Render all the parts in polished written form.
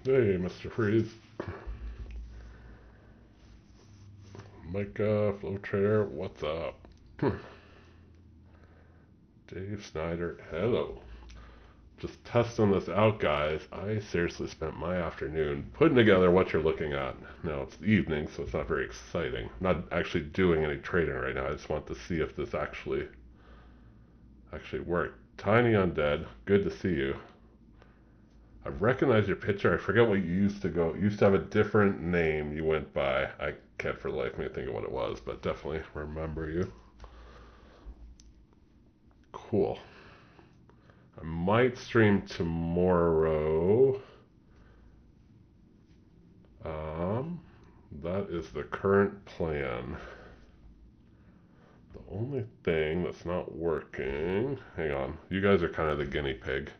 Hey, Mr. Freeze. Micah, Flow Trader, what's up? Dave Snyder, hello. Just testing this out, guys. I seriously spent my afternoon putting together what you're looking at. Now, it's the evening, so it's not very exciting. I'm not actually doing any trading right now. I just want to see if this actually worked. Tiny Undead, good to see you. I recognize your picture. I forget what you used to go. You used to have a different name you went by. I can't for the life of me think of what it was, but definitely remember you. Cool. I might stream tomorrow. That is the current plan. The only thing that's not working. Hang on. You guys are kind of the guinea pig.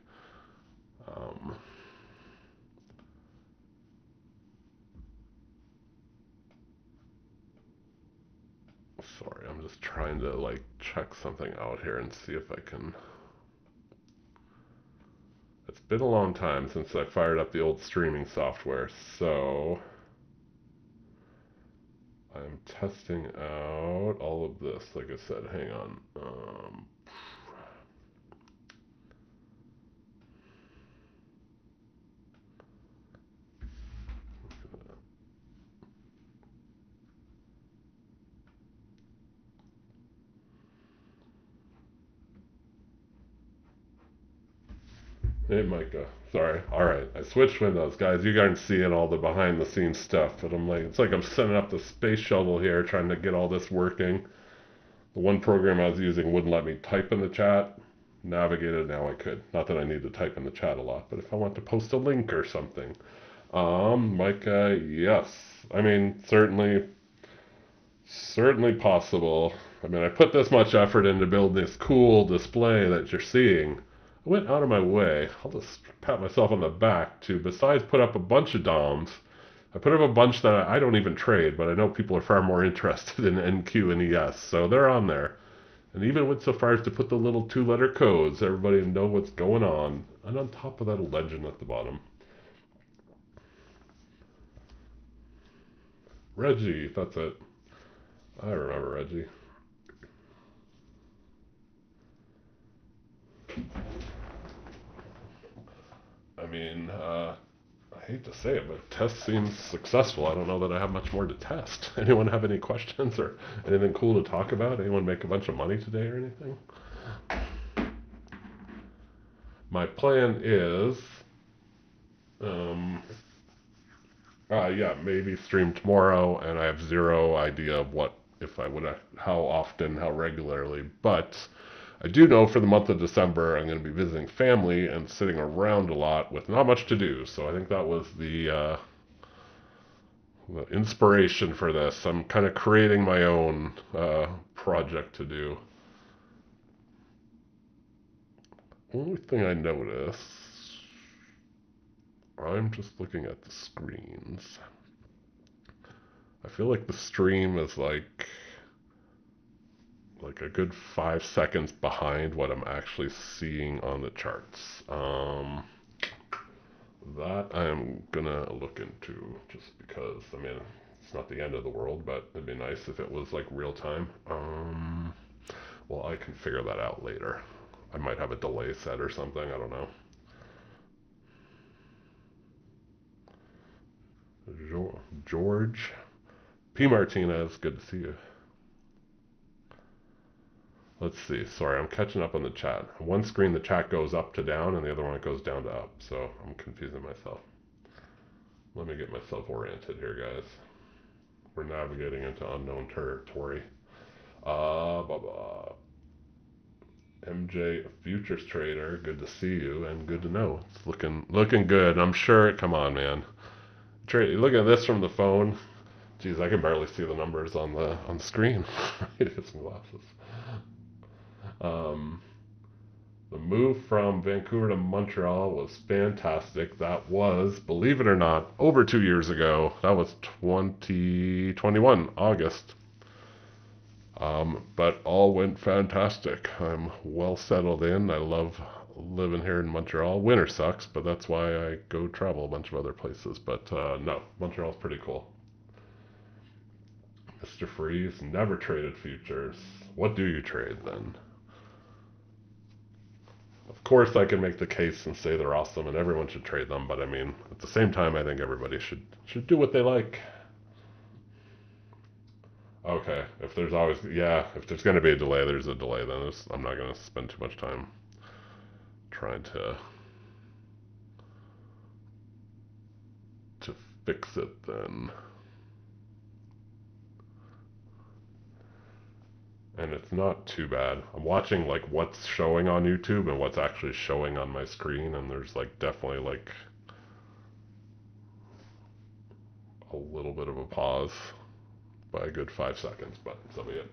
Sorry, I'm just trying to like check something out here and see if I can. It's been a long time since I fired up the old streaming software, so I'm testing out all of this. Like I said, hang on. Hey, Micah. Sorry. All right, I switched windows, guys. You aren't seeing all the behind-the-scenes stuff, but it's like I'm setting up the space shuttle here, trying to get all this working. The one program I was using wouldn't let me type in the chat. Navigated, now I could. Not that I need to type in the chat a lot, but if I want to post a link or something. Micah, yes. I mean, certainly possible. I mean, I put this much effort into building this cool display that you're seeing. I went out of my way. I'll just pat myself on the back to, besides put up a bunch of DOMs, I put up a bunch that I don't even trade, but I know people are far more interested in NQ and ES, so they're on there. And even went so far as to put the little two-letter codes so everybody know what's going on. And on top of that, a legend at the bottom. Reggie, that's it. I remember Reggie. I mean, I hate to say it, but test seems successful. I don't know that I have much more to test. Anyone have any questions or anything cool to talk about? Anyone make a bunch of money today or anything? My plan is, yeah, maybe stream tomorrow, and I have zero idea of what, if I would, how often, how regularly, but I do know for the month of December I'm going to be visiting family and sitting around a lot with not much to do. So I think that was the inspiration for this. I'm kind of creating my own project to do. Only thing I notice, I'm just looking at the screens. I feel like the stream is like a good 5 seconds behind what I'm actually seeing on the charts. That I'm gonna look into, just because, I mean, it's not the end of the world, but it'd be nice if it was like real time. Well, I can figure that out later. I might have a delay set or something, I don't know. George P. Martinez, good to see you. Let's see. Sorry, I'm catching up on the chat. On one screen, the chat goes up to down, and the other one, it goes down to up. So I'm confusing myself. Let me get myself oriented here, guys. We're navigating into unknown territory. Blah, blah. MJ, futures trader, good to see you, and good to know. It's looking good. I'm sure. Come on, man. Look at this from the phone. Geez, I can barely see the numbers on the screen. I need to get some glasses. The move from Vancouver to Montreal was fantastic. That was, believe it or not, over 2 years ago. That was 2021, August. But all went fantastic. I'm well settled in. I love living here in Montreal. Winter sucks, but that's why I go travel a bunch of other places. But no, Montreal's pretty cool. Mr. Freeze never traded futures. What do you trade then? Of course, I can make the case and say they're awesome and everyone should trade them, but I mean, at the same time, I think everybody should do what they like. Okay, if there's always, yeah, if there's going to be a delay, there's a delay. Then I'm not going to spend too much time trying to fix it then. And it's not too bad. I'm watching like what's showing on YouTube and what's actually showing on my screen, and there's like definitely like a little bit of a pause by a good 5 seconds, but so be it.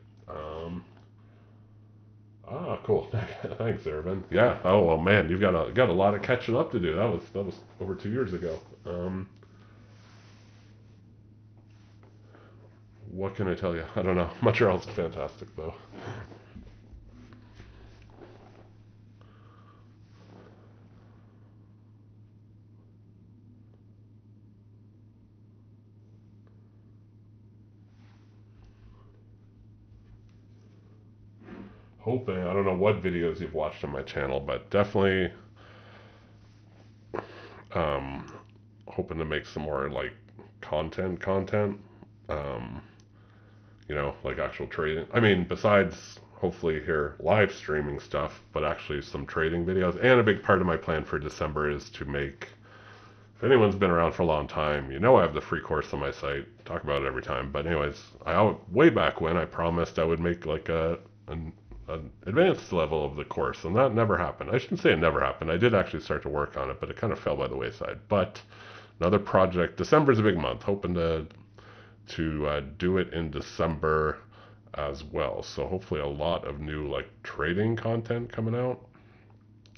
Cool. Thanks, Irvin. Yeah. Oh well, man, you've got a lot of catching up to do. That was over 2 years ago. What can I tell you? I don't know. Montreal's fantastic though. Hoping, I don't know what videos you've watched on my channel, but definitely um, hoping to make some more like content. Um, like actual trading. I mean, besides hopefully here live streaming stuff, but actually some trading videos. And a big part of my plan for December is to make, if anyone's been around for a long time, I have the free course on my site. Talk about it every time. But anyways, way back when I promised I would make like an advanced level of the course, and that never happened. I shouldn't say it never happened. I did actually start to work on it, but it kind of fell by the wayside. But another project. December's a big month. Hoping to do it in December as well. So hopefully a lot of new like trading content coming out.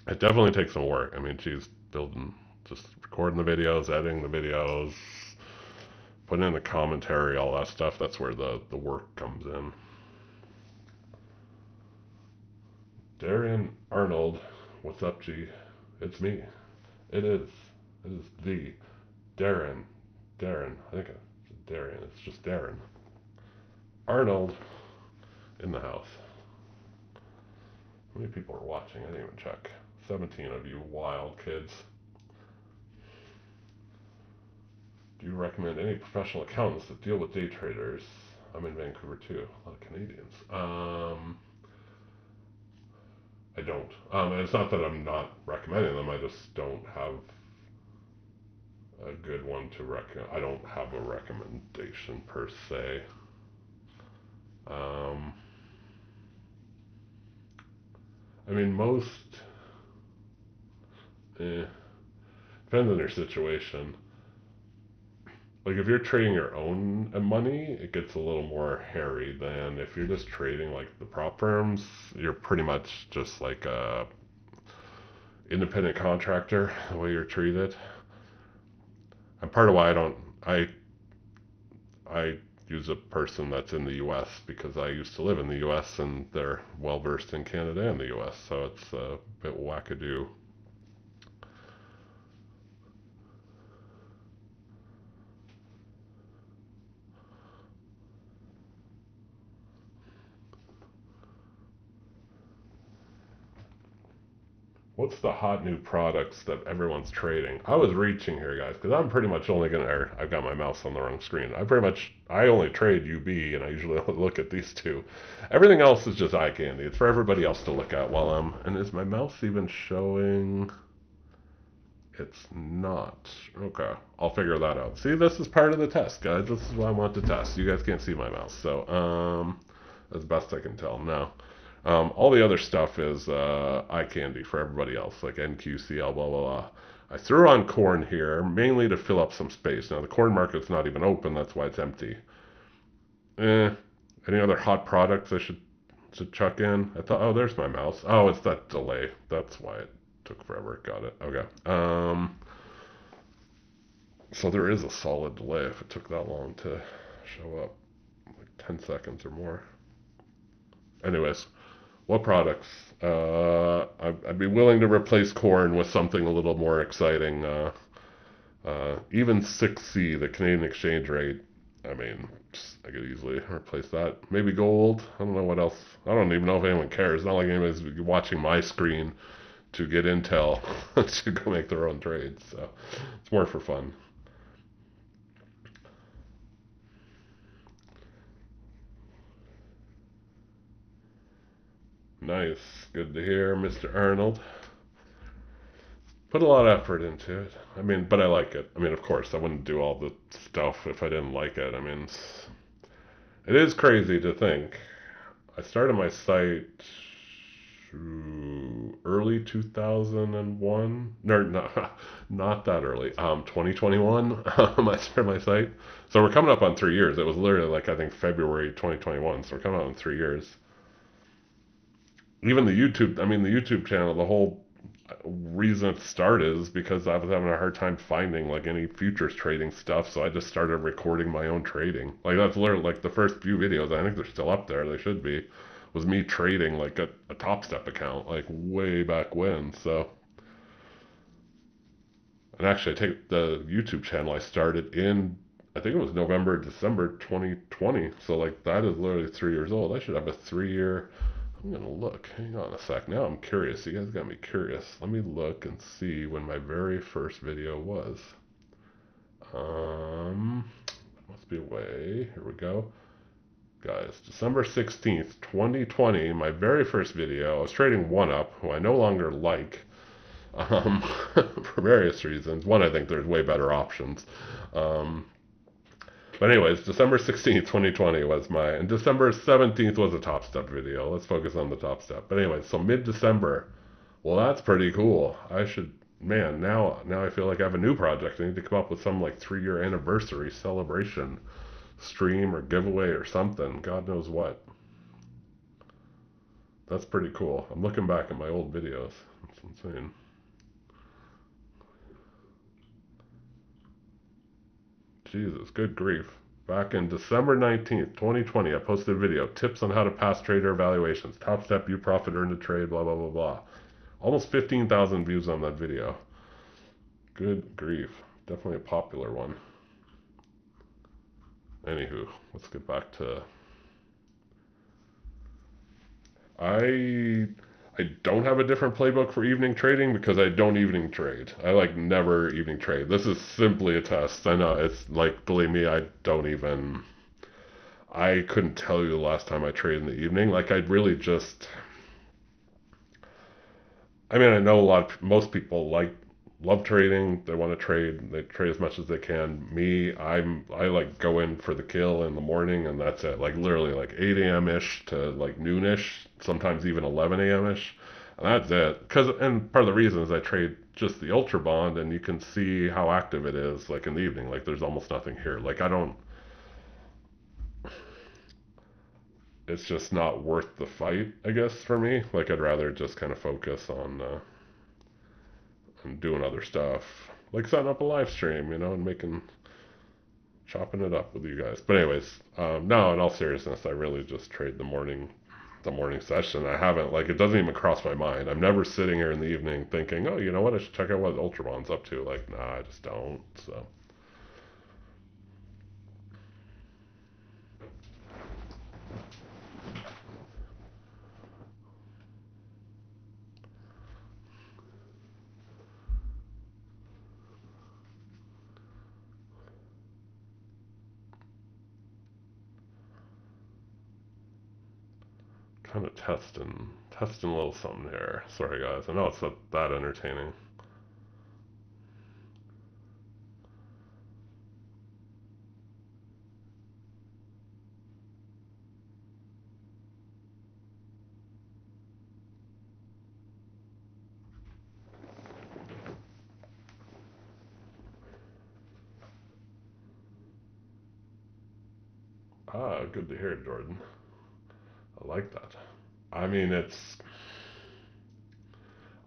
It definitely takes some work. I mean, geez, just recording the videos, editing the videos, putting in the commentary, all that stuff. That's where the work comes in. Darian Arnold, what's up, G? It's me. It is. It is the Darren. Darren. I think it's Darian. It's just Darren. Arnold in the house. How many people are watching? I didn't even check. 17 of you wild kids. Do you recommend any professional accountants that deal with day traders? I'm in Vancouver too. A lot of Canadians. I don't. And it's not that I'm not recommending them. I just don't have a good one to recommend. I don't have a recommendation per se. I mean, depends on your situation. Like if you're trading your own money, it gets a little more hairy than if you're just trading like the prop firms. You're pretty much just like a independent contractor the way you're treated. And part of why I use a person that's in the U.S. because I used to live in the U.S. and they're well versed in Canada and the U.S. So it's a bit wackadoo. What's the hot new products that everyone's trading? I was reaching here, guys, because I'm pretty much only gonna. I've got my mouse on the wrong screen. I only trade UB, and I usually look at these two. Everything else is just eye candy. It's for everybody else to look at while I'm. And is my mouse even showing? It's not. Okay, I'll figure that out. See, this is part of the test, guys. This is what I want to test. You guys can't see my mouse, so as best I can tell now. All the other stuff is eye candy for everybody else, like NQCL, blah, blah, blah. I threw on corn here, mainly to fill up some space. Now, the corn market's not even open, that's why it's empty. Any other hot products I should chuck in? I thought, oh, there's my mouse. Oh, it's that delay. That's why it took forever. Got it. Okay. So there is a solid delay if it took that long to show up. Like 10 seconds or more. Anyways. What products? I'd be willing to replace corn with something a little more exciting. Even 6C, the Canadian exchange rate. I mean, I could easily replace that. Maybe gold. I don't know what else. I don't even know if anyone cares. It's not like anybody's watching my screen to get intel to go make their own trades. So it's more for fun. Nice. Good to hear, Mr. Arnold. Put a lot of effort into it. I mean, but I like it. I mean, of course, I wouldn't do all the stuff if I didn't like it. I mean, it is crazy to think. I started my site early 2001. No, not that early. 2021. I started my site. So we're coming up on 3 years. It was literally like, I think, February 2021. So we're coming up on 3 years. Even the YouTube, I mean, the YouTube channel, the whole reason it started is because I was having a hard time finding like any futures trading stuff, so I just started recording my own trading. Like that's literally like the first few videos. I think they're still up there. They should be. Was me trading like a Top Step account like way back when. So, and actually, I take the YouTube channel I started in. I think it was November, December 2020. So like that is literally 3 years old. I should have a 3 year. I'm gonna look. Hang on a sec. Now I'm curious. You guys got me curious. Let me look and see when my very first video was. Must be a way. Here we go. Guys, December 16th, 2020, my very first video. I was trading 1UP, who I no longer like, um, for various reasons. One, I think there's way better options. Um, but anyways, December 16th, 2020 was and December 17th was a Top Step video. Let's focus on the Top Step. But anyways, so mid-December, well, that's pretty cool. I should, man, now I feel like I have a new project. I need to come up with some like 3 year anniversary celebration stream or giveaway or something. God knows what. That's pretty cool. I'm looking back at my old videos. It's insane. Jesus, good grief. Back in December 19th, 2020, I posted a video, tips on how to pass trader evaluations, top step you profit earn to trade, blah, blah, blah, blah. Almost 15,000 views on that video. Good grief. Definitely a popular one. Anywho, let's get back to... I don't have a different playbook for evening trading because I don't evening trade. I like never evening trade. This is simply a test. I know it's like, believe me, I couldn't tell you the last time I traded in the evening. Like I'd really just, I mean, I know most people love trading. They want to trade. They trade as much as they can. Me, I like go in for the kill in the morning and that's it. Like literally like 8 a.m. ish to like noonish, sometimes even 11 a.m. ish. And that's it. And part of the reason is I trade just the Ultra Bond and you can see how active it is like in the evening. Like there's almost nothing here. Like it's just not worth the fight, I guess, for me. Like I'd rather just kind of focus on doing other stuff, like setting up a live stream, and chopping it up with you guys. But anyways, no, in all seriousness, I really just trade the morning session. I haven't, like, it doesn't even cross my mind. I'm never sitting here in the evening thinking, oh, you know what, I should check out what Ultra Bond's up to. Like, nah, I just don't. So. Kind of testing a little something here. Sorry guys, I know it's not that entertaining. Ah, good to hear, Jordan. I like that. I mean,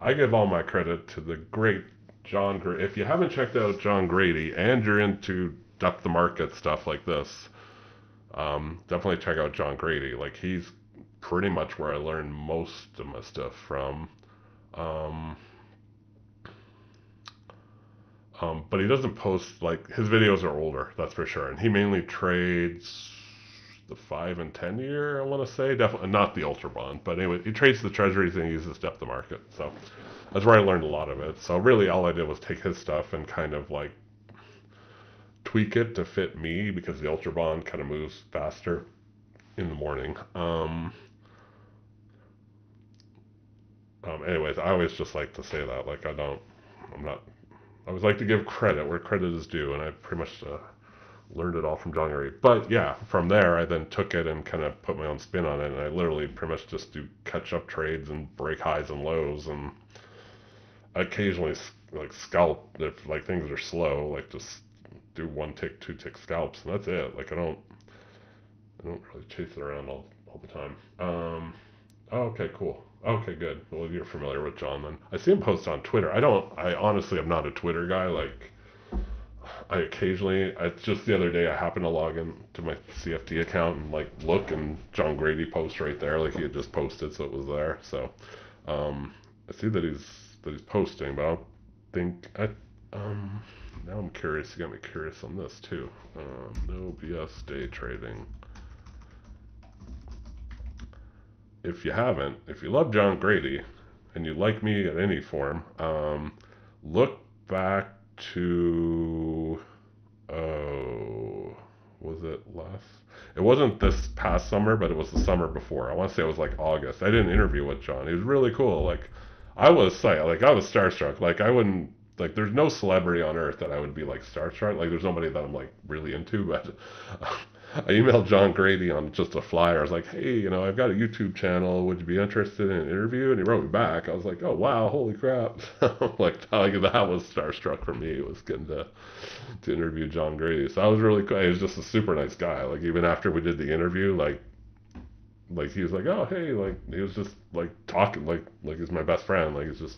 I give all my credit to the great John Grady. If you haven't checked out John Grady and you're into depth of market stuff like this, definitely check out John Grady. Like he's pretty much where I learned most of my stuff from. Um, but he doesn't post, like, his videos are older, that's for sure. And he mainly trades the 5 and 10 year, I want to say. Definitely not the Ultra Bond. But anyway, he trades the Treasuries and he uses depth of market. So that's where I learned a lot of it. So really all I did was take his stuff and kind of like tweak it to fit me because the Ultra Bond kind of moves faster in the morning. Anyways, I always just like to say that. Like, I'm not, I always like to give credit where credit is due, and I pretty much learned it all from John Grady. But yeah, from there, I then took it and kind of put my own spin on it, and I literally pretty much just do catch up trades and break highs and lows, and occasionally like scalp if like things are slow, like just do 1 tick, 2 tick scalps, and that's it. Like I don't really chase it around all the time. Oh, okay, cool. Okay, good. Well, you're familiar with John then. I see him post on Twitter. I honestly am not a Twitter guy. Like, I occasionally, it's just the other day I happened to log in to my CFD account and like look, and John Grady posts right there. Like he had just posted, so it was there. So, I see that he's posting, but I don't think now I'm curious. You got me curious on this too. No BS day trading. If you haven't, if you love John Grady and you like me in any form, look back to, oh, was it last? It wasn't this past summer, but it was the summer before. I want to say it was like August. I did an interview with John. He was really cool. Like, I was like I was starstruck. Like, I wouldn't, like, there's no celebrity on earth that I would be like starstruck. Like, there's nobody that I'm like really into, but I emailed John Grady on just a flyer. I was like, hey, I've got a YouTube channel. Would you be interested in an interview? And he wrote me back. I was like, oh, wow, holy crap. Like that was starstruck for me. It was getting to interview John Grady. So I was really cool. He was just a super nice guy. Like, even after we did the interview, like he was like, oh, hey, like, he was just like talking, like he's my best friend. Like, he's just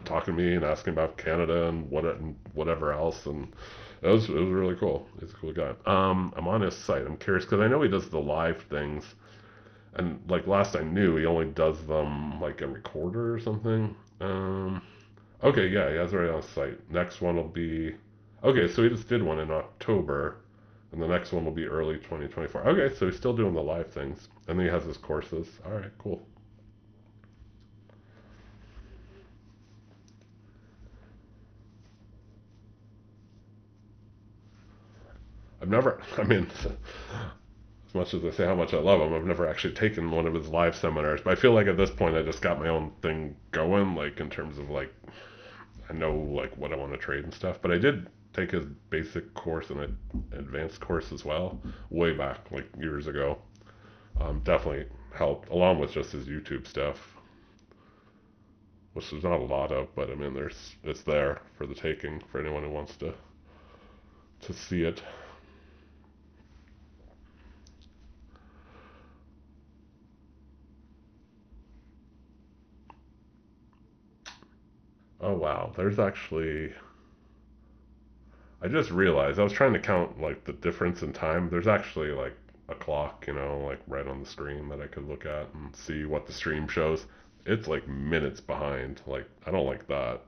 talking to me and asking about Canada and whatever else. And it was really cool. He's a cool guy. I'm on his site. I'm curious because I know he does the live things, and like last I knew, he only does them like every quarter or something. Okay, yeah, he has it right on his site. Next one will be, okay, so he just did one in October, and the next one will be early 2024. Okay, so he's still doing the live things, and then he has his courses. All right, cool. I've never, I mean, as much as I say how much I love him, I've never actually taken one of his live seminars. But I feel like at this point, I just got my own thing going, like in terms of like, I know like what I want to trade and stuff. But I did take his basic course and an advanced course as well, way back, like years ago. Definitely helped, along with just his YouTube stuff, which there's not a lot of, but I mean, it's there for the taking for anyone who wants to see it. Oh wow, there's actually, I just realized I was trying to count like the difference in time. There's actually like a clock, like right on the screen that I could look at and see what the stream shows. It's like minutes behind. Like, I don't like that.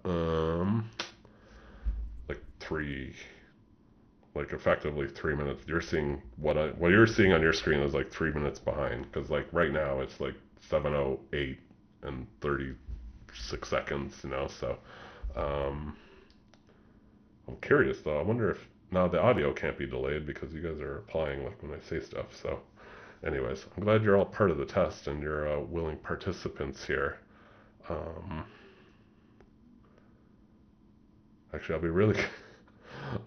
Like effectively 3 minutes. You're seeing what you're seeing on your screen is like 3 minutes behind, because like right now it's like 7:08 and 36 seconds. So um, I'm curious though. I wonder if now the audio can't be delayed because you guys are applying like when I say stuff. So, anyways, I'm glad you're all part of the test and you're willing participants here. Um, Actually,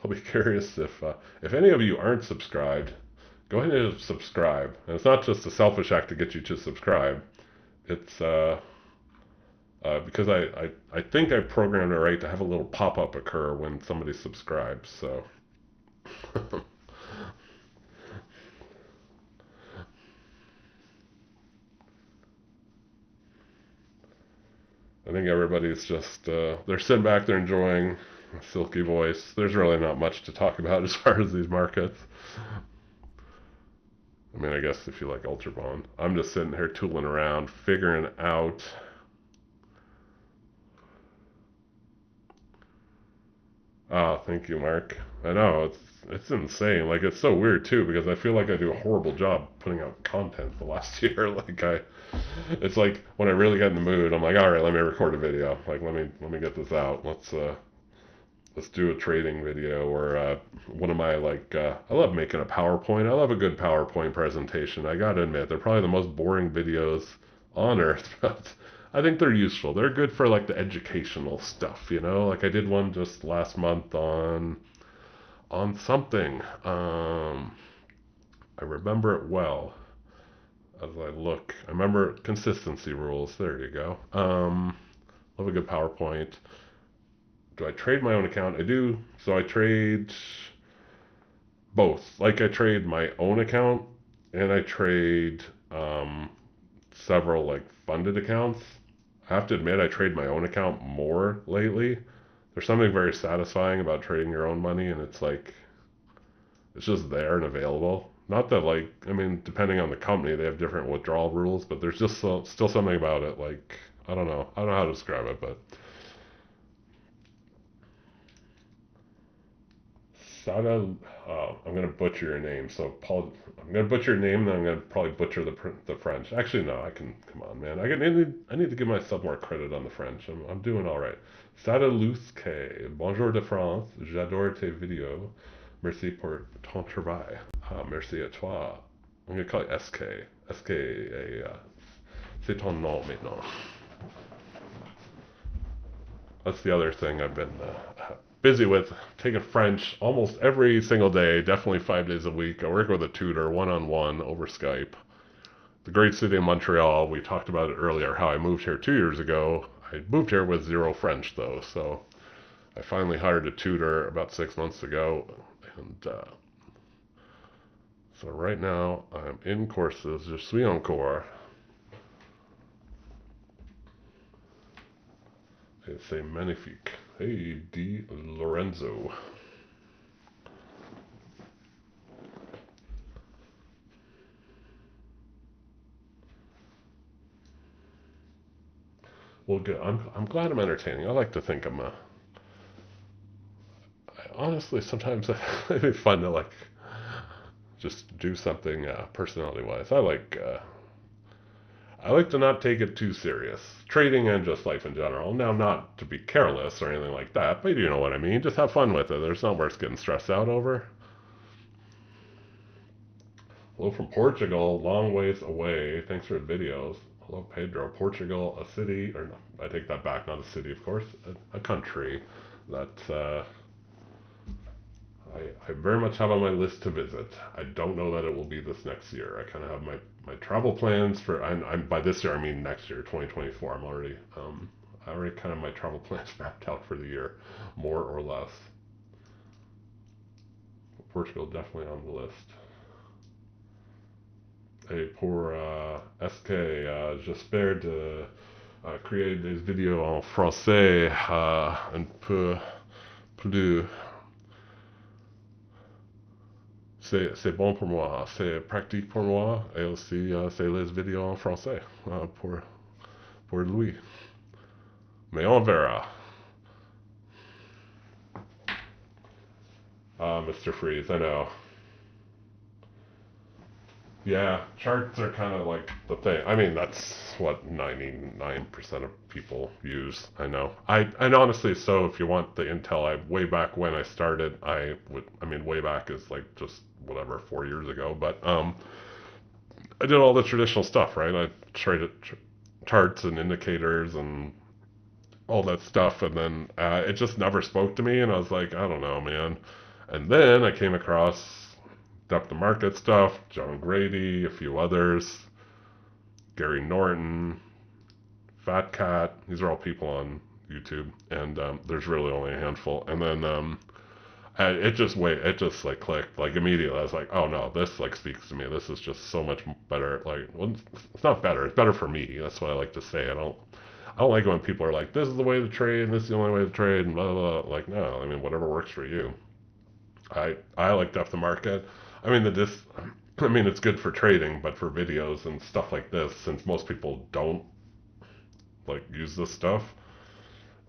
I'll be curious if any of you aren't subscribed, go ahead and subscribe. And it's not just a selfish act to get you to subscribe. It's because I think I programmed it right to have a little pop-up occur when somebody subscribes. So I think everybody's just they're sitting back, they're enjoying a silky voice. There's really not much to talk about as far as these markets. I mean, I guess if you like Ultra Bond. I'm just sitting here tooling around, figuring out. Oh, thank you, Mark. I know it's insane. Like it's so weird too because I feel like I do a horrible job putting out content the last year. It's like when I really get in the mood, I'm like, all right, let me record a video. Like let me get this out. Let's do a trading video or one of my I love making a PowerPoint. I love a good PowerPoint presentation. I gotta admit, they're probably the most boring videos on earth, but I think they're useful. They're good for like the educational stuff, you know? Like I did one just last month on something. I remember it well as I look. I remember consistency rules. There you go. Love a good PowerPoint. Do I trade my own account? I do. So I trade both. Like I trade my own account and I trade several like funded accounts. I have to admit I trade my own account more lately. There's something very satisfying about trading your own money and it's like it's just there and available. Not that like I mean depending on the company they have different withdrawal rules, but there's just still something about it like I don't know. I don't know how to describe it, but Sada, I'm gonna butcher your name. So Paul, I'm gonna butcher your name, and then I'm gonna probably butcher the French. Actually, no, I can. Come on, man. I need to give myself more credit on the French. I'm doing all right. Sada Luske, bonjour de France. J'adore tes vidéos. Merci pour ton travail. Merci à toi. I'm gonna call you SK. SK, c'est ton nom maintenant. That's the other thing I've been busy with, taking French almost every single day, definitely 5 days a week. I work with a tutor one-on-one over Skype. The great city of Montreal, we talked about it earlier, how I moved here 2 years ago. I moved here with zero French though, so I finally hired a tutor about 6 months ago. And so right now I'm in courses. Je suis en cours. C'est magnifique. Hey, Di Lorenzo. Well, good. I'm glad I'm entertaining. I like to think honestly, sometimes it's fun to like just do something personality-wise. I like to not take it too serious. Trading and just life in general. Now, not to be careless or anything like that, but you know what I mean. Just have fun with it. There's not worth getting stressed out over. Hello from Portugal, long ways away. Thanks for the videos. Hello, Pedro. Portugal, a city, or no, I take that back, not a city, of course, a country that I very much have on my list to visit. I don't know that it will be this next year. I kind of have my travel plans for, I'm by this year, I mean next year, 2024. I already kind of my travel plans mapped out for the year, more or less. Portugal definitely on the list. Et pour SK, j'espère de créer des vidéos en français un peu plus. C'est bon pour moi, c'est pratique pour moi, et aussi c'est les vidéos en français pour lui. Mais on verra. Mr. Freeze, I know. Yeah, charts are kind of like the thing. I mean, that's what 99% of people use. I know. And honestly, so if you want the intel, way back when I started, I mean, way back is like just whatever, 4 years ago. But I did all the traditional stuff, right? I traded charts and indicators and all that stuff, and then it just never spoke to me, and I was like, I don't know, man. And then I came across depth of market stuff, John Grady, a few others, Gary Norton, Fat Cat. These are all people on YouTube, and there's really only a handful. And then it just like clicked like immediately. I was like, oh no, this like speaks to me. This is just so much better. Like, well, it's not better. It's better for me. That's what I like to say. I don't like when people are like, this is the way to trade, and this is the only way to trade, and blah blah blah. Like, no, I mean whatever works for you. I like depth of market. I mean I mean, it's good for trading, but for videos and stuff like this, since most people don't like use this stuff,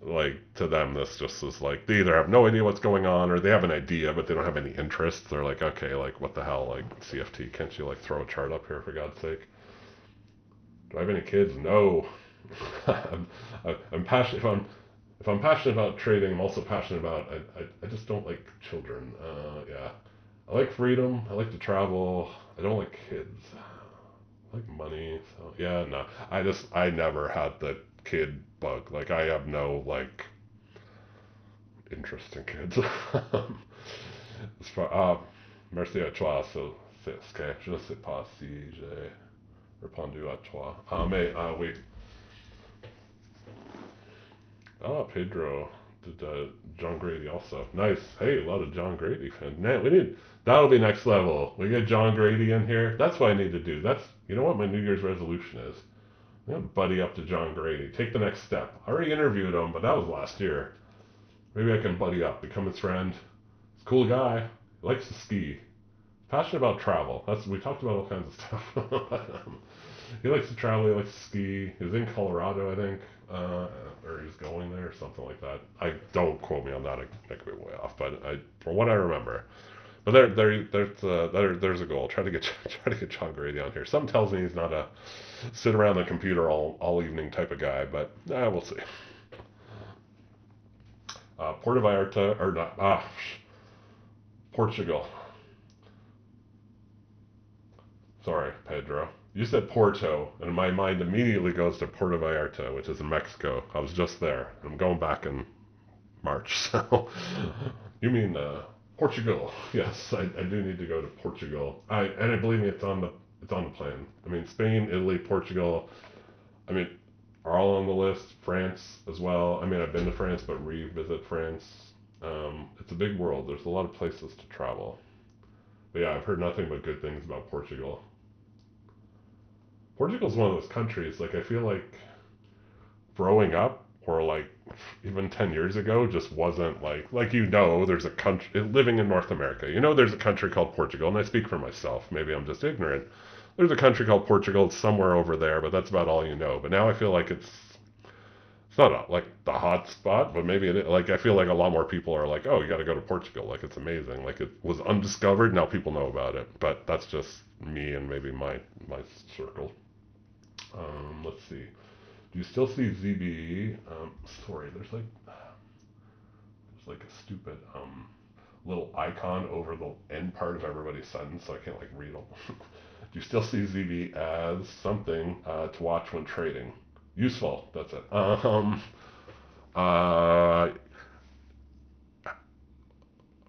like to them this just is like they either have no idea what's going on or they have an idea but they don't have any interest. They're like, okay, like what the hell, like CFT, can't you like throw a chart up here for God's sake? Do I have any kids? No. I'm, I'm passionate. If I'm passionate about trading, I'm also passionate about. I just don't like children. Yeah, I like freedom. I like to travel. I don't like kids. I like money. So yeah, no. I never had the kid bug. Like I have no like interest in kids. As far, merci à toi. So c'est ce que je sais pas si j'ai répondu à toi. Mais oui. Ah, Pedro did John Grady also. Nice. Hey, a lot of John Grady fans. Man, we need that'll be next level. We get John Grady in here. That's what I need to do. That's you know what my New Year's resolution is. I'm gonna buddy up to John Grady. Take the next step. I already interviewed him, but that was last year. Maybe I can buddy up, become his friend. He's a cool guy. He likes to ski. Passionate about travel. That's we talked about all kinds of stuff. He likes to travel. He likes to ski. He was in Colorado, I think, or he's going there, or something like that. I don't quote me on that. I could be way off, but from what I remember. But there's a goal. Try to get try to get John Grady on here. Something tells me he's not a sit around the computer all evening type of guy, but we'll see. Puerto Vallarta or not? Portugal. Sorry, Pedro. You said Porto, and my mind immediately goes to Puerto Vallarta, which is in Mexico. I was just there. I'm going back in March, so you mean Portugal? Yes, I do need to go to Portugal. And believe me, it's on the plan. I mean, Spain, Italy, Portugal. I mean, are all on the list. France as well. I mean, I've been to France, but revisit France. It's a big world. There's a lot of places to travel. But yeah, I've heard nothing but good things about Portugal. Portugal's one of those countries, like, I feel like growing up, or like even 10 years ago, just wasn't there's a country, living in North America, there's a country called Portugal, and I speak for myself, maybe I'm just ignorant. There's a country called Portugal, it's somewhere over there, but that's about all you know. But now I feel like it's not like the hot spot, but maybe like I feel like a lot more people are like, oh, you got to go to Portugal, like it's amazing, like it was undiscovered, now people know about it. But that's just me and maybe my circle. Let's see. Do you still see ZBE? Sorry, there's like a stupid little icon over the end part of everybody's sentence, so I can't like read them. Do you still see ZB as something to watch when trading? Useful. That's it. I'm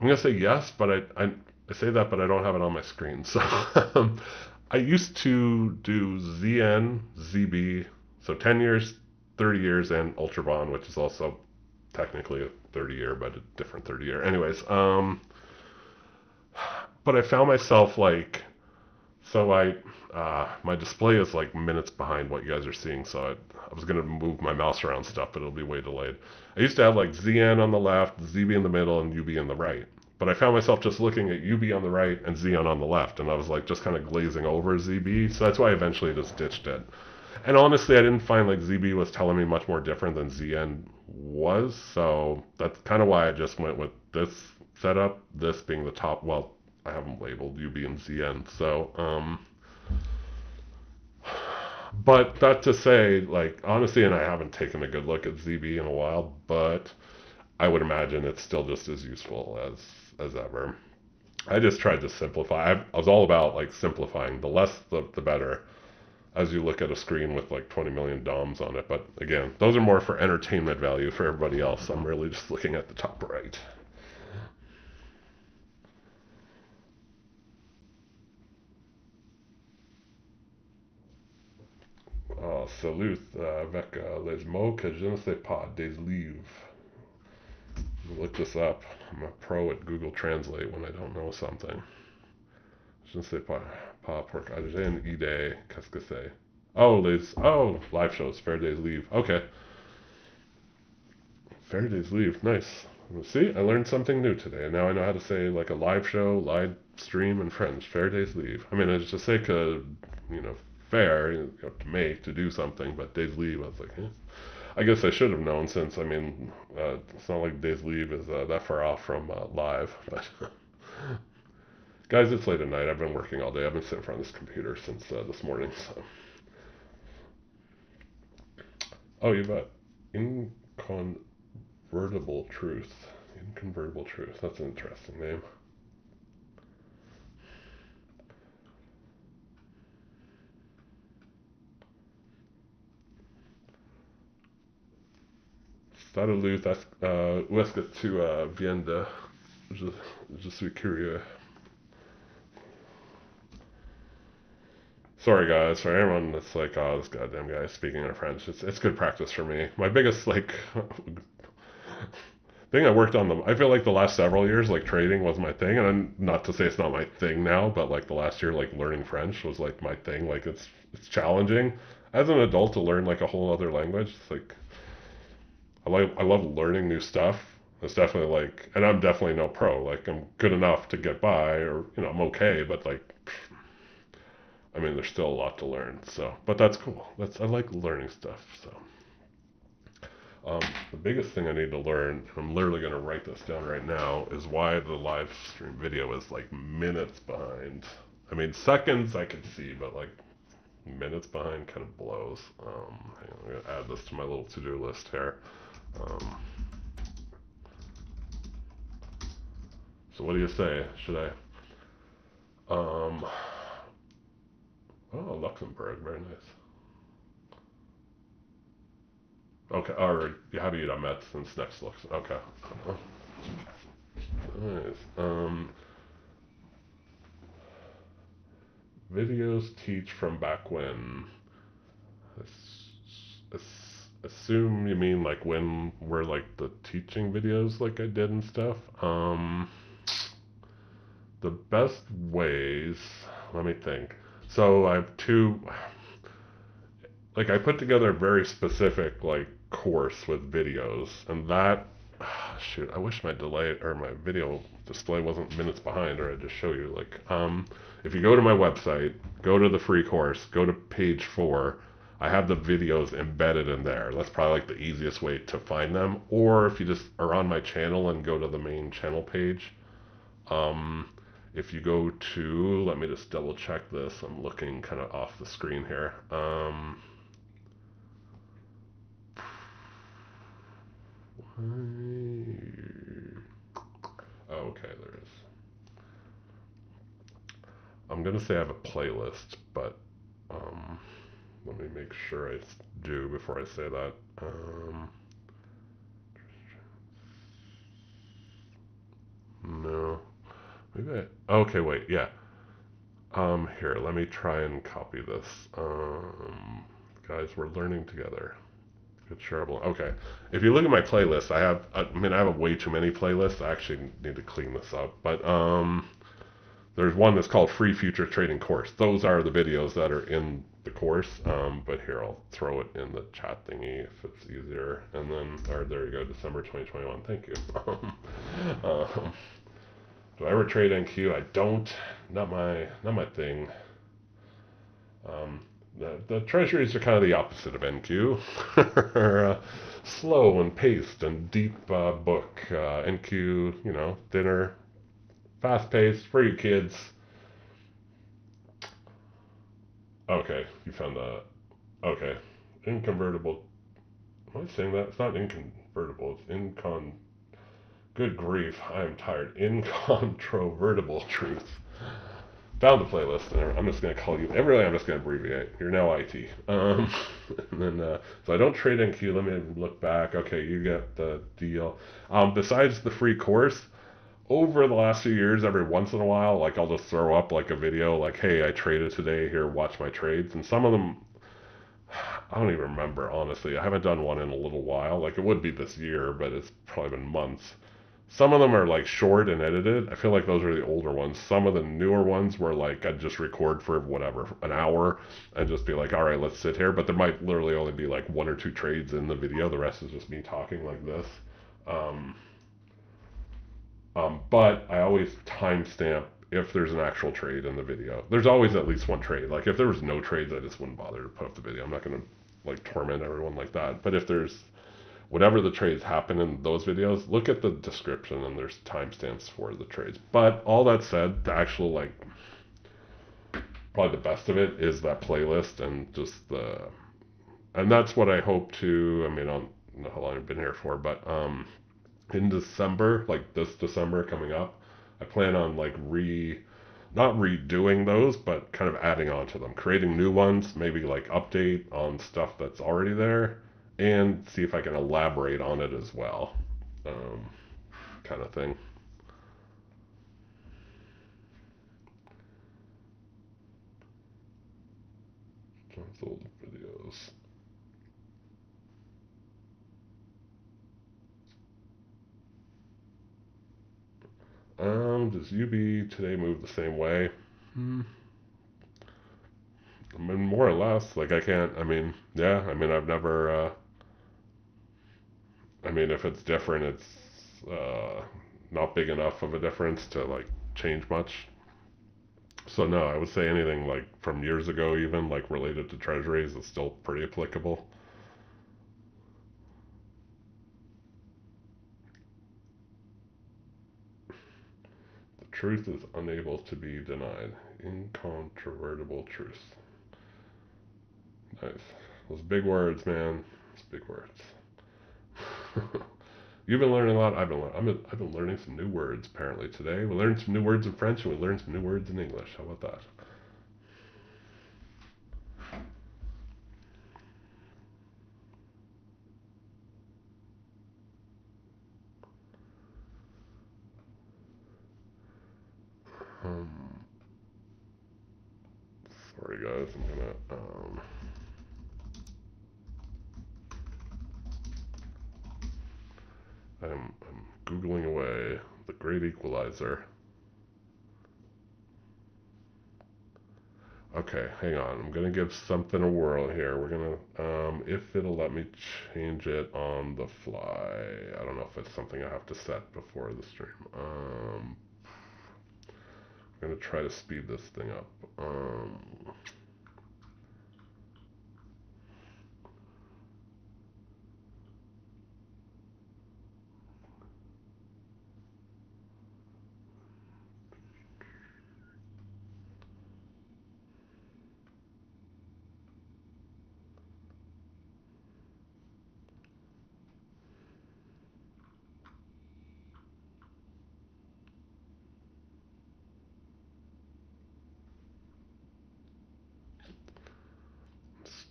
gonna say yes, but I say that, but I don't have it on my screen. So I used to do ZN, ZB, so 10 years, 30 years, and Ultra Bond, which is also technically a 30 year, but a different 30 year. Anyways, but I found myself like, so my display is like minutes behind what you guys are seeing, so I was gonna move my mouse around stuff, but it'll be way delayed. I used to have like ZN on the left, ZB in the middle, and UB in the right. But I found myself just looking at UB on the right and ZN on the left, and I was like just kind of glazing over ZB, so that's why I eventually just ditched it. And honestly, I didn't find like ZB was telling me much more different than ZN was, so that's kind of why I just went with this setup, this being the top, well, I have them labeled UB and ZN, so, but that to say, like, honestly, and I haven't taken a good look at ZB in a while, but I would imagine it's still just as useful as ever. I just tried to simplify. I was all about like simplifying. The less, the better. As you look at a screen with like 20 million DOMs on it. But again, those are more for entertainment value. For everybody else, I'm really just looking at the top right. Salut avec les mots que je ne sais pas des livres. Look this up. I'm a pro at Google Translate when I don't know something. Je ne sais pas pour j'ai une idée. Qu'est-ce que c'est? Live shows. Fair Days Leave. Okay. Fair Days Leave. Nice. See, I learned something new today, and now I know how to say like a live show, live stream, and French. Fair days leave. I mean, it's just like a, you know, fair you have to make to do something, but days leave. I was like, eh. I guess I should have known since I mean, it's not like days leave is that far off from live. But guys, it's late at night. I've been working all day. I've been sitting in front of this computer since this morning. So, oh, you've got inconvertible truth. Inconvertible truth. That's an interesting name. Stade Luth, où est-ce que tu viens de... Je suis curieux. Sorry guys, for everyone that's like, oh, this goddamn guy is speaking in French. It's good practice for me. My biggest like thing I worked on I feel like the last several years like trading was my thing, and not to say it's not my thing now, but like the last year like learning French was like my thing. Like it's challenging as an adult to learn like a whole other language. It's like I love learning new stuff. It's definitely like, and I'm definitely no pro. Like I'm good enough to get by, or you know I'm okay, but like I mean, there's still a lot to learn. So, but that's cool. I like learning stuff. So, the biggest thing I need to learn, and I'm literally going to write this down right now, is why the live stream video is like minutes behind. I mean, seconds I could see, but like minutes behind kind of blows. Hang on, I'm going to add this to my little to-do list here. So, what do you say? Should I? Oh, Luxembourg, very nice. Okay, or have you done met since next looks? Okay. Nice. Videos teach from back when. Assume you mean like when we're like the teaching videos like I did and stuff. The best ways. Let me think. So I have two. Like I put together a very specific like course with videos, and that shoot, I wish my delay or my video display wasn't minutes behind, or I'd just show you like if you go to my website, go to the free course, go to page 4, I have the videos embedded in there. That's probably like the easiest way to find them. Or if you just are on my channel and go to the main channel page, if you go to, let me just double check this, I'm looking kind of off the screen here. Oh, okay, there is. I'm gonna say I have a playlist, but let me make sure I do before I say that. No, maybe okay, wait, yeah. Here, let me try and copy this. Guys, we're learning together. Good shareable. Okay. If you look at my playlist, I mean, I have way too many playlists. I actually need to clean this up. But there's one that's called Free Future Trading Course. Those are the videos that are in the course. But here, I'll throw it in the chat thingy if it's easier. And then, or there you go, December 2021. Thank you. Do I ever trade NQ? I don't. Not my thing. The treasuries are kind of the opposite of NQ. Slow and paced and deep book. NQ, you know, thinner, fast paced, for you kids. Okay, you found that. Okay, inconvertible. Am I saying that? It's not inconvertible. It's Good grief, I am tired. Incontrovertible truth. Found the playlist, and I'm just going to call you. Everybody, I'm just going to abbreviate. You're now IT. And then, so I don't trade NQ. Let me look back. Okay, you get the deal. Besides the free course, over the last few years, every once in a while, like I'll just throw up like a video, like, hey, I traded today. Here, watch my trades. And some of them, I don't even remember, honestly. I haven't done one in a little while. Like, it would be this year, but it's probably been months. Some of them are like short and edited. I feel like those are the older ones. Some of the newer ones were like I'd just record for whatever, an hour, and just be like, all right, let's sit here. But there might literally only be like 1 or 2 trades in the video. The rest is just me talking like this. But I always timestamp if there's an actual trade in the video. There's always at least one trade. Like if there was no trades, I just wouldn't bother to put up the video. I'm not gonna like torment everyone like that. But if there's whatever the trades happen in those videos, look at the description and there's timestamps for the trades. But all that said, the actual like probably the best of it is that playlist and just the and that's what I hope to. I mean, I don't know how long I've been here for, but in December, like this December coming up, I plan on like not redoing those, but kind of adding on to them, creating new ones, maybe like update on stuff that's already there, and see if I can elaborate on it as well, um, kind of thing. Those old videos. Does UB today move the same way? Hmm. I mean, more or less. Like I can't. I mean, yeah. I mean, I've never. I mean, if it's different, it's not big enough of a difference to like change much. So no, I would say anything like from years ago, even like related to treasuries, is still pretty applicable. The truth is unable to be denied. Incontrovertible truth. Nice. Those big words, man. Those big words. You've been learning a lot. I've been learning some new words apparently today. We learned some new words in French and we learned some new words in English. How about that? Um, Sorry guys, I'm googling away the great equalizer. Okay, hang on. I'm gonna give something a whirl here. We're gonna, if it'll let me change it on the fly. I don't know if it's something I have to set before the stream. I'm gonna try to speed this thing up.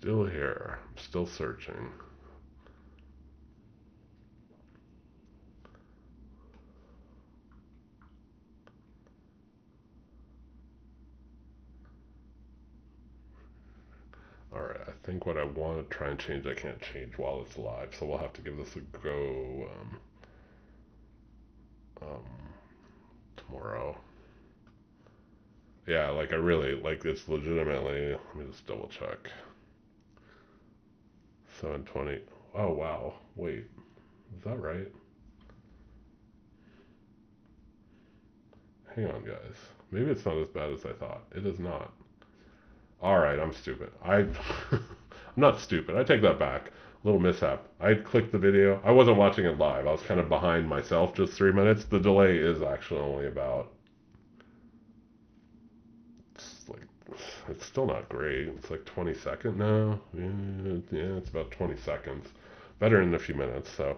Still here. I'm still searching. Alright, I think what I want to try and change, I can't change while it's live, so we'll have to give this a go um, tomorrow. Yeah, like I really, like it's legitimately, let me just double check. 720. Oh, wow. Wait, is that right? Hang on, guys. Maybe it's not as bad as I thought. It is not. Alright, I'm stupid. I'm not stupid. I take that back. Little mishap. I clicked the video. I wasn't watching it live. I was kind of behind myself just 3 minutes. The delay is actually only about, it's like, it's still not great. It's like 20 seconds now. Yeah, it's about 20 seconds. Better in a few minutes, so.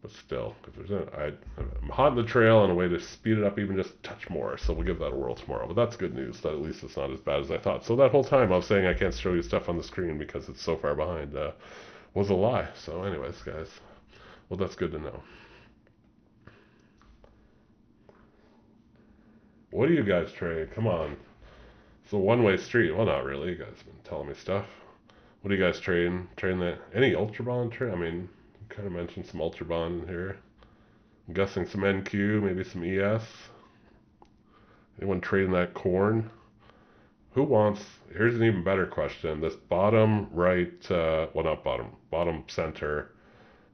But still, if there's I'm hot in the trail on a way to speed it up even just a touch more. So we'll give that a whirl tomorrow. But that's good news. That at least it's not as bad as I thought. So that whole time I was saying I can't show you stuff on the screen because it's so far behind was a lie. So anyways, guys, well, that's good to know. What do you guys trade? Come on. It's a one-way street. Well, not really. You guys have been telling me stuff. What are you guys trading? Trading that? Any Ultra Bond trade? I mean, you kind of mentioned some Ultra Bond in here. I'm guessing some NQ, maybe some ES. Anyone trading that corn? Who wants? Here's an even better question. This bottom right, well, not bottom, bottom center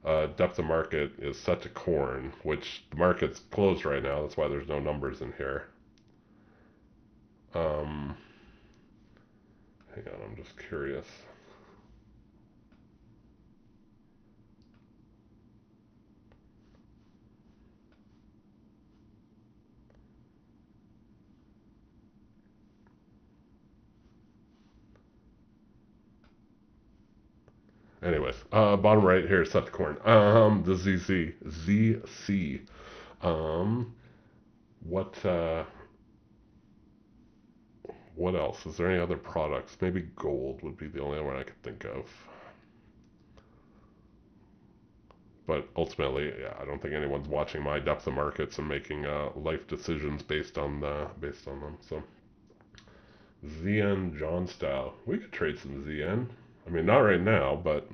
depth of market is set to corn, which the market's closed right now. That's why there's no numbers in here. Um, Hang on, I'm just curious. Anyways, bottom right here is set to corn. The ZC. Um, what, uh, what else? Is there any other products? Maybe gold would be the only one I could think of. But ultimately, yeah, I don't think anyone's watching my depth of markets and making life decisions based on them. So ZN John style, we could trade some ZN. I mean, not right now, but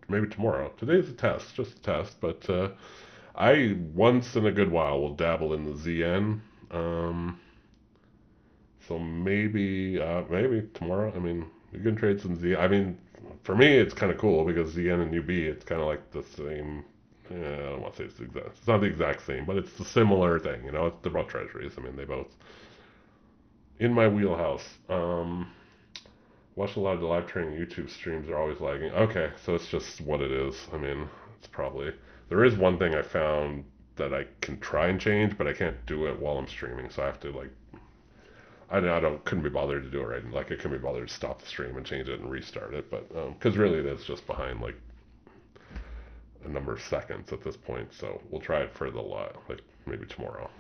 maybe tomorrow. Today's a test, just a test. But I once in a good while will dabble in the ZN. Um, so maybe tomorrow. I mean, we can trade some Z. I mean, for me, it's kind of cool because ZN and UB, it's kind of like the same. Yeah, I don't want to say it's the exact. It's not the exact same, but it's the similar thing. You know, they're both treasuries. I mean, they both in my wheelhouse. Watch a lot of the live training YouTube streams are always lagging. Okay, so it's just what it is. I mean, it's probably there is one thing I found that I can try and change, but I can't do it while I'm streaming. So I have to like I don't couldn't be bothered to do it right. Like I couldn't be bothered to stop the stream and change it and restart it. But because really it is just behind like a number of seconds at this point. So we'll try it for the live, like maybe tomorrow.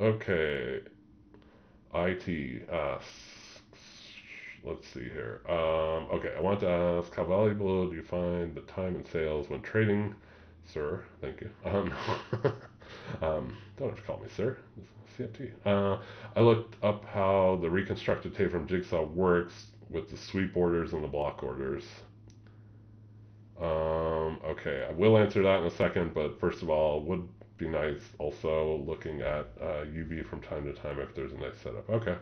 Okay. IT. Let's see here. Okay, I want to ask, how valuable do you find the time and sales when trading, sir? Thank you. Don't have to call me sir. CFT. I looked up how the reconstructed tape from Jigsaw works with the sweep orders and the block orders. Okay, I will answer that in a second, but first of all, would be nice also looking at UV from time to time if there's a nice setup. Okay.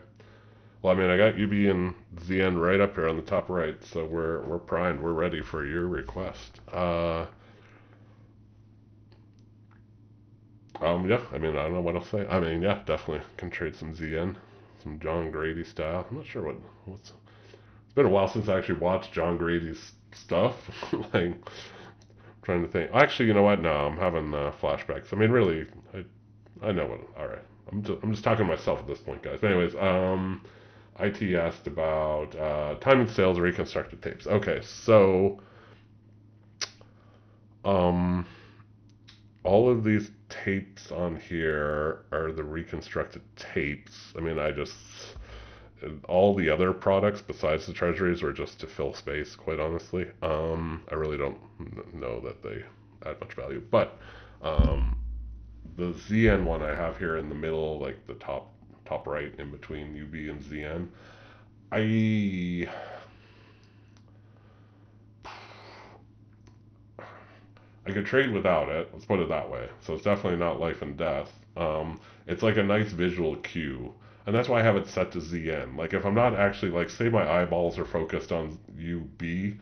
Well, I mean, I got UB and ZN right up here on the top right, so we're primed. We're ready for your request. Yeah. I mean, I don't know what else to say. I mean, yeah, definitely can trade some ZN, some John Grady style. I'm not sure what's. It's been a while since I actually watched John Grady's stuff. Like, trying to think. Actually, you know what? No, I'm having flashbacks. I mean, really, I know what. All right, I'm just talking to myself at this point, guys. But anyways, IT asked about time and sales of reconstructed tapes. Okay, so um, all of these tapes on here are the reconstructed tapes. I mean, all the other products besides the treasuries are just to fill space, quite honestly. I really don't know that they add much value. But um, the ZN one I have here in the middle, like the top right in between UB and ZN, I I could trade without it. Let's put it that way. So it's definitely not life and death. It's like a nice visual cue, and that's why I have it set to ZN. Like if I'm not actually like, say my eyeballs are focused on UB,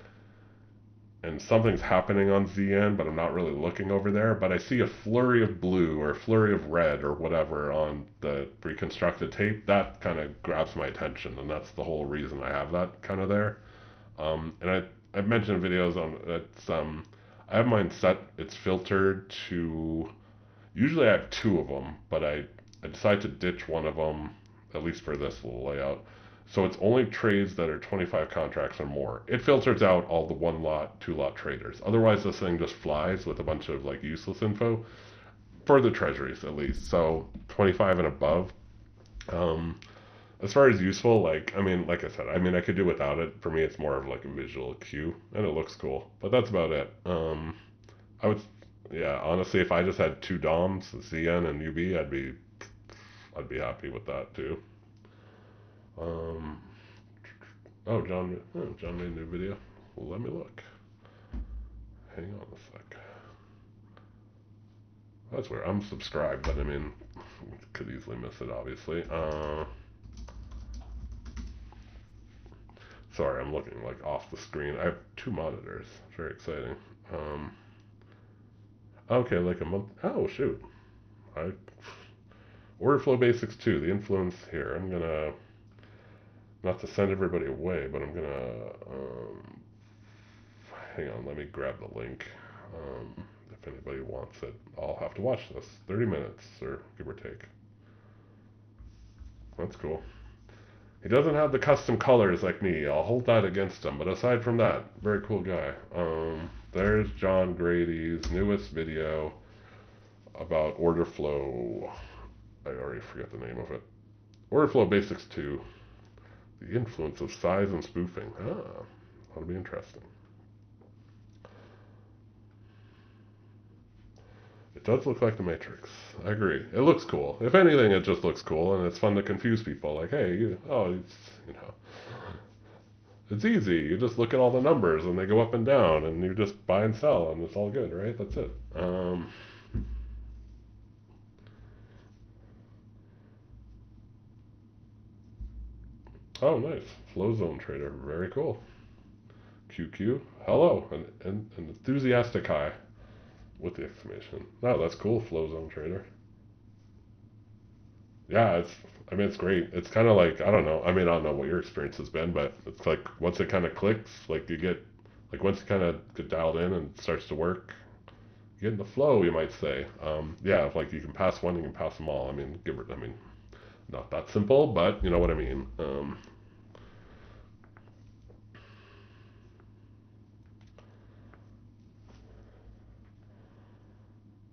and something's happening on ZN, but I'm not really looking over there. But I see a flurry of blue or a flurry of red or whatever on the reconstructed tape. That kind of grabs my attention, and that's the whole reason I have that kind of there. And I've mentioned videos on it's I have mine set. It's filtered to. Usually I have two of them, but I decided to ditch one of them at least for this little layout. So it's only trades that are 25 contracts or more. It filters out all the one lot, two lot traders. Otherwise, this thing just flies with a bunch of like useless info for the treasuries at least. So 25 and above. Um, as far as useful, like I mean, like I said, I mean I could do without it. For me, it's more of like a visual cue, and it looks cool. But that's about it. I would, yeah, honestly, if I just had two DOMs, ZN and UB, I'd be happy with that too. Um, John made a new video. Well, let me look. Hang on a sec. That's weird. I'm subscribed, but I mean, could easily miss it, obviously. Sorry, I'm looking like off the screen. I have two monitors. Very exciting. Um, okay, like a month. Oh shoot! I Order flow basics 2. The influence here. I'm gonna not to send everybody away, but I'm gonna hang on. Let me grab the link. If anybody wants it, I'll have to watch this. 30 minutes, or give or take. That's cool. He doesn't have the custom colors like me. I'll hold that against him. But aside from that, very cool guy. There's John Grady's newest video about order flow. I already forgot the name of it. Order flow basics 2. The influence of size and spoofing. Ah, that'll be interesting. It does look like the Matrix. I agree. It looks cool. If anything, it just looks cool, and it's fun to confuse people. Like, hey, it's easy. You just look at all the numbers, and they go up and down, and you just buy and sell, and it's all good, right? That's it. Oh, nice. Flow zone trader. Very cool. QQ. Hello. An enthusiastic hi with the exclamation. Oh, that's cool. Flow zone trader. Yeah, it's great. It's kind of like, I don't know. I mean, I don't know what your experience has been, but it's like once it kind of clicks, like you get, like once you kind of get dialed in and it starts to work, you get in the flow, you might say. Yeah, if like you can pass one, you can pass them all. I mean, not that simple, but you know what I mean.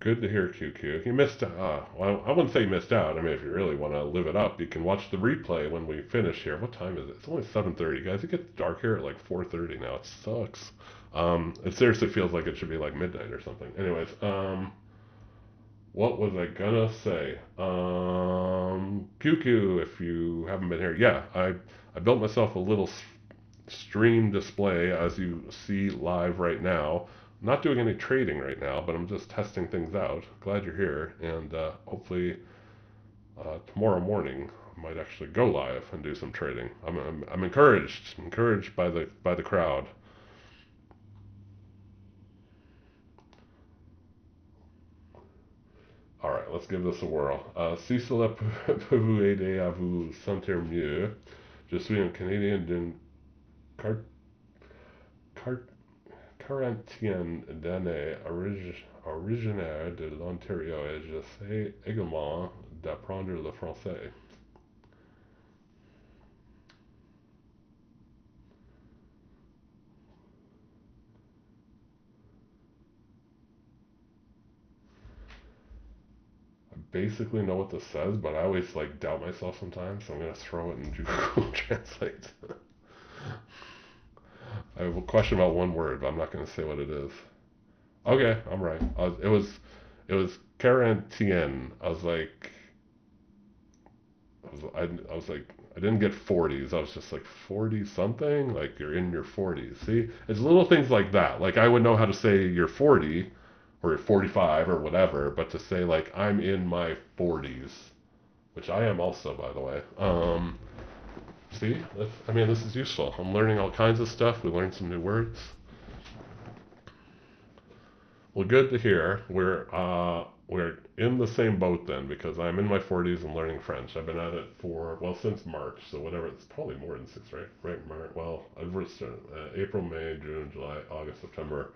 Good to hear, QQ. You missed, well, I wouldn't say you missed out. I mean, if you really want to live it up, you can watch the replay when we finish here. What time is it? It's only 7:30, guys. It gets dark here at like 4:30 now. It sucks. It seriously feels like it should be like midnight or something. Anyways, what was I gonna say? QQ, if you haven't been here, yeah, I built myself a little stream display as you see live right now. I'm not doing any trading right now, but I'm just testing things out. Glad you're here, and hopefully tomorrow morning I might actually go live and do some trading. I'm encouraged by the crowd. All right, let's give this a whirl. Si cela peut vous aider à vous sentir mieux, je suis un Canadien d'une carte quarantaine d'années originaire de l'Ontario et j'essaie également d'apprendre le français. I basically know what this says, but I always like doubt myself sometimes, so I'm gonna throw it in Google Translate. I have a question about one word, but I'm not gonna say what it is. Okay, I'm right. It was quarantaine. I was like, I didn't get 40s. I was just like 40 something. Like you're in your 40s. See, it's little things like that. Like I would know how to say you're 40 or you're 45 or whatever, but to say like I'm in my 40s, which I am also, by the way. See, this is useful. I'm learning all kinds of stuff. We learned some new words. Well, good to hear. We're in the same boat then because I'm in my 40s and learning French. I've been at it for since March, so whatever. It's probably more than 6, right? Right, March. Well, I've started April, May, June, July, August, September.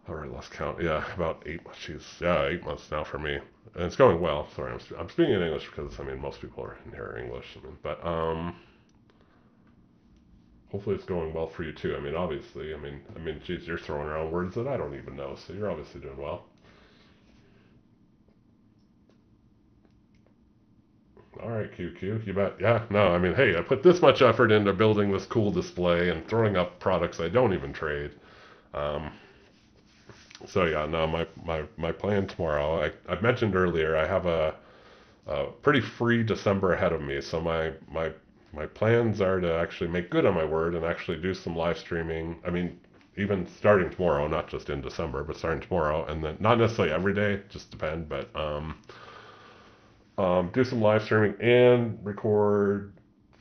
All right, lost count. Yeah, about 8 months. Jeez, yeah, 8 months now for me, and it's going well. Sorry, I'm speaking in English because most people are in here English. But hopefully it's going well for you too. Obviously, geez, you're throwing around words that I don't even know, so you're obviously doing well. All right, QQ, you bet. Yeah, no, hey, I put this much effort into building this cool display and throwing up products I don't even trade. Um, so yeah, no, my plan tomorrow. I mentioned earlier I have a pretty free December ahead of me, so my plans are to actually make good on my word and actually do some live streaming. Even starting tomorrow, not just in December, but starting tomorrow, and then not necessarily every day, just depend, but do some live streaming and record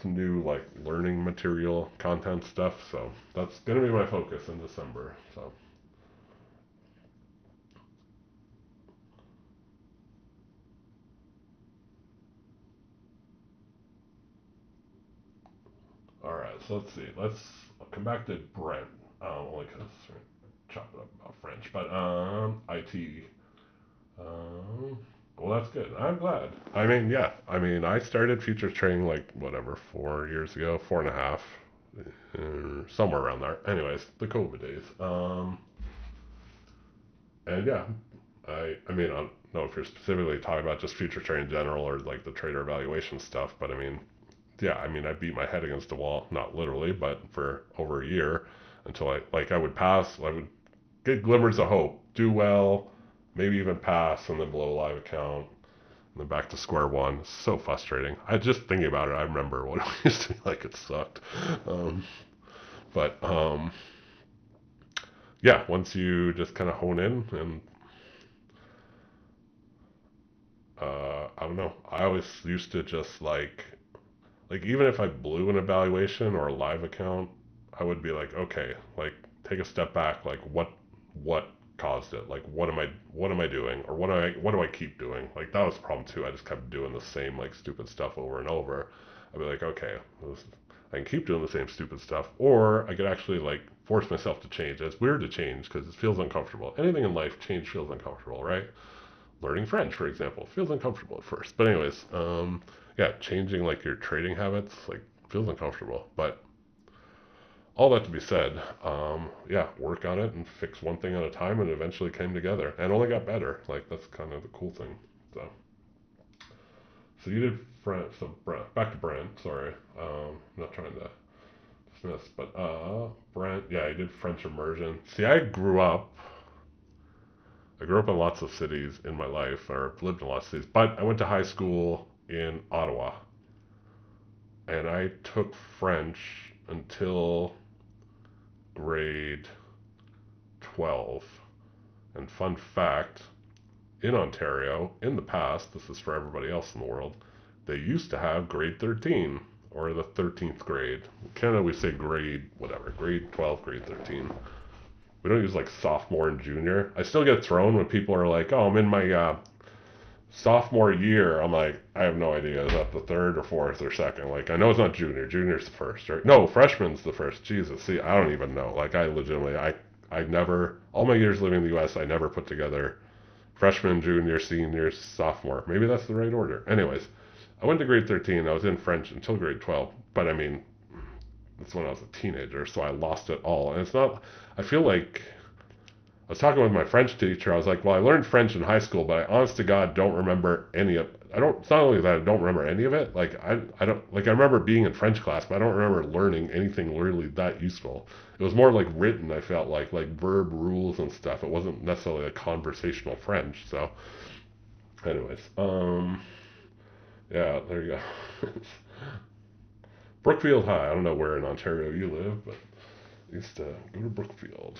some new like learning material content stuff. So that's gonna be my focus in December. So all right, so let's see. I'll come back to Brent. Only because chop it up about French, but IT. Um, well, that's good. I'm glad. I mean, yeah. I mean, I started futures trading like whatever 4 years ago, 4.5, somewhere around there. Anyways, the COVID days. And yeah, I mean, I don't know if you're specifically talking about just future trading in general or like the trader evaluation stuff, but I mean, yeah, I mean, I beat my head against the wall, not literally, but for over a year until I would pass, I would get glimmers of hope, do well, maybe even pass, and then blow a live account, and then back to square one. So frustrating. I just thinking about it, I remember what it used to be like. It sucked. Um, but yeah, once you just kind of hone in and I don't know. I always used to just like even if I blew an evaluation or a live account, I would be like, okay, like take a step back, like what caused it? Like what am I doing? Or what do I keep doing? Like that was the problem too. I just kept doing the same like stupid stuff over and over. I'd be like, okay, I can keep doing the same stupid stuff, or I could actually like force myself to change. It's weird to change because it feels uncomfortable. Anything in life, change feels uncomfortable, right? Learning French, for example, feels uncomfortable at first. But anyways, yeah, changing like your trading habits like feels uncomfortable. But all that to be said, yeah, work on it and fix one thing at a time, and it eventually came together and only got better. Like that's kind of the cool thing. So you did French. So back to Brent. Sorry, not trying to dismiss, but Brent. Yeah, you did French immersion. See, I grew up in lots of cities in my life, or lived in lots of cities, but I went to high school in Ottawa, and I took French until grade 12. And fun fact, in Ontario, in the past, this is for everybody else in the world, they used to have grade 13, or the 13th grade. In Canada, we say grade, whatever, grade 12, grade 13. We don't use like sophomore and junior. I still get thrown when people are like, oh, I'm in my sophomore year. I'm like, I have no idea. Is that the third or fourth or second? Like, I know it's not junior. Junior's the first, right? No, freshman's the first. Jesus, see, I don't even know. Like, I legitimately, I never, all my years living in the U.S., I never put together freshman, junior, senior, sophomore. Maybe that's the right order. Anyways, I went to grade 13. I was in French until grade 12. But I mean, that's when I was a teenager, so I lost it all. And it's not, I feel like I was talking with my French teacher. I was like, well, I learned French in high school, but I honest to God don't remember any of I don't, it's not only that I don't remember any of it, like I don't, like I remember being in French class, but I don't remember learning anything really that useful. It was more like written, I felt like verb rules and stuff. It wasn't necessarily a conversational French. So anyways, yeah, there you go. Brookfield High. I don't know where in Ontario you live, but I used to go to Brookfield.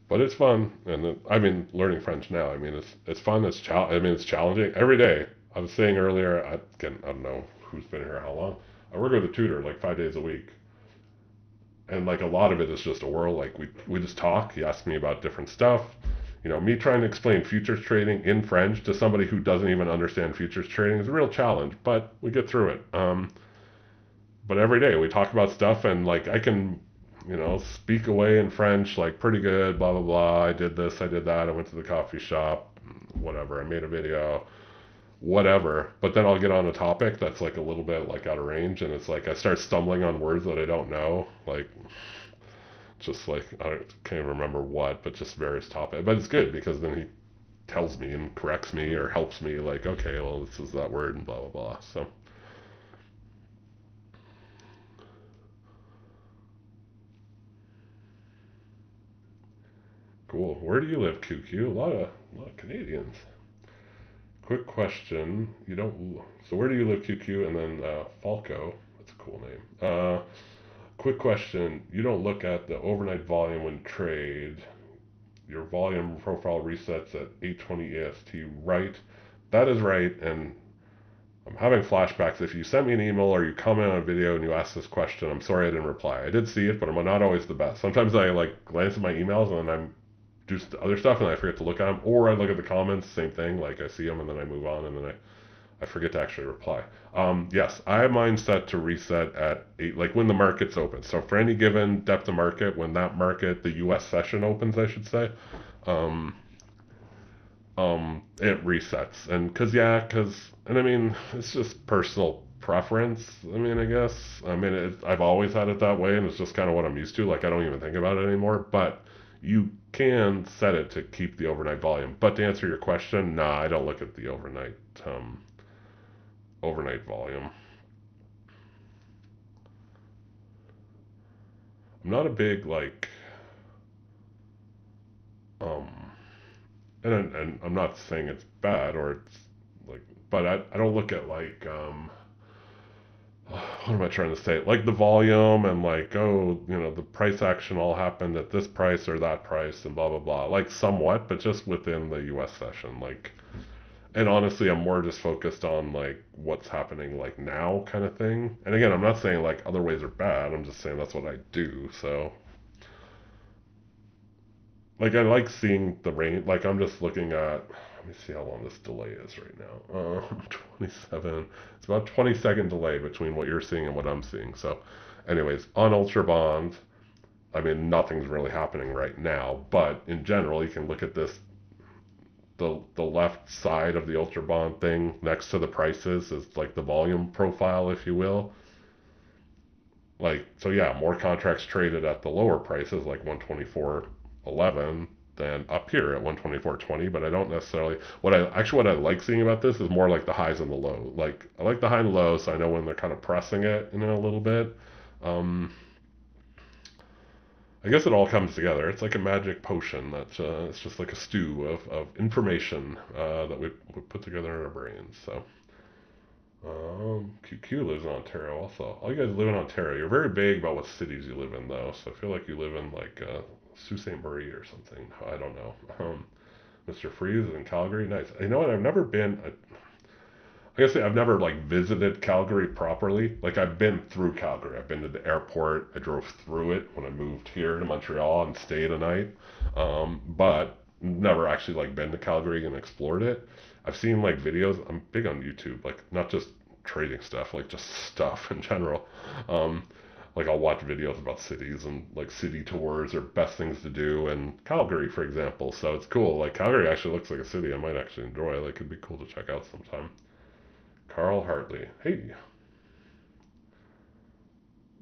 But it's fun, and I mean, learning French now. I mean, it's fun. I mean, it's challenging every day. I was saying earlier. Again, I don't know who's been here how long. I work with a tutor like 5 days a week, and like a lot of it is just a whirl. Like we just talk. He asks me about different stuff. You know, me trying to explain futures trading in French to somebody who doesn't even understand futures trading is a real challenge, but we get through it. But every day we talk about stuff, and like I can, speak away in French like pretty good, blah blah blah. I did this, I did that. I went to the coffee shop, whatever. I made a video, whatever. But then I'll get on a topic that's like a little bit like out of range, and it's like I start stumbling on words that I don't know, like just like can't even remember what, but just various topics. But it's good because then he tells me and corrects me or helps me, like, okay, well, this is that word and blah blah blah. So cool. Where do you live, QQ? A lot of Canadians. Quick question. You don't. So where do you live, QQ? And then Falco. That's a cool name. Quick question. You don't look at the overnight volume when trade. your volume profile resets at 820 AST, right? That is right, and I'm having flashbacks. If you sent me an email or you comment on a video and you ask this question, I'm sorry I didn't reply. I did see it, but I'm not always the best. Sometimes I like glance at my emails and then I'm do other stuff and I forget to look at them, or I look at the comments, same thing. Like I see them and then I move on and then I forget to actually reply. Yes, I have mine set to reset at 8, like when the market's open. So for any given depth of market, when that market, the U.S. session opens, I should say, um, it resets. And I mean, it's just personal preference. I mean, I guess, I've always had it that way, and it's just kind of what I'm used to. Like, I don't even think about it anymore. But you can set it to keep the overnight volume. But to answer your question, nah, I don't look at the overnight volume. I'm not a big like, um, and I'm not saying it's bad or it's like, but I don't look at like, what am I trying to say? Like the volume and like, oh, the price action all happened at this price or that price and blah, blah, blah. Like somewhat, but just within the US session. Like, and honestly, I'm more just focused on like what's happening like now kind of thing. And again, I'm not saying like other ways are bad. I'm just saying that's what I do. So, like, I like seeing the range. Like, I'm just looking at, let me see how long this delay is right now. 27. It's about 20-second delay between what you're seeing and what I'm seeing. So, anyways, on Ultra Bond, I mean, nothing's really happening right now. But in general, you can look at this. The left side of the Ultra Bond thing next to the prices is like the volume profile, if you will. Like, so yeah, more contracts traded at the lower prices, like 124.11, than up here at 124.20. But I don't necessarily, what I like seeing about this is more like the highs and the low. Like, I like the high and low, so I know when they're kind of pressing it a little bit. Um, I guess it all comes together. It's like a magic potion that it's just like a stew of information that we put together in our brains. So, QQ lives in Ontario also. All you guys live in Ontario. You're very vague about what cities you live in, though. So I feel like you live in like Sault Ste. Marie or something. I don't know. Mr. Freeze is in Calgary. Nice. You know what? I've never been. I guess I've never like visited Calgary properly. Like I've been through Calgary. I've been to the airport. I drove through it when I moved here to Montreal and stayed a night. But never actually like been to Calgary and explored it. I've seen like videos. I'm big on YouTube, like not just trading stuff, like just stuff in general. Um, like I'll watch videos about cities and like city tours or best things to do in Calgary, for example. So it's cool. Like Calgary actually looks like a city I might actually enjoy. Like it'd be cool to check out sometime. Carl Hartley. Hey,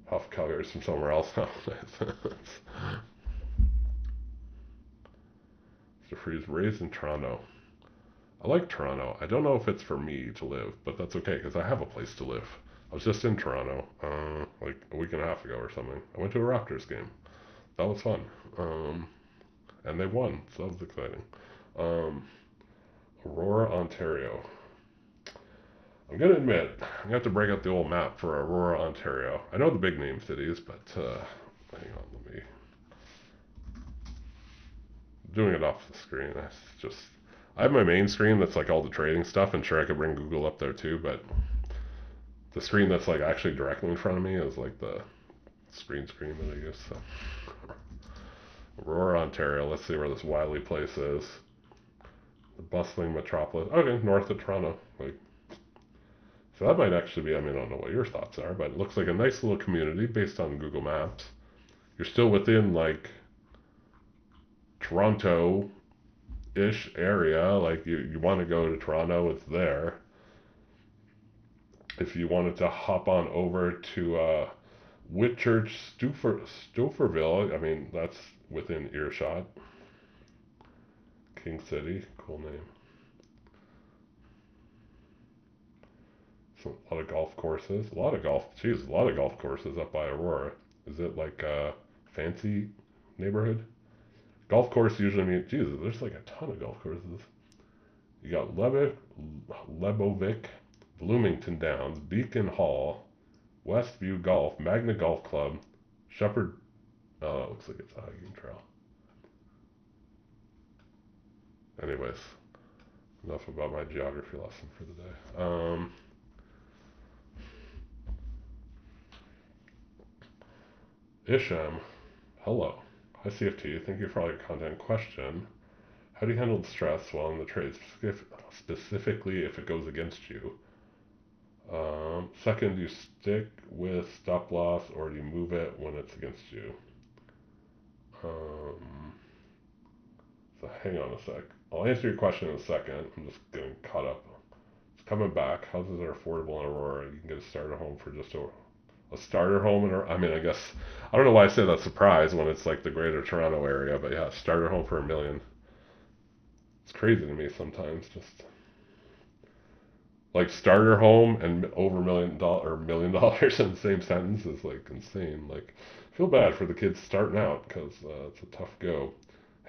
Huff Calgary's from somewhere else. Mr. Freeze raised in Toronto. I like Toronto. I don't know if it's for me to live, but that's okay because I have a place to live. I was just in Toronto, like a week and a half ago or something. I went to a Raptors game. That was fun. And they won, so that was exciting. Um, Aurora, Ontario. I'm gonna admit, I'm gonna have to break out the old map for Aurora, Ontario. I know the big name cities, but hang on, let me. Doing it off the screen. I have my main screen that's like all the trading stuff, and sure I could bring Google up there too, but the screen that's like actually directly in front of me is like the screen that I use. So Aurora, Ontario. Let's see where this Wiley place is. The bustling metropolis. Okay, north of Toronto. Like, so that might actually be. I mean, I don't know what your thoughts are, but it looks like a nice little community based on Google Maps. You're still within like Toronto-ish area. Like you want to go to Toronto, it's there. If you wanted to hop on over to Whitchurch, Stouffville, I mean, that's within earshot. King City, cool name. So, a lot of golf courses. A lot of golf courses up by Aurora. Is it like a fancy neighborhood? Golf course usually means, Jesus, there's like a ton of golf courses. You got Lebovic, Bloomington Downs, Beacon Hall, Westview Golf, Magna Golf Club, Shepherd. Oh, that looks like it's a hiking trail. Anyways, enough about my geography lesson for the day. Isham, hello. Hi CFT, thank you for all your content. Question: how do you handle the stress while in the trade, specifically if it goes against you? Second, do you stick with stop loss or do you move it when it's against you? So hang on a sec. I'll answer your question in a second. I'm just getting caught up. It's coming back. Houses are affordable in Aurora. You can get a starter home for just a starter home in Aurora. I mean, I guess, I don't know why I say that surprise when it's like the greater Toronto area, but yeah, starter home for $1 million. It's crazy to me sometimes. Just like starter home and over $1 million in the same sentence is like insane. Like, I feel bad for the kids starting out because it's a tough go.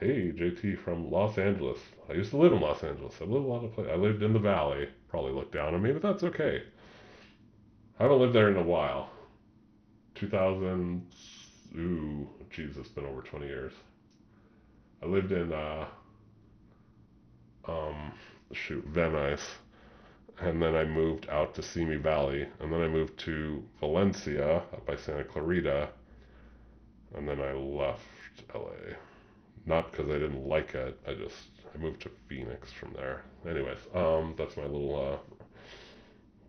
Hey, JT from Los Angeles. I used to live in Los Angeles. I lived a lot of places. I lived in the Valley. Probably looked down on me, but that's okay. I haven't lived there in a while. 2000. Ooh, geez, it's been over 20 years. I lived in um, Van Nuys, and then I moved out to Simi Valley, and then I moved to Valencia up by Santa Clarita, and then I left LA. Not because I didn't like it, I moved to Phoenix from there. Anyways, that's my little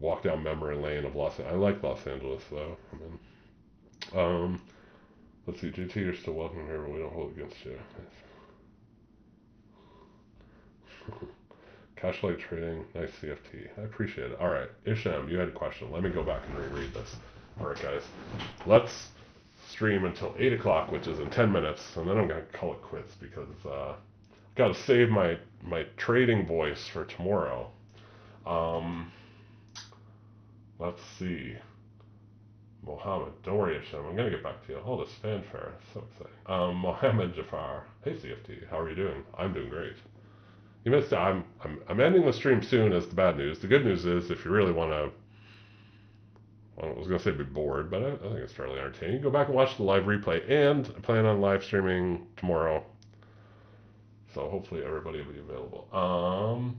walk down memory lane of Los Angeles. I like Los Angeles though. I mean, let's see, JT, you're still welcome here, but we don't hold it against you. Cashlight trading, nice CFT. I appreciate it. All right, Isham, you had a question. Let me go back and reread this. All right, guys, let's stream until 8 o'clock, which is in 10 minutes, and then I'm going to call it quits because I've got to save my trading voice for tomorrow. Let's see. Mohammed, don't worry, Isham. I'm going to get back to you. All this fanfare. So exciting. Mohammed Jafar. Hey, CFT. How are you doing? I'm doing great. You missed it. I'm ending the stream soon as the bad news. The good news is if you really want to, well, I was going to say be bored, but I think it's fairly entertaining. Go back and watch the live replay, and I plan on live streaming tomorrow. So hopefully everybody will be available.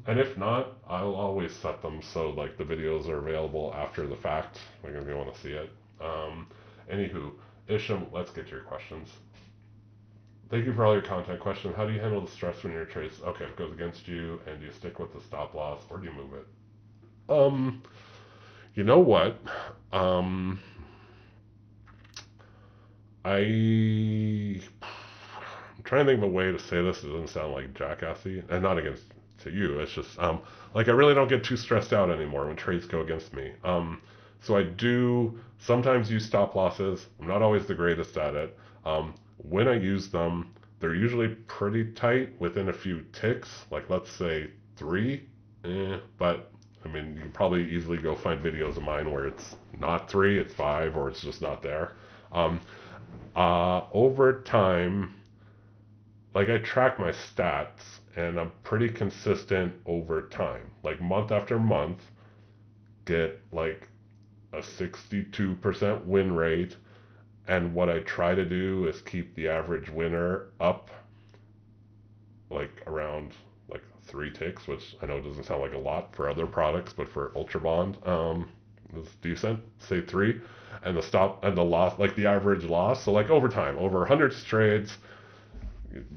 And if not, I'll always set them so like the videos are available after the fact, like if you want to see it. Anywho, Isham, let's get to your questions. Thank you for all your content. Question: how do you handle the stress when you're in trades? Okay, if it goes against you, and do you stick with the stop loss or do you move it? You know what? I'm trying to think of a way to say this. It doesn't sound like jackassy, and not against to you. It's just like I really don't get too stressed out anymore when trades go against me. So I do sometimes use stop losses. I'm not always the greatest at it. When I use them, they're usually pretty tight within a few ticks, like let's say 3. But I mean, you can probably easily go find videos of mine where it's not 3, it's 5, or it's just not there. Over time, like I track my stats, and I'm pretty consistent over time. Like month after month, get like a 62% win rate. And what I try to do is keep the average winner up like around like 3 ticks, which I know doesn't sound like a lot for other products, but for Ultra Bond, is decent. Say 3. And the stop and the loss, like the average loss. So like over time, over 100 trades,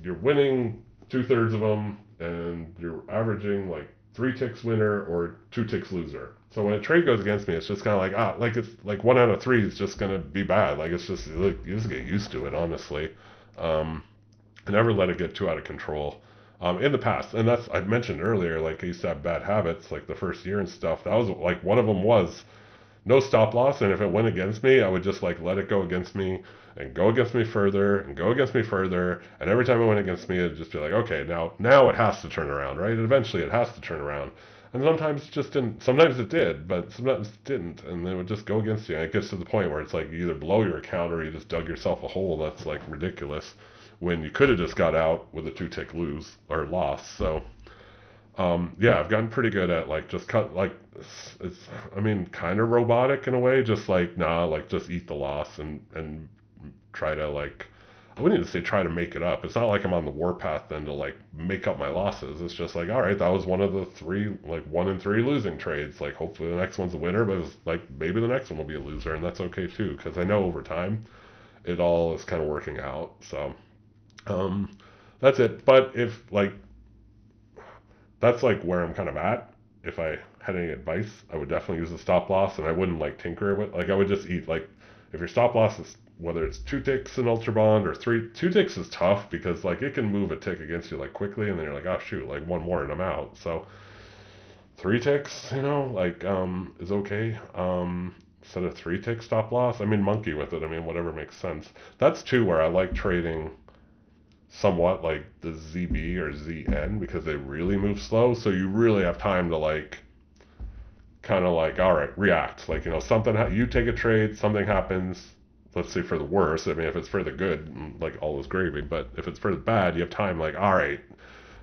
you're winning 2/3 of them, and you're averaging like 3 ticks winner or 2 ticks loser. So when a trade goes against me, it's just kind of like like it's like 1 out of 3 is just gonna be bad. Like it's just like you just get used to it, honestly. I never let it get too out of control. In the past, and that's I mentioned earlier, like I used to have bad habits, like the first year and stuff. That was like one of them was no stop loss, and if it went against me, I would just like let it go against me and go against me further and go against me further, and every time it went against me, it'd just be like, okay, now it has to turn around, right? And eventually it has to turn around. And sometimes it just didn't. Sometimes it did, but sometimes it didn't, and it would just go against you. And it gets to the point where it's like you either blow your account or you just dug yourself a hole that's like ridiculous, when you could have just got out with a 2-tick lose or loss. So yeah, I've gotten pretty good at like just cut like it's I mean kind of robotic in a way, just like nah, like just eat the loss and try to like I wouldn't even say try to make it up. It's not like I'm on the warpath then to like make up my losses. It's just like, all right, that was one of the three, like 1 in 3 losing trades. Like hopefully the next one's a winner, but it's like maybe the next one will be a loser, and that's okay too, because I know over time it all is kind of working out. So um, that's it. But if like that's like where I'm kind of at. If I had any advice, I would definitely use the stop loss, and I wouldn't like tinker with. Like I would just eat like if your stop loss is whether it's 2 ticks in ultra bond or 2 ticks is tough because like it can move a tick against you like quickly, and then you're like, oh shoot, like one more and I'm out. So 3 ticks, like is okay. Instead of 3 tick stop loss, I mean monkey with it. I mean whatever makes sense. That's too where I like trading somewhat like the ZB or ZN because they really move slow. So you really have time to like kind of like, all right, react. Like, something, you take a trade, something happens, let's say for the worse. I mean, if it's for the good, like all is gravy. But if it's for the bad, you have time like, all right,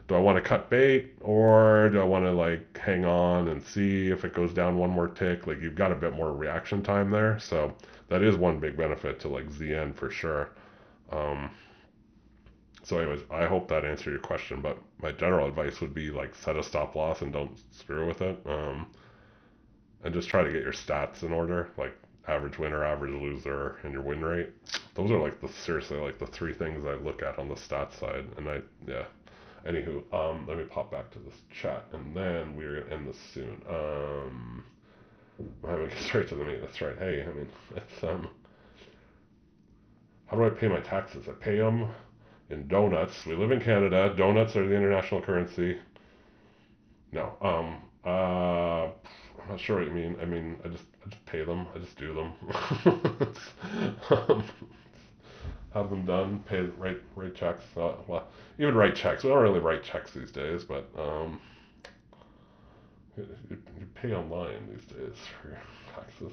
do I want to cut bait or do I want to like hang on and see if it goes down one more tick? Like you've got a bit more reaction time there. So that is one big benefit to like ZN for sure. Um, So, anyways, I hope that answered your question. But my general advice would be like set a stop loss and don't screw with it. And just try to get your stats in order, like average winner, average loser, and your win rate. Those are like seriously like the three things I look at on the stats side. And yeah. Anywho, let me pop back to this chat, and then we're gonna end this soon. I'm having to get straight to the meat. That's right. Hey, I mean, it's how do I pay my taxes? I pay them in donuts. We live in Canada. Donuts are the international currency. No. I'm not sure what you mean. I mean, I just pay them. I just do them. um, have them done. Pay write checks. Well, even write checks. We don't really write checks these days, but you pay online these days for your taxes.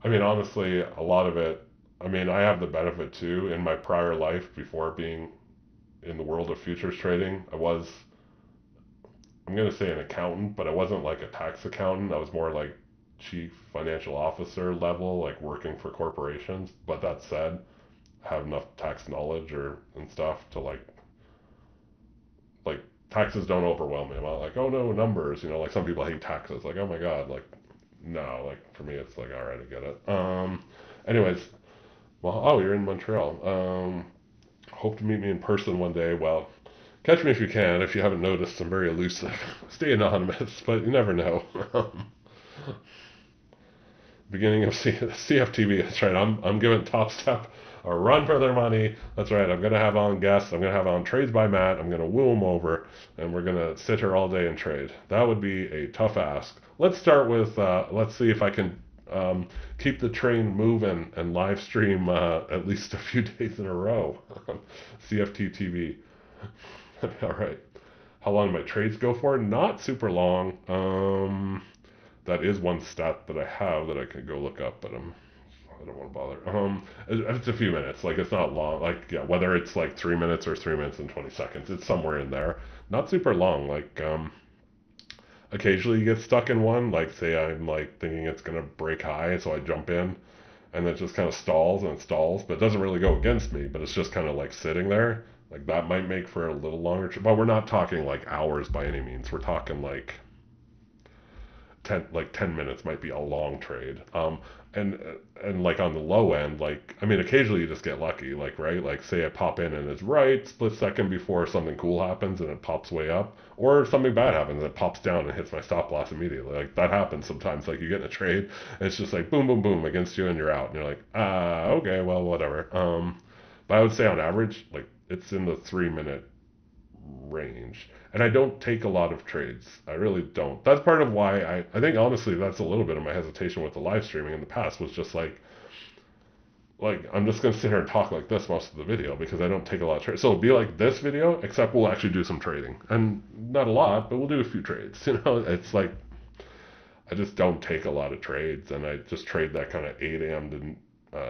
I mean, honestly, a lot of it. I mean, I have the benefit too. In my prior life, before being in the world of futures trading, I'm going to say an accountant, but I wasn't like a tax accountant. I was more like chief financial officer level, like working for corporations. But that said, I have enough tax knowledge and stuff to like taxes don't overwhelm me. I'm not like, oh no, numbers, like some people hate taxes. Like, oh my God, like no, like for me it's like, all right, I get it. Anyways, well, oh, you're in Montreal. Hope to meet me in person one day. Well, catch me if you can. If you haven't noticed, I'm very elusive. Stay anonymous, but you never know. Beginning of CFTV. That's right. I'm giving Top Step a run for their money. That's right. I'm gonna have on guests. I'm gonna have on trades by Matt. I'm gonna woo them over, and we're gonna sit here all day and trade. That would be a tough ask. Let's start with. Let's see if I can keep the train moving and live stream at least a few days in a row. CFT TV. All right. How long do my trades go for? Not super long. That is one stat that I have that I could go look up, but I don't want to bother. It's a few minutes. Like it's not long. Like yeah, whether it's like 3 minutes or 3 minutes and 20 seconds, it's somewhere in there. Not super long. Like occasionally you get stuck in one. Like say I'm like thinking it's gonna break high, so I jump in, and it just kind of stalls and it stalls, but it doesn't really go against me. But it's just kind of like sitting there. Like that might make for a little longer. But we're not talking like hours by any means. We're talking like 10 minutes might be a long trade. And like on the low end, like I mean, occasionally you just get lucky, like right, like say I pop in and it's right split second before something cool happens and it pops way up, or something bad happens and it pops down and hits my stop loss immediately. Like that happens sometimes. Like you get in a trade, and it's just like boom, boom, boom against you, and you're out, and you're like, okay, well, whatever. But I would say on average, like it's in the 3 minute range. And I don't take a lot of trades. I really don't. That's part of why I think honestly that's a little bit of my hesitation with the live streaming in the past was just like I'm just gonna sit here and talk like this most of the video because I don't take a lot of trades. So it'll be like this video, except we'll actually do some trading. And not a lot, but we'll do a few trades. It's like I just don't take a lot of trades, and I just trade that kind of 8 a.m. to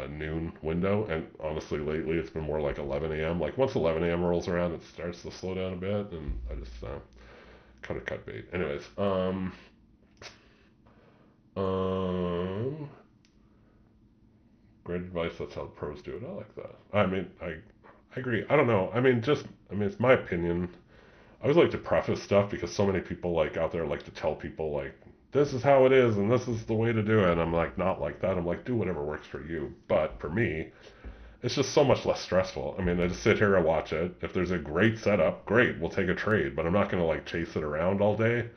noon window. And honestly, lately it's been more like 11 a.m. Like once 11 a.m. rolls around, it starts to slow down a bit, and I just kind of cut bait. Anyways, great advice. That's how the pros do it. I like that. I agree. I don't know. It's my opinion. I always like to preface stuff because so many people like out there like to tell people like this is how it is and this is the way to do it. And I'm like not like that. I'm like do whatever works for you. But for me, it's just so much less stressful. I mean, I just sit here and watch it. If there's a great setup, great, we'll take a trade. But I'm not gonna like chase it around all day.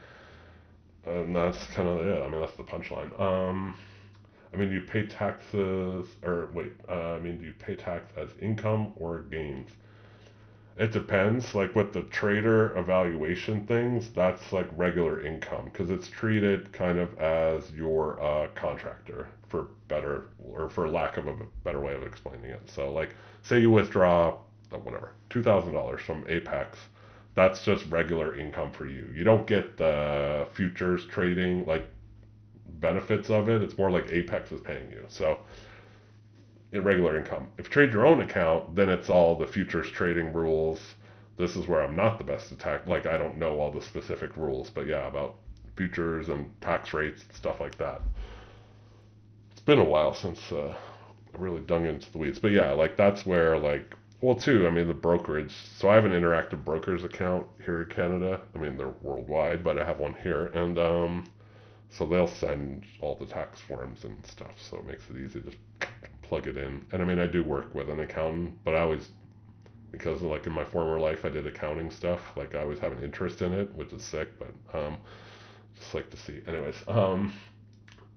And that's kind of it. I mean, that's the punchline. Do you pay taxes or wait? Do you pay tax as income or gains? It depends. Like with the trader evaluation things, that's like regular income because it's treated kind of as your contractor for better or for lack of a better way of explaining it. So like, say you withdraw whatever $2,000 from Apex, that's just regular income for you. You don't get the futures trading like benefits of it. It's more like Apex is paying you. So irregular income. If you trade your own account, then it's all the futures trading rules. This is where I'm not the best at tax. Like, I don't know all the specific rules, but yeah, about futures and tax rates and stuff like that. It's been a while since I really dug into the weeds. But yeah, like, that's where, like, well, too, the brokerage. So I have an interactive brokers account here in Canada. They're worldwide, but I have one here. And so they'll send all the tax forms and stuff. So it makes it easy to plug it in. And I do work with an accountant, but I always, because like in my former life, I did accounting stuff. Like I always have an interest in it, which is sick, but just like to see. Anyways,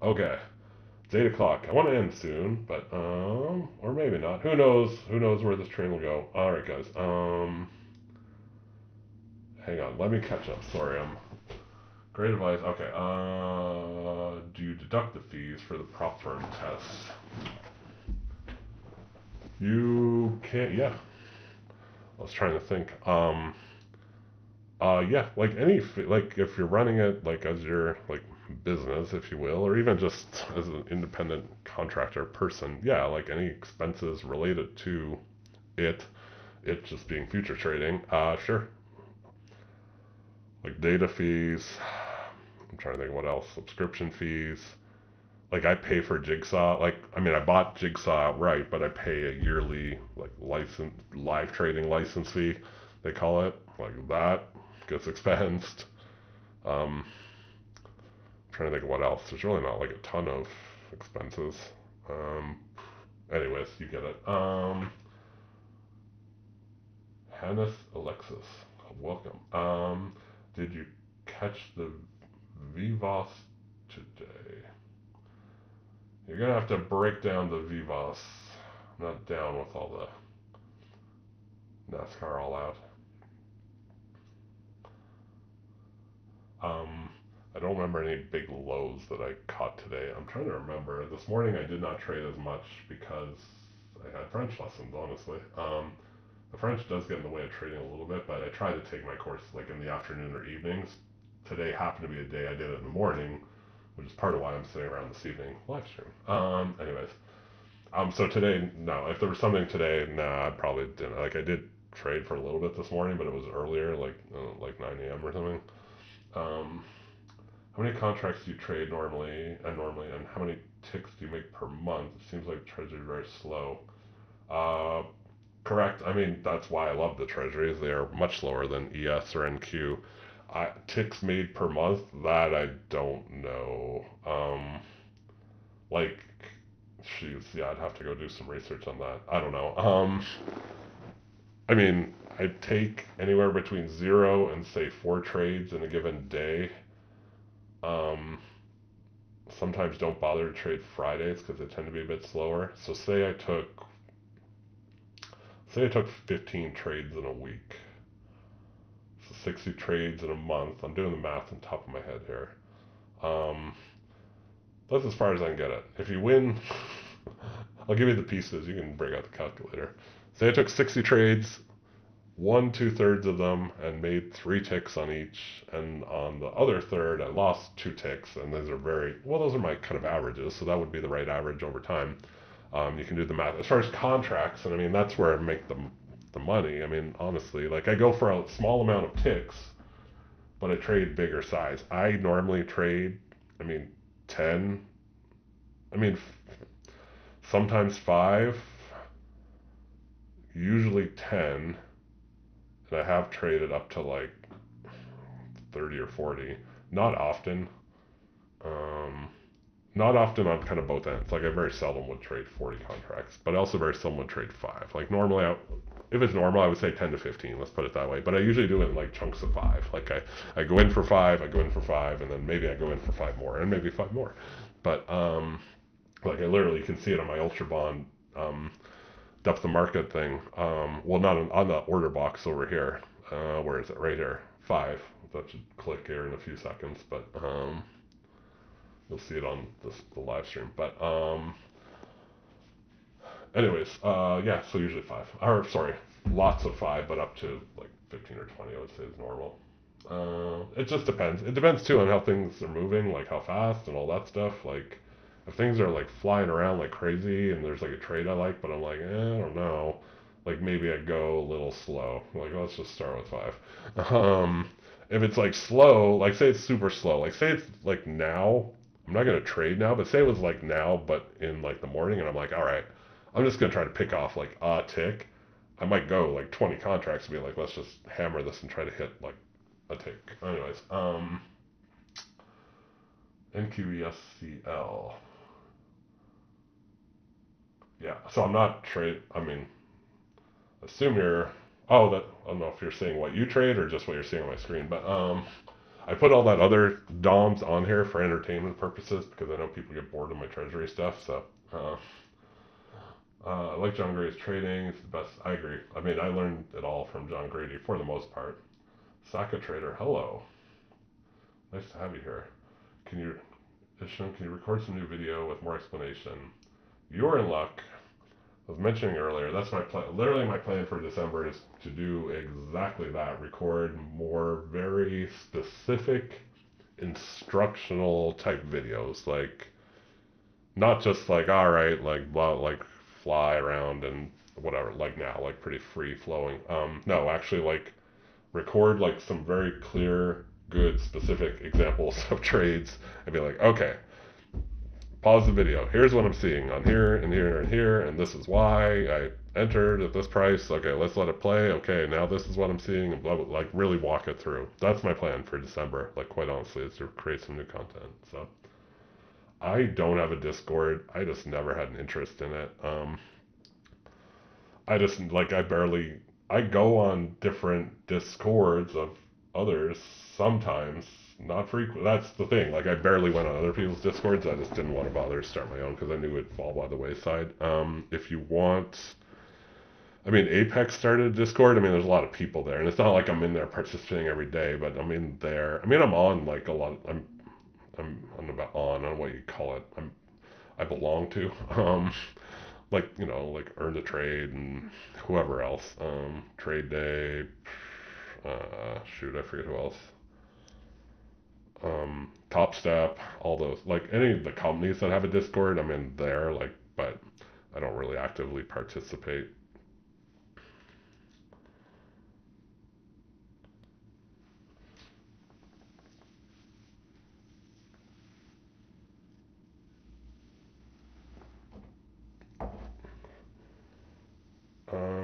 okay, it's 8 o'clock. I want to end soon, but or maybe not. Who knows? Who knows where this train will go? All right, guys. Hang on. Let me catch up. Sorry, great advice. Okay. Do you deduct the fees for the prop firm test? You can't. Yeah. I was trying to think. Yeah. Like like if you're running it like as your like business, if you will, or even just as an independent contractor person. Yeah. Like any expenses related to it just being future trading. Sure. Like data fees. I'm trying to think what else. Subscription fees. Like I pay for Jigsaw. Like I bought Jigsaw outright, but I pay a yearly like live trading license fee. They call it like that gets expensed. I'm trying to think of what else. There's really not like a ton of expenses. Anyways, you get it. Hannes Alexis, welcome. Did you catch the Vivas today? You're gonna have to break down the Vivas. I'm not down with all the NASCAR all out. I don't remember any big lows that I caught today. I'm trying to remember. This morning I did not trade as much because I had French lessons, honestly. The French does get in the way of trading a little bit, but I try to take my course like in the afternoon or evenings. Today happened to be a day I did it in the morning, which is part of why I'm sitting around this evening live stream. Anyways, so today, no, if there was something today, nah, I probably didn't. Like I did trade for a little bit this morning, but it was earlier, like 9 a.m. or something. How many contracts do you trade normally, and how many ticks do you make per month? It seems like Treasury is very slow. Correct. That's why I love the Treasuries. They are much slower than ES or NQ. Ticks made per month, that I don't know. Like, jeez, yeah, I'd have to go do some research on that. I don't know. I take anywhere between 0 and say 4 trades in a given day. Sometimes don't bother to trade Fridays because they tend to be a bit slower. So say I took 15 trades in a week. So 60 trades in a month. I'm doing the math on top of my head here. That's as far as I can get it. If you win, I'll give you the pieces. You can break out the calculator. Say I took 60 trades, won 2/3 of them, and made 3 ticks on each. And on the other third, I lost 2 ticks. And those are my kind of averages. So that would be the right average over time. You can do the math. As far as contracts, and that's where I make the money. Honestly, like I go for a small amount of ticks, but I trade bigger size. I normally trade, 10. sometimes 5, usually 10, and I have traded up to like 30 or 40. Not often. Um, Not often on kind of both ends. Like I very seldom would trade 40 contracts, but I also very seldom would trade 5. Like normally, if it's normal, I would say 10 to 15. Let's put it that way. But I usually do it in like chunks of 5. Like I go in for 5, I go in for 5, and then maybe I go in for 5 more, and maybe 5 more. But like I literally can see it on my Ultra Bond depth of market thing. Well, not on the order box over here. Where is it? Right here. 5. That should click here in a few seconds, but you'll see it on the live stream. But anyways, yeah. So usually 5. Or sorry, lots of 5, but up to like 15 or 20, I would say is normal. It just depends. It depends too on how things are moving, like how fast and all that stuff. Like if things are like flying around like crazy and there's like a trade I like, but I'm like, I don't know. Like maybe I go a little slow. Like let's just start with 5. If it's like slow, like say it's super slow, like say it's like now, I'm not gonna trade now, but say it was like now, but in like the morning, and I'm like, all right, I'm just gonna try to pick off like a tick. I might go like 20 contracts and be like, let's just hammer this and try to hit like a tick. Anyways, NQESCL. Yeah, so I'm not trade. I mean, assume you're. Oh, that I don't know if you're seeing what you trade or just what you're seeing on my screen, but I put all that other DOMs on here for entertainment purposes because I know people get bored of my Treasury stuff. So I like John Grady's trading. It's the best. I agree. I mean, I learned it all from John Grady for the most part. Saka Trader, hello. Nice to have you here. Can you, Isham, can you record some new video with more explanation? You're in luck. I was mentioning earlier, that's my plan. Literally, my plan for December is to do exactly that. Record more very specific instructional type videos. Like, not just like, all right, like, blah, like, fly around and whatever, like now, like pretty free flowing. No, actually, like, record like some very clear, good, specific examples of trades and be like, okay, pause the video. Here's what I'm seeing on here and here and here, and this is why I entered at this price. Okay, let's let it play. Okay, now this is what I'm seeing, and blah, blah, like really walk it through. That's my plan for December. Like quite honestly, is to create some new content. So I don't have a Discord. I just never had an interest in it. I just like I go on different Discords of others sometimes, not frequent. That's the thing. Like I barely went on other people's Discords. I just didn't want to bother to start my own because I knew it'd fall by the wayside. If you want, I mean, Apex started a Discord. I mean, there's a lot of people there, and it's not like I'm in there participating every day, but I'm in there. I mean, I'm on like a lot. I'm about on what you call it. I belong to. Like like Earn the Trade and whoever else. Trade Day. Shoot, I forget who else. Top Step, all those. Like any of the companies that have a Discord, I'm in there. Like, but I don't really actively participate.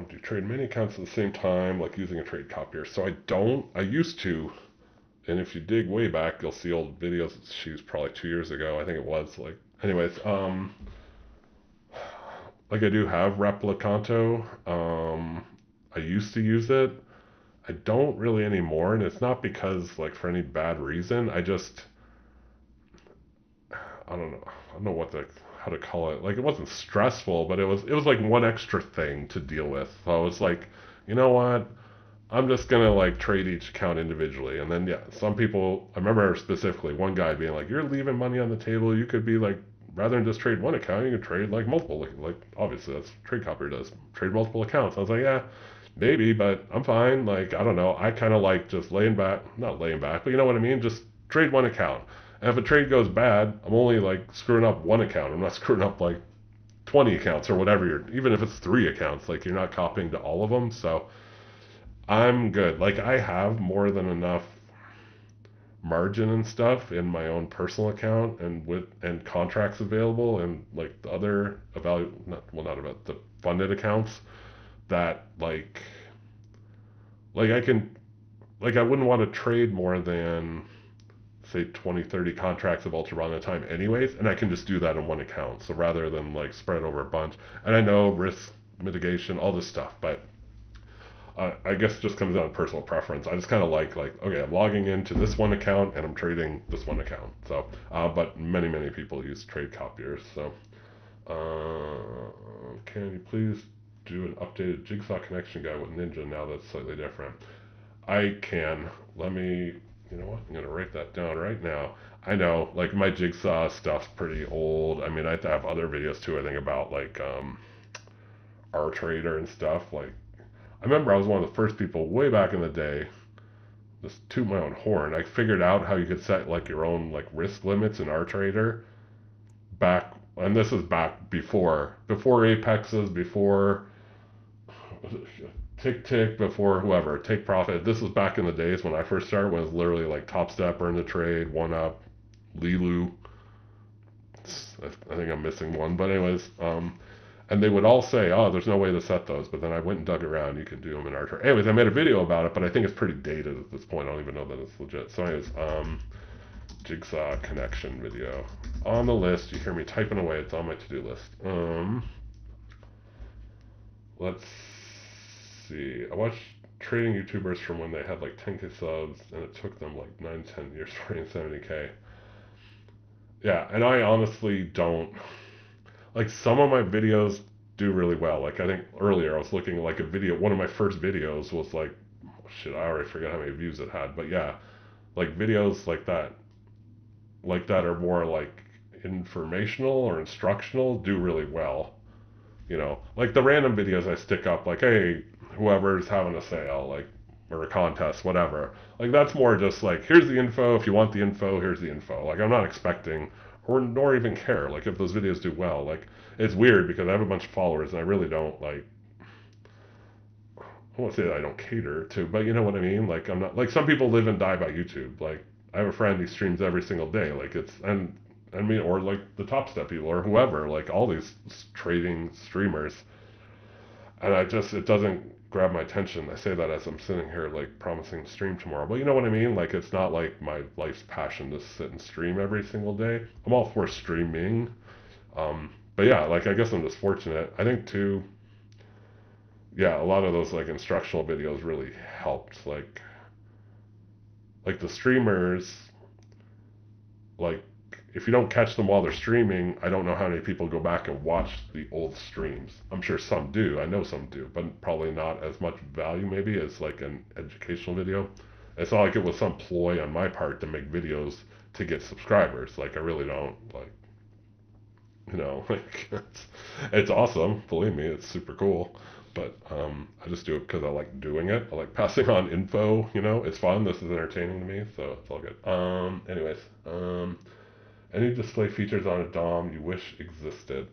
Do you trade many accounts at the same time, like using a trade copier? So I don't. I used to. And if you dig way back, you'll see old videos. She was probably 2 years ago. I think it was. Like, anyways, like I do have Replicanto. I used to use it. I don't really anymore, and it's not because like for any bad reason. I don't know. I don't know how to call it. Like it wasn't stressful, but it was like one extra thing to deal with. So I was like, you know what? I'm just gonna like trade each account individually, and then yeah, some people. I remember specifically one guy being like, "You're leaving money on the table. You could be like, rather than just trade one account, you could trade like multiple. Like obviously that's what trade copier does. Trade multiple accounts." I was like, "Yeah, maybe, but I'm fine. Like I don't know. I kind of like just laying back, not laying back, but you know what I mean. Just trade one account. And if a trade goes bad, I'm only like screwing up one account. I'm not screwing up like 20 accounts or whatever. Even if it's 3 accounts, like you're not copying to all of them. So." I'm good. Like I have more than enough margin and stuff in my own personal account and contracts available and like the other not about the funded accounts that like I can like I wouldn't want to trade more than say 20, 30 contracts of ultra at a time anyways, and I can just do that in one account. So rather than like spread over a bunch, and I know risk mitigation, all this stuff, but I guess it just comes down to personal preference. I just kind of like okay, I'm logging into this one account and I'm trading this one account. So, but many people use trade copiers. So, can you please do an updated Jigsaw connection guide with Ninja now that's slightly different? I can. Let me. You know what? I'm gonna write that down right now. I know, like my Jigsaw stuff's pretty old. I mean, I have other videos too. I think about like R Trader and stuff. Like I remember I was one of the first people way back in the day. Just toot my own horn. I figured out how you could set like your own like risk limits in R Trader back, and this is back before Apexes, before Tick, before whoever, Take Profit. This was back in the days when I first started, when it was literally like Top Step, Earn the Trade, One Up, Lilu. I think I'm missing one, but anyways, and they would all say, "Oh, there's no way to set those." But then I went and dug around. You can do them in R. Anyways, I made a video about it, but I think it's pretty dated at this point. I don't even know that it's legit. So, anyways, Jigsaw connection video on the list. You hear me typing away. It's on my to-do list. Let's see. I watched trading YouTubers from when they had like 10K subs, and it took them like 9-10 years to reach 70K. Yeah, and I honestly don't like some of my videos do really well. Like I think earlier I was looking at like a video. One of my first videos was like, shit, I already forgot how many views it had. But yeah, like videos like that are more like informational or instructional do really well. You know, like the random videos I stick up, like, hey, whoever's having a sale, like, or a contest, whatever. Like, that's more just like, here's the info. If you want the info, here's the info. Like, I'm not expecting, or nor even care, like, if those videos do well. Like, it's weird because I have a bunch of followers and I really don't, like, I won't say that I don't cater to, but you know what I mean? Like, I'm not, like, some people live and die by YouTube. Like, I have a friend who streams every single day. Like, it's, and I mean, or like the Top Step people or whoever, like all these trading streamers. And it doesn't grab my attention. I say that as I'm sitting here like promising to stream tomorrow. But you know what I mean? Like it's not like my life's passion to sit and stream every single day. I'm all for streaming. But yeah, like I guess I'm just fortunate. I think too, yeah, a lot of those like instructional videos really helped. Like the streamers, like if you don't catch them while they're streaming, I don't know how many people go back and watch the old streams. I'm sure some do. I know some do, but probably not as much value maybe as like an educational video. It's not like it was some ploy on my part to make videos to get subscribers. Like I really don't like, you know, like it's awesome. Believe me, it's super cool. But I just do it because I like doing it. I like passing on info. You know, it's fun. This is entertaining to me, so it's all good. Anyways, any display features on a DOM you wish existed?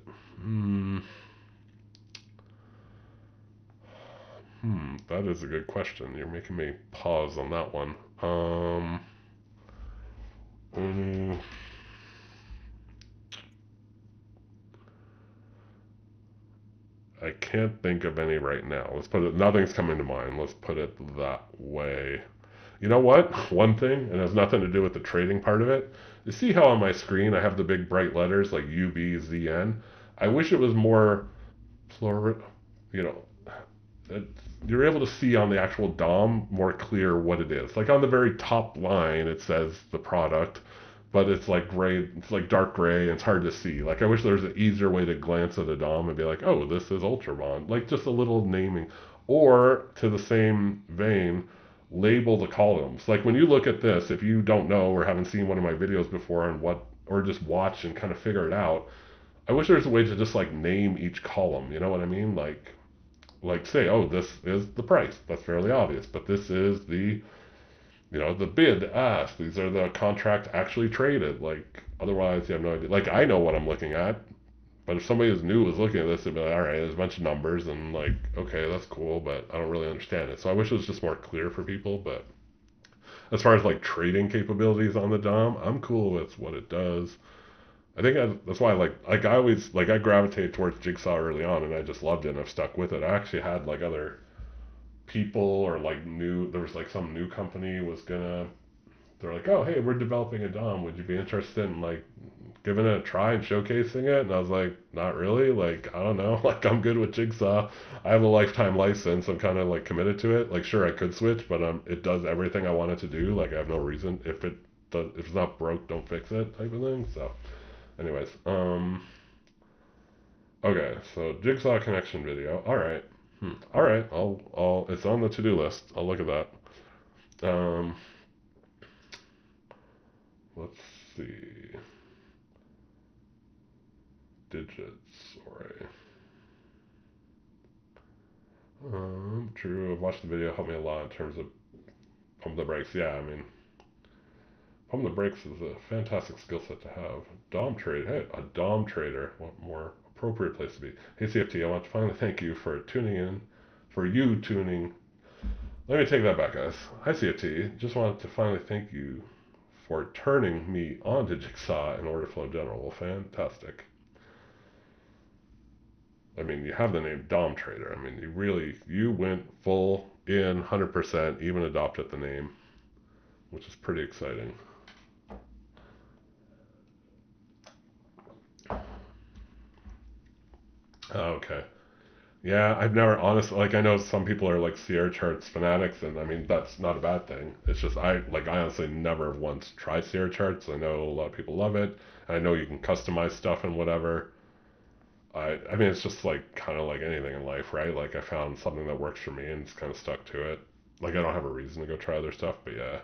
That is a good question. You're making me pause on that one. I can't think of any right now. Let's put it, nothing's coming to mind. Let's put it that way. You know what? One thing, and it has nothing to do with the trading part of it. You see how on my screen I have the big bright letters like UBZN? I wish it was more plural, you know, you're able to see on the actual DOM more clear what it is. Like on the very top line, it says the product, but it's like gray, it's like dark gray, and it's hard to see. Like I wish there was an easier way to glance at a DOM and be like, oh, this is Ultravon. Like just a little naming. Or to the same vein, label the columns. Like when you look at this, if you don't know or haven't seen one of my videos before and what, or just watch and kind of figure it out, I wish there was a way to just like name each column. You know what I mean? Like say, oh, this is the price. That's fairly obvious. But this is the, you know, the bid, ask. These are the contracts actually traded. Like otherwise, you have no idea. Like I know what I'm looking at, but if somebody who's new was looking at this, they'd be like, all right, there's a bunch of numbers, and like, okay, that's cool, but I don't really understand it. So I wish it was just more clear for people. But as far as like trading capabilities on the Dom, I'm cool with what it does. That's why I always like I gravitated towards Jigsaw early on, and I just loved it, and I've stuck with it. I actually had like other people or like new there was like some new company was gonna they're like, oh hey, we're developing a Dom. Would you be interested in like giving it a try and showcasing it? And I was like, not really. Like I don't know. Like I'm good with Jigsaw. I have a lifetime license. I'm kind of like committed to it. Like sure I could switch, but it does everything I want it to do. Like I have no reason if it's not broke, don't fix it type of thing. So anyways, okay, so Jigsaw connection video. All right. All right. It's on the to-do list. I'll look at that. Um, let's see. Digits. All right. True. I've watched the video. Helped me a lot in terms of pump the brakes. Yeah, I mean, pump the brakes is a fantastic skill set to have. Dom trade. Hey, a Dom trader. What more appropriate place to be? Hey, CFT. I want to finally thank you for tuning in. For you tuning. Let me take that back, guys. Hi, CFT. Just wanted to finally thank you for turning me on to Jigsaw and order flow general. Well, fantastic. I mean, you have the name Dom Trader. I mean, you went full in 100%, even adopted the name, which is pretty exciting. Okay. Yeah, I've never honestly like I know some people are like Sierra charts fanatics, and I mean that's not a bad thing. It's just I honestly never once tried Sierra charts. I know a lot of people love it. I know you can customize stuff and whatever. I mean it's just like kind of like anything in life, right? Like I found something that works for me and just kind of stuck to it. Like I don't have a reason to go try other stuff, but yeah.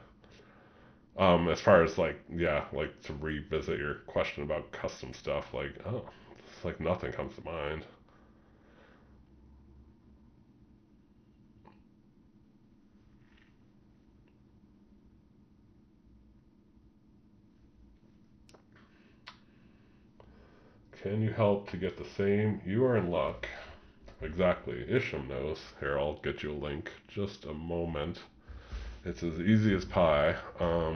As far as like yeah, like to revisit your question about custom stuff, like oh, it's like nothing comes to mind. Can you help to get the same? You are in luck. Exactly. Isham knows. Here, I'll get you a link. Just a moment. It's as easy as pie. I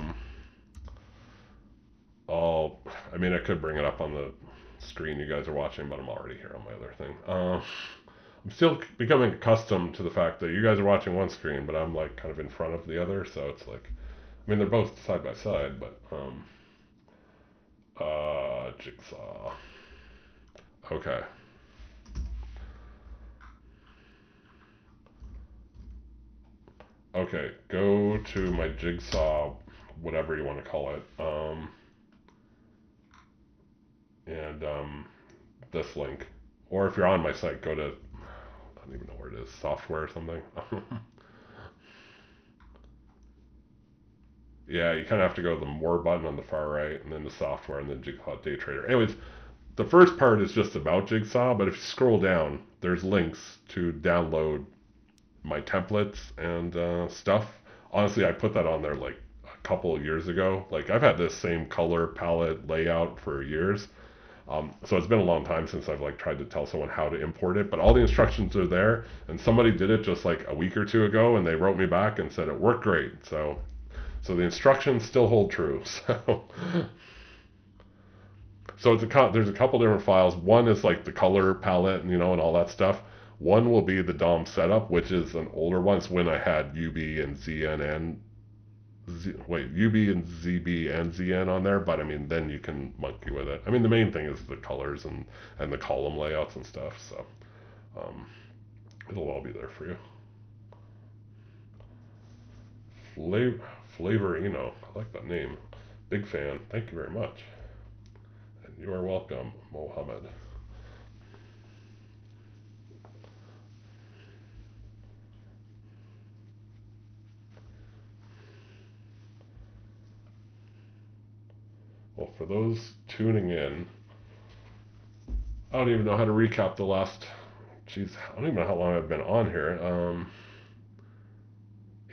mean, I could bring it up on the screen you guys are watching, but I'm already here on my other thing. I'm still becoming accustomed to the fact that you guys are watching one screen, but I'm like kind of in front of the other, so it's like, I mean, they're both side by side, but, Jigsaw. Okay. Okay, go to my Jigsaw, whatever you want to call it, and this link. Or if you're on my site, go to, I don't even know where it is, software or something. Yeah, you kind of have to go to the more button on the far right, and then the software, and then Jigsaw Day Trader. Anyways, the first part is just about Jigsaw, but if you scroll down, there's links to download my templates and stuff. Honestly, I put that on there like a couple of years ago. Like I've had this same color palette layout for years. So it's been a long time since I've like tried to tell someone how to import it, but all the instructions are there. And somebody did it just like a week or two ago, and they wrote me back and said it worked great. So the instructions still hold true. There's a couple different files. One is like the color palette, and and all that stuff. One will be the DOM setup, which is an older one. It's when I had UB and ZN UB and ZB and ZN on there, but I mean, then you can monkey with it. I mean, the main thing is the colors and the column layouts and stuff. So um, it'll all be there for you. Flavorino, I like that name. Big fan. Thank you very much. And you are welcome, Mohammed. Well, for those tuning in, I don't even know how to recap the last. Jeez, I don't even know how long I've been on here.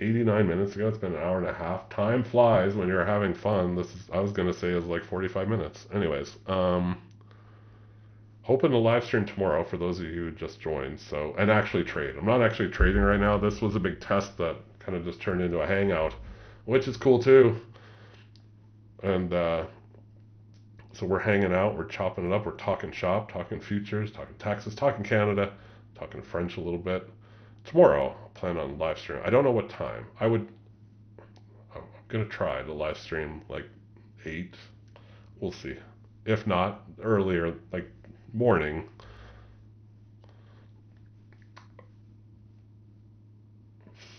89 minutes ago. It's been an hour and a half. Time flies when you're having fun. I was gonna say is like 45 minutes. Anyways, hoping to live stream tomorrow for those of you who just joined. So and actually trade. I'm not actually trading right now. This was a big test that kind of just turned into a hangout. which is cool too. And so we're hanging out, we're chopping it up, we're talking shop, talking futures, talking taxes, talking Canada, talking French a little bit. Tomorrow, I plan on live stream. I don't know what time. I'm gonna try to live stream like 8. We'll see. If not, earlier, like morning.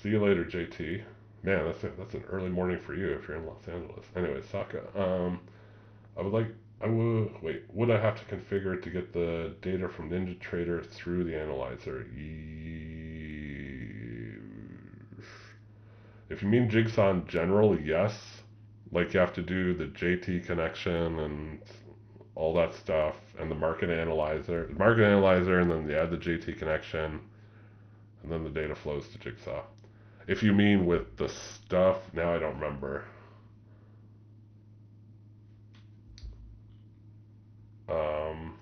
See you later, JT. Man, that's an early morning for you if you're in Los Angeles. Anyway, Saka. I would like. I would wait. Would I have to configure to get the data from NinjaTrader through the analyzer? If you mean Jigsaw in general, yes. Like you have to do the JT connection and all that stuff, and the market analyzer, and then you add the JT connection, and then the data flows to Jigsaw. If you mean with the stuff, now I don't remember.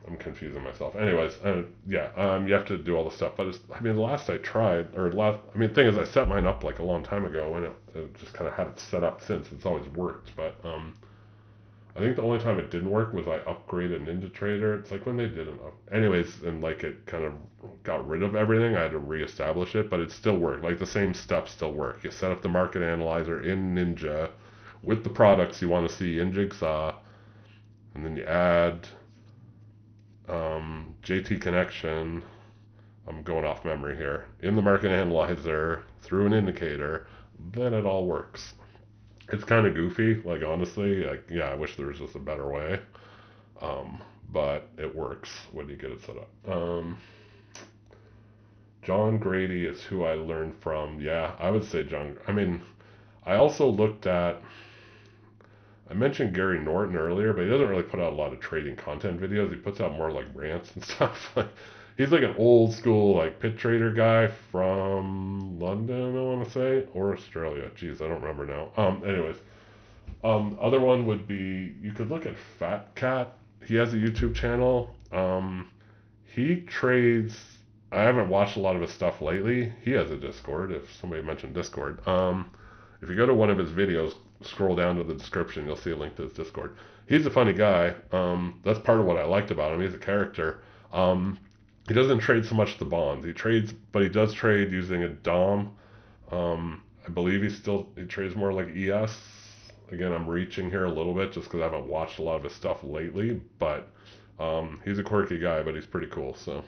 I'm confusing myself. Anyways, yeah, you have to do all the stuff. But I mean, the last I tried, I mean, the thing is, I set mine up like a long time ago, and it just kind of had it set up since. It's always worked. But I think the only time it didn't work was I upgraded NinjaTrader. It's like when they did enough. Anyways, and like it kind of got rid of everything. I had to reestablish it, but it still worked. Like the same steps still work. You set up the market analyzer in Ninja with the products you want to see in Jigsaw, and then you add JT connection. I'm going off memory here. In the market analyzer through an indicator, then it all works. It's kind of goofy, like honestly. Like, yeah, I wish there was just a better way. Um, but it works when you get it set up. John Grady is who I learned from. Yeah, I would say John. I mean, I also looked at. I mentioned Gary Norton earlier, but he doesn't really put out a lot of trading content videos. He puts out more like rants and stuff. He's like an old school like pit trader guy from London, I want to say, or Australia. Jeez, I don't remember now. Anyways, other one would be you could look at Fat Cat. He has a YouTube channel. He trades. I haven't watched a lot of his stuff lately. He has a Discord. If somebody mentioned Discord, if you go to one of his videos, scroll down to the description, you'll see a link to his Discord. He's a funny guy. That's part of what I liked about him. He's a character. He doesn't trade so much the bonds. He trades, but he does trade using a DOM. I believe he trades more like ES. Again, I'm reaching here a little bit just because I haven't watched a lot of his stuff lately. But he's a quirky guy, but he's pretty cool. So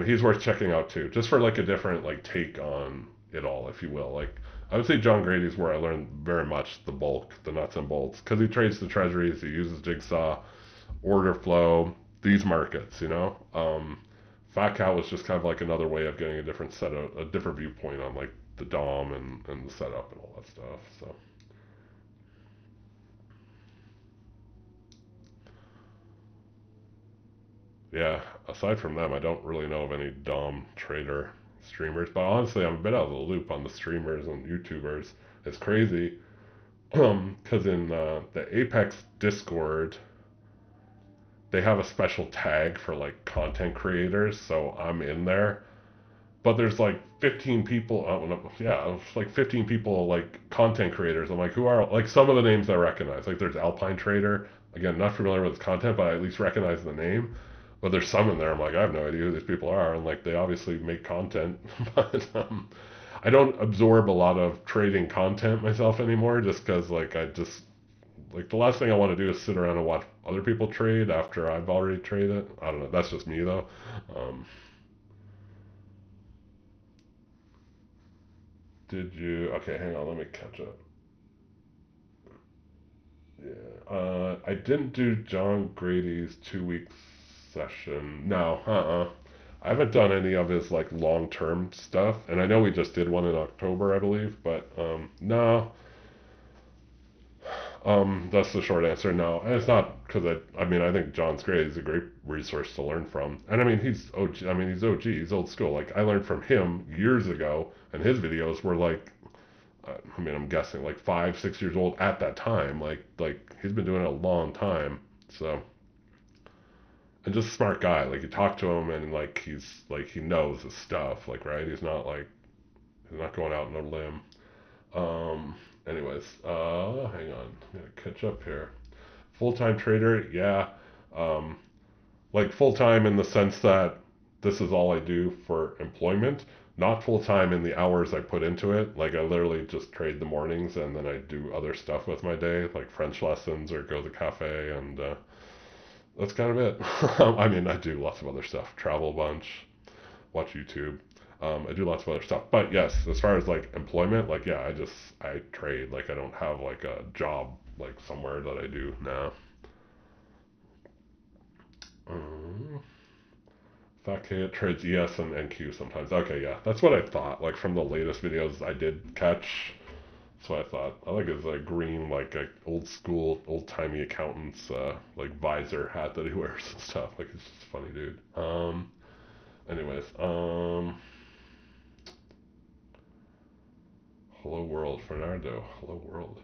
he's worth checking out too, just for like a different like take on it all, if you will. Like I would say John Grady's where I learned very much the bulk, the nuts and bolts, because he trades the treasuries, he uses Jigsaw, order flow, these markets, you know. Fat Cow was just kind of like another way of getting a different viewpoint on like the DOM and the setup and all that stuff. So yeah, aside from them, I don't really know of any DOM trader streamers. But honestly, I'm a bit out of the loop on the streamers and YouTubers. It's crazy because in the Apex Discord, they have a special tag for like content creators. So I'm in there, but there's like 15 people. Yeah, it's like 15 people like content creators. I'm like, who are like some of the names I recognize? Like there's Alpine Trader. Again, not familiar with his content, but I at least recognize the name. But there's some in there. I'm like, I have no idea who these people are, and like they obviously make content, but I don't absorb a lot of trading content myself anymore, just because like I just like the last thing I want to do is sit around and watch other people trade after I've already traded. I don't know. That's just me though. Um, did you? Okay, hang on. Let me catch up. Yeah. I didn't do John Grady's 2 week session. No. I haven't done any of his like long-term stuff, and I know we just did one in October, I believe. But no. That's the short answer. No, and it's not because I mean, I think John's great. He's a great resource to learn from, and I mean, he's OG. I mean, he's OG. He's old school. Like I learned from him years ago, and his videos were like, I mean, I'm guessing like 5, 6 years old at that time. Like he's been doing it a long time. So, and just a smart guy. Like you talk to him, and like he's like he knows his stuff. Like right, he's not going out on a limb. Um, Anyways, hang on. I'm gonna catch up here. Full-time trader, yeah. Um, like full-time in the sense that this is all I do for employment, not full-time in the hours I put into it. Like I literally just trade the mornings and then I do other stuff with my day, like French lessons or go to the cafe, and that's kind of it. I mean, I do lots of other stuff, travel a bunch, watch YouTube. I do lots of other stuff, but yes, as far as like employment, like yeah, I trade. Like I don't have like a job like somewhere that I do now. Um, Fat Cat trades ES and NQ sometimes. Okay, yeah, that's what I thought. Like from the latest videos I did catch, that's what I thought. I like his green, like a old school, old timey accountant's like visor hat that he wears and stuff. Like it's just a funny dude. Anyways, hello world, Fernando. Hello world.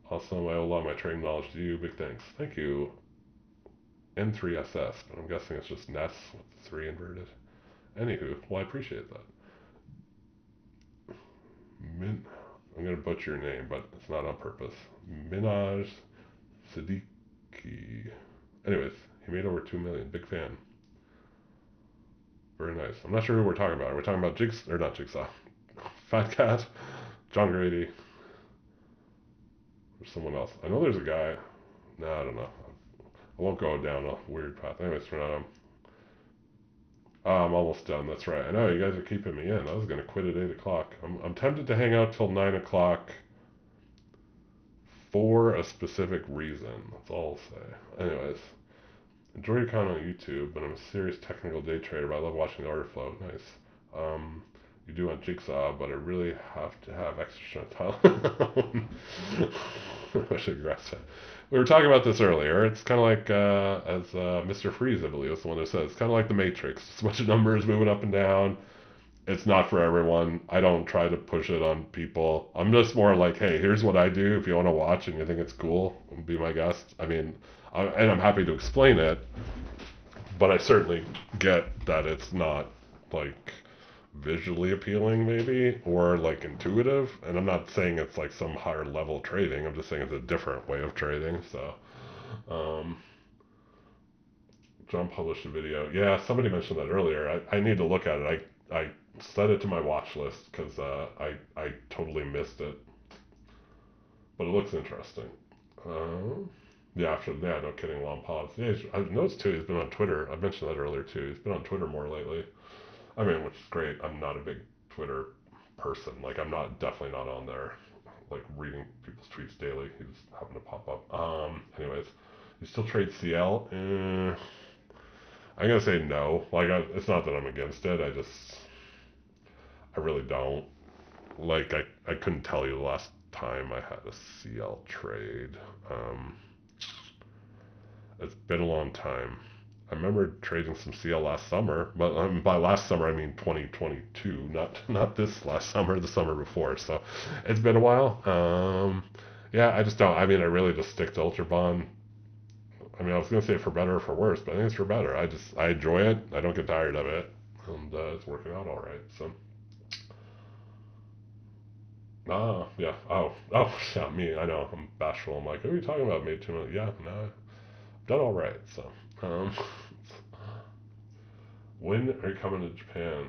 Also, I owe a lot of my trading knowledge to you. Big thanks. Thank you. N3SS, but I'm guessing it's just Ness with 3 inverted. Anywho, well, I appreciate that. Min, I'm gonna butcher your name, but it's not on purpose. Minaj Siddiqui. Anyways, he made over 2 million. Big fan. Very nice. I'm not sure who we're talking about. Are we talking about Jigsaw or not Jigsaw? Fat Cat, John Grady, or someone else? I know there's a guy. No, I don't know. I won't go down a weird path. Anyways, for now, I'm almost done. That's right. I know you guys are keeping me in. I was gonna quit at 8 o'clock. I'm tempted to hang out till 9 o'clock for a specific reason. That's all I'll say. Anyways, enjoy your content on YouTube, but I'm a serious technical day trader, but I love watching the order flow. Nice. You do on Jigsaw, but I really have to have extra time. I should grass it. We were talking about this earlier. It's kind of like, as Mr. Freeze, I believe, is the one that says, it's kind of like the Matrix. It's a bunch of numbers moving up and down. It's not for everyone. I don't try to push it on people. I'm just more like, hey, here's what I do. If you want to watch and you think it's cool, be my guest. I mean, and I'm happy to explain it, but I certainly get that it's not like visually appealing, maybe, or like intuitive. And I'm not saying it's like some higher level trading. I'm just saying it's a different way of trading. So, um, John published a video. Yeah, somebody mentioned that earlier. I need to look at it. I set it to my watch list because I totally missed it. But it looks interesting. Yeah, no kidding, long pause. Yeah, I've noticed too, he's been on Twitter. I mentioned that earlier too. He's been on Twitter more lately. I mean, which is great. I'm not a big Twitter person. Like, I'm not definitely not on there, like reading people's tweets daily. He just happened to pop up. Anyways, you still trade CL? I'm gonna say no. Like, it's not that I'm against it. I really don't. Like, I couldn't tell you the last time I had a CL trade. Um, it's been a long time. I remember trading some CL last summer, but by last summer I mean 2022, not this last summer, the summer before. So it's been a while. Yeah, I just don't. I mean, I really just stick to Ultra Bond. I mean, I was gonna say for better or for worse, but I think it's for better. I enjoy it. I don't get tired of it, and it's working out all right. So. Yeah. Yeah, me. I know. I'm bashful. I'm like, what are you talking about? Made 2 million. Yeah, no, I've done all right. So, um, when are you coming to Japan?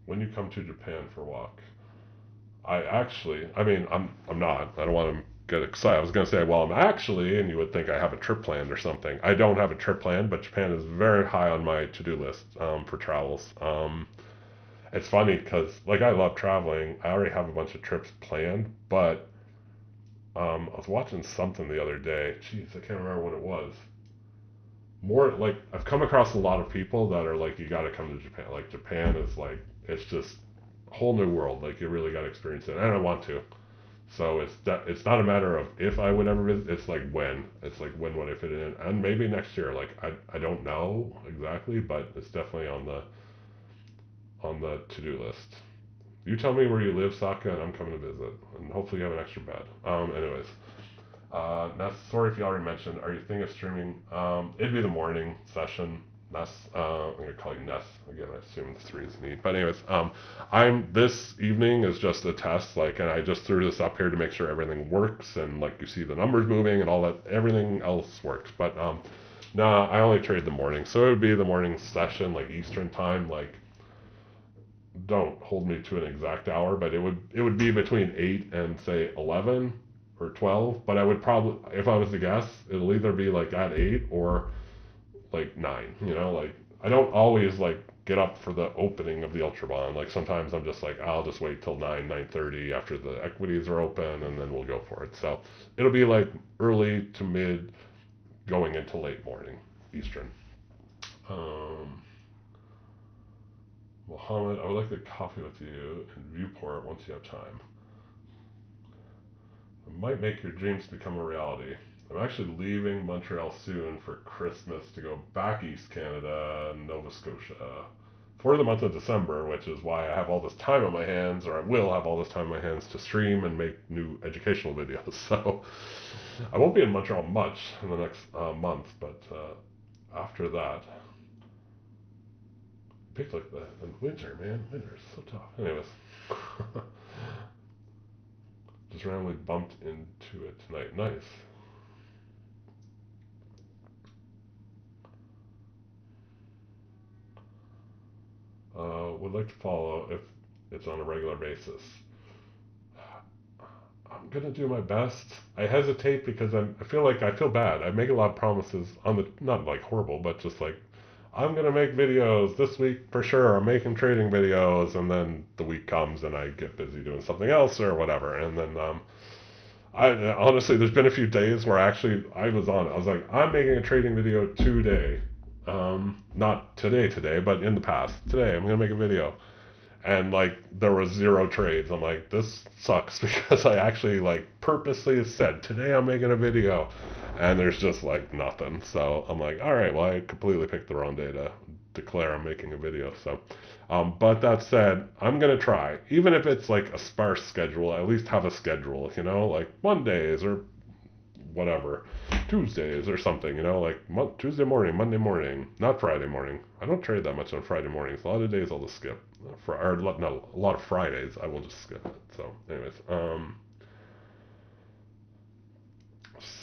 When you come to Japan for a walk? I mean, I'm not. I don't want to get excited. I was going to say, well, I'm actually, and you would think I have a trip planned or something. I don't have a trip planned, but Japan is very high on my to-do list for travels. It's funny because, like, I love traveling. I already have a bunch of trips planned, but I was watching something the other day. Jeez, I can't remember what it was. More like I've come across a lot of people that are like, you got to come to Japan. Like Japan is like, it's just a whole new world. Like you really got to experience it, and I want to. So it's not a matter of if I would ever visit. It's like when. It's like when would I fit it in, and maybe next year. Like I don't know exactly, but it's definitely on the to do list. You tell me where you live, Saka, and I'm coming to visit, and hopefully you have an extra bed. Anyways, now sorry if you already mentioned. Are you thinking of streaming? It'd be the morning session. Ness. I'm gonna call you Ness again. I assume the 3 is neat. But anyways, this evening is just a test. Like, and I just threw this up here to make sure everything works, and like you see the numbers moving and all that. Everything else works. But nah, I only trade the morning, so it would be the morning session, like Eastern time. Like, don't hold me to an exact hour, but it would be between 8 and say 11 or 12. But I would probably, if I was to guess, it'll either be like at 8 or like 9. Like I don't always like get up for the opening of the Ultra Bond. Like sometimes I'm just like I'll just wait till 9:30 after the equities are open, and then we'll go for it. So it'll be like early to mid, going into late morning Eastern. Um, Mohammed, I would like to coffee with you in Viewport once you have time. It might make your dreams become a reality. I'm actually leaving Montreal soon for Christmas to go back East Canada and Nova Scotia for the month of December, which is why I have all this time on my hands, or I will have all this time on my hands to stream and make new educational videos. So I won't be in Montreal much in the next month, but after that, picked like that in winter, man. Winter is so tough. Anyways, just randomly bumped into it tonight. Nice. Would like to follow if it's on a regular basis. I'm gonna do my best. I hesitate because I feel like I feel bad. I make a lot of promises on the, not like horrible, but just like I'm gonna make videos this week for sure. I'm making trading videos, and then the week comes and I get busy doing something else or whatever, and then I honestly, there's been a few days where actually I was on it. I was like, I'm making a trading video today. Not today, but in the past. Today, I'm gonna make a video, and like there was 0 trades. I'm like, this sucks because I actually like purposely said today I'm making a video, and there's just like nothing. So I'm like, all right, well I completely picked the wrong day to declare I'm making a video. So, but that said, I'm gonna try, even if it's like a sparse schedule. At least have a schedule, like Mondays or whatever, Tuesdays or something, like Tuesday morning, Monday morning, not Friday morning. I don't trade that much on Friday mornings. A lot of days I'll just skip. Or no, a lot of Fridays I will just skip it. So, anyways,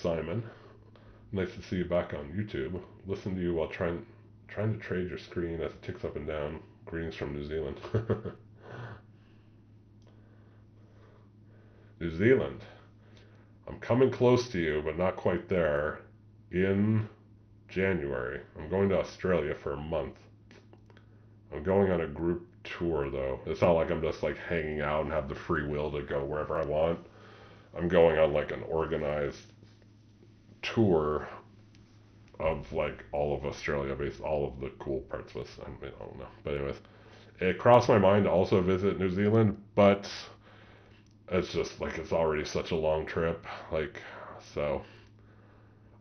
Simon, nice to see you back on YouTube. Listen to you while trying to trade your screen as it ticks up and down. Greetings from New Zealand. New Zealand. I'm coming close to you, but not quite there. In January, I'm going to Australia for a month. I'm going on a group tour, though. It's not like I'm just like hanging out and have the free will to go wherever I want. I'm going on like an organized tour of like all of Australia, based all of the cool parts of us. I don't know, but anyways, it crossed my mind to also visit New Zealand, but it's just like it's already such a long trip. Like, so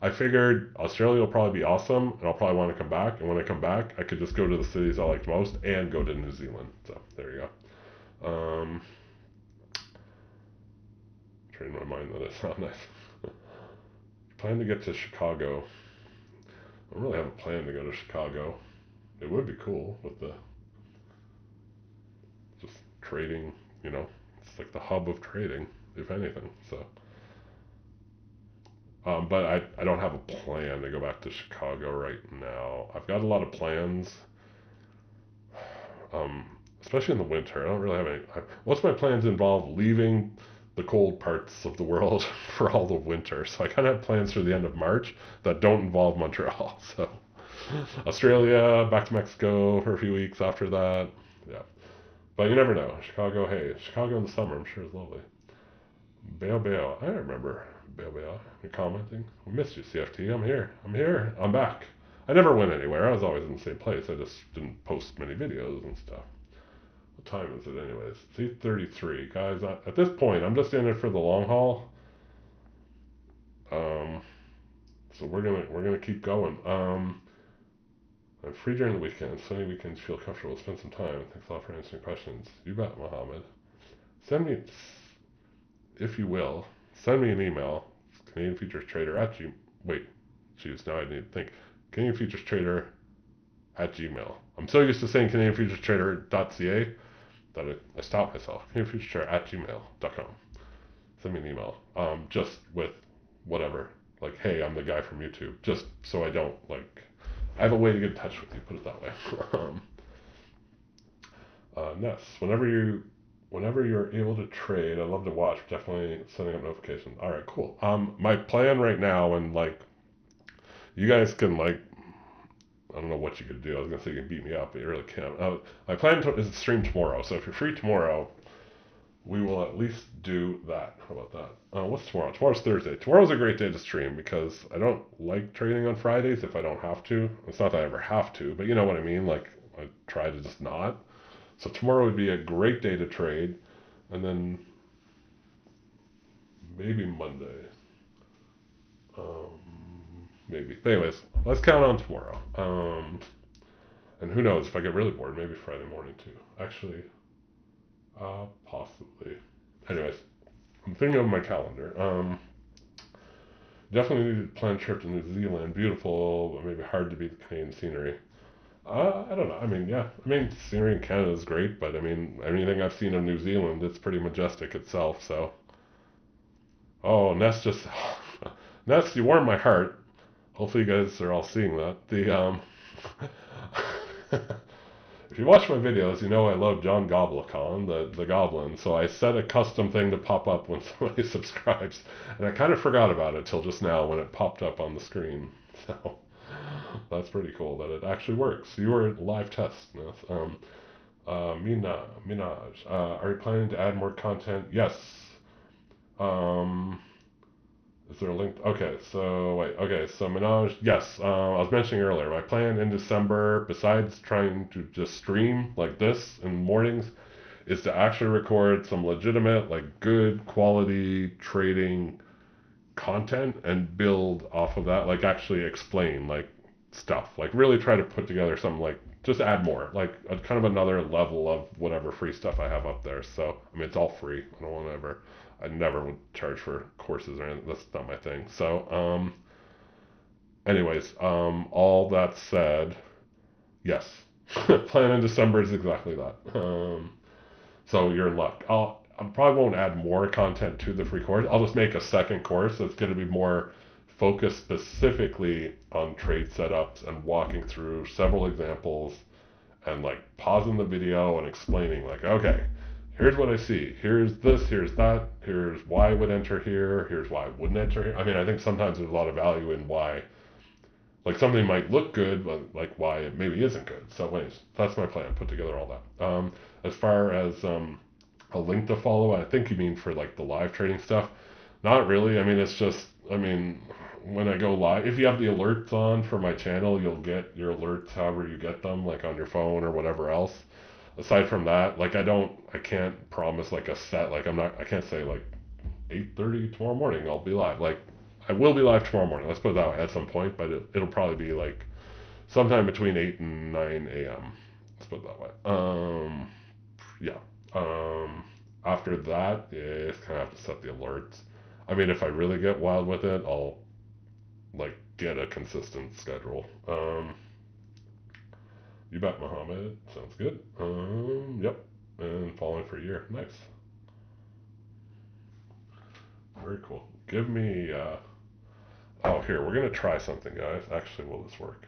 I figured Australia will probably be awesome, and I'll probably want to come back. And when I come back, I could just go to the cities I liked most and go to New Zealand. So there you go. Train my mind that it's not nice. Plan to get to Chicago. I don't really have a plan to go to Chicago. It would be cool with the just trading. It's like the hub of trading, if anything. So. But I don't have a plan to go back to Chicago right now. I've got a lot of plans, especially in the winter. I don't really have any. Most of my plans involve leaving the cold parts of the world for all the winter. So I kind of have plans for the end of March that don't involve Montreal. So Australia, back to Mexico for a few weeks after that. Yeah. But you never know. Chicago, hey, Chicago in the summer, I'm sure is lovely. Bail. I remember Bail. You're commenting. We missed you, CFT. I'm here. I'm back. I never went anywhere. I was always in the same place. I just didn't post many videos and stuff. What time is it anyways? It's 8:33. Guys, at this point, I'm just in it for the long haul. So we're gonna keep going. I'm free during the weekend. Sunny weekends feel comfortable. Spend some time. Thanks a lot for answering questions. You bet, Mohammed. Send me, if you will, send me an email. Canadian Futures Trader at Wait, geez, now I need to think. Canadian Futures Trader at Gmail. I'm so used to saying CanadianFutureTrader.ca that I stopped myself. CanadianFutureTrader at gmail.com. Send me an email. Just with whatever. Like, hey, I'm the guy from YouTube. Just so I don't, like, I have a way to get in touch with you, put it that way. Ness, whenever you're able to trade, I love to watch. Definitely sending up notifications. All right, cool. My plan right now, and like, you guys can like, I don't know what you could do. I was gonna say you can beat me up, but you really can't. My plan is to stream tomorrow. So if you're free tomorrow, we will at least do that. How about that? What's tomorrow? Tomorrow's Thursday. Tomorrow's a great day to stream because I don't like trading on Fridays if I don't have to. It's not that I ever have to, but you know what I mean. Like, I try to just not. So tomorrow would be a great day to trade, and then maybe Monday. Maybe. But anyways, let's count on tomorrow. And who knows, if I get really bored, maybe Friday morning too. Actually, possibly. Anyways, I'm thinking of my calendar. Definitely need to plan a trip to New Zealand. Beautiful, but maybe hard to beat the Canadian scenery. I don't know. I mean, yeah. I mean, scenery in Canada is great, but I mean, anything I've seen of New Zealand, it's pretty majestic itself. So, oh, Ness just, Ness, you warmed my heart. Hopefully, you guys are all seeing that. If you watch my videos, you know I love John Goblikon, the Goblin. So I set a custom thing to pop up when somebody subscribes, and I kind of forgot about it till just now when it popped up on the screen. So. That's pretty cool that it actually works. You were live test. Minaj. Are you planning to add more content? Yes. Is there a link? Okay, so wait. Okay, so Minaj. Yes. I was mentioning earlier. My plan in December, besides trying to just stream like this in the mornings, is to actually record some legitimate, like good quality trading content and build off of that. Like actually explain like stuff, like really try to put together something, like just add more, like a kind of another level of whatever free stuff I have up there. So I mean, it's all free. I never would charge for courses or anything. That's not my thing. So anyways, all that said, yes. Plan in December is exactly that. So you're in luck. I probably won't add more content to the free course. I'll just make a second course that's going to be more focused specifically on trade setups and walking through several examples and like pausing the video and explaining like, okay, here's what I see. Here's this, here's that, here's why I would enter here, here's why I wouldn't enter here. I mean, I think sometimes there's a lot of value in why, like something might look good, but like why it maybe isn't good. So anyways, that's my plan, put together all that. As far as a link to follow, I think you mean for like the live trading stuff. Not really. I mean, it's just, I mean, when I go live, if you have the alerts on for my channel, you'll get your alerts however you get them, like on your phone or whatever else. Aside from that, like I can't promise like a set, like I can't say like 8:30 tomorrow morning I'll be live. Like I will be live tomorrow morning. Let's put it that way at some point, but it'll probably be like sometime between 8 and 9 a.m. Let's put it that way. Yeah. After that, yeah, it's kind of have to set the alerts. I mean, if I really get wild with it, I'll like get a consistent schedule. You bet, Mohammed. Sounds good. Yep. And following for a year. Nice. Very cool. Give me, oh, here, we're going to try something, guys. Actually, will this work?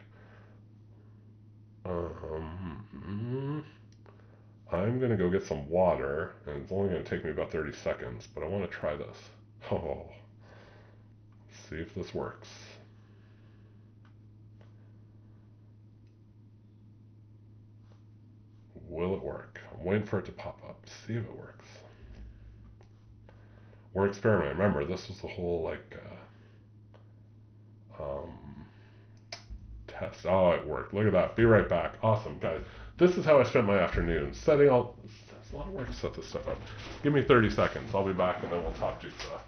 I'm going to go get some water, and it's only going to take me about 30 seconds, but I want to try this. Oh, see if this works. Will it work? I'm waiting for it to pop up. See if it works. We're experimenting. Remember, this was the whole, like, test. Oh, it worked. Look at that. Be right back. Awesome, guys. This is how I spent my afternoon. Setting all... It's a lot of work to set this stuff up. Give me 30 seconds. I'll be back, and then we'll talk Jigsaw.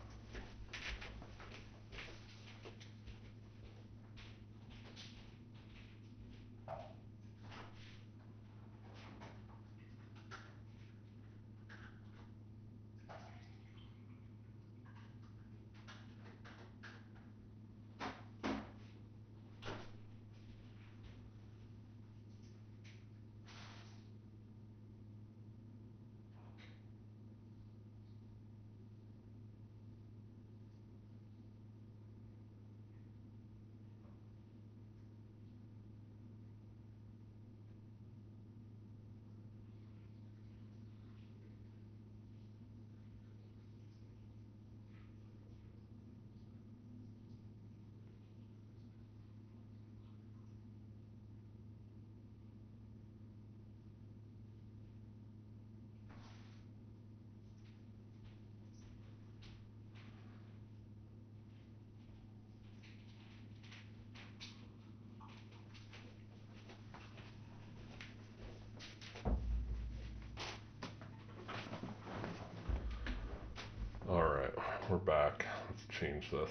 we're back. Let's change this.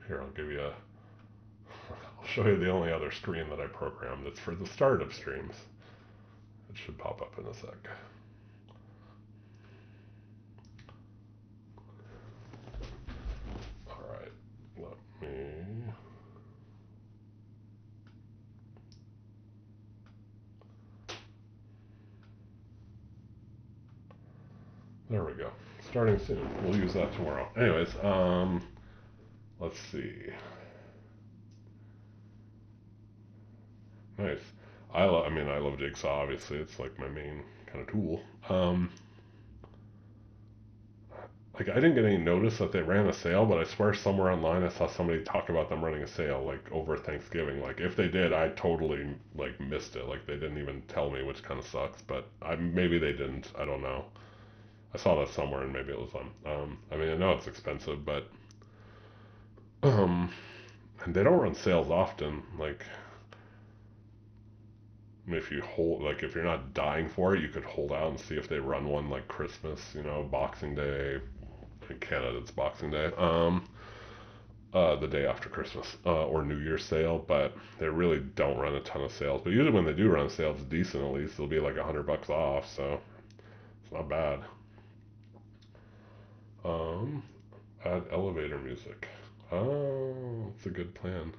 Here, I'll show you the only other screen that I programmed. It's for the start of streams. It should pop up in a sec. All right, let me... There we go. Starting soon. We'll use that tomorrow. Anyways, let's see. Nice. I love Jigsaw, obviously. It's like my main kind of tool. Like, I didn't get any notice that they ran a sale, but I swear somewhere online I saw somebody talk about them running a sale, like, over Thanksgiving. Like, if they did, I totally, like, missed it. Like, they didn't even tell me, which kind of sucks, but maybe they didn't. I don't know. I saw that somewhere, and maybe it was them. I know it's expensive, but, and they don't run sales often. Like, if you're not dying for it, you could hold out and see if they run one like Christmas, Boxing Day. In Canada, it's Boxing Day. The day after Christmas, or New Year's sale, but they really don't run a ton of sales. But usually when they do run sales, it's decent at least. It'll be like $100 off, so it's not bad. Add elevator music. Oh, it's a good plan.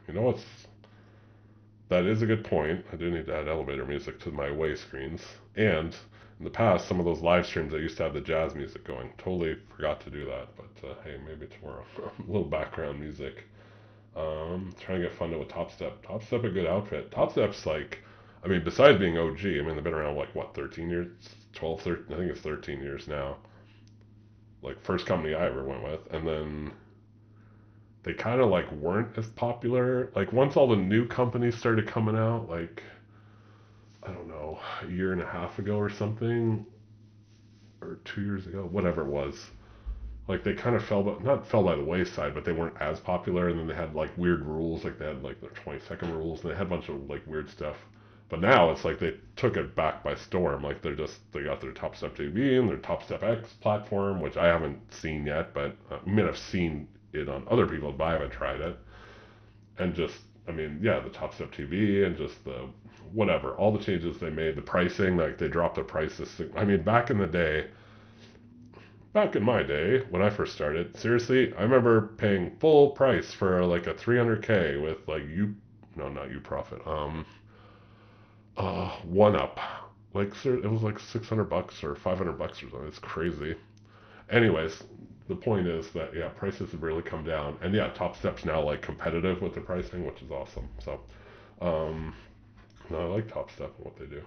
That is a good point. I do need to add elevator music to my away screens. And in the past, some of those live streams, I used to have the jazz music going. Totally forgot to do that, but hey, maybe tomorrow. A little background music. Trying to get funded with Top Step. Top Step, a good outfit. Top Step's like, besides being OG, they've been around like, what, 13 years? 12, 13, I think it's 13 years now. Like, first company I ever went with. And then they kind of like weren't as popular. Like, once all the new companies started coming out, like, I don't know, a year and a half ago or something, or 2 years ago, whatever it was. Like, they kind of not fell by the wayside, but they weren't as popular, and then they had, like, weird rules, like, they had, like, their 20-second rules, and they had a bunch of, like, weird stuff. But now, it's like they took it back by storm. Like, they got their Top Step TV and their Top Step X platform, which I haven't seen yet, but I've seen it on other people, but I haven't tried it. And just, the Top Step TV and just the whatever, all the changes they made, the pricing, like they dropped the prices. Back in my day, when I first started, seriously, I remember paying full price for like a 300K with like not Profit, One Up. Like, it was like $600 or $500 or something. It's crazy. Anyways, the point is that, yeah, prices have really come down. And yeah, Top Step's now like competitive with the pricing, which is awesome. So, no, I like Top Step and what they do.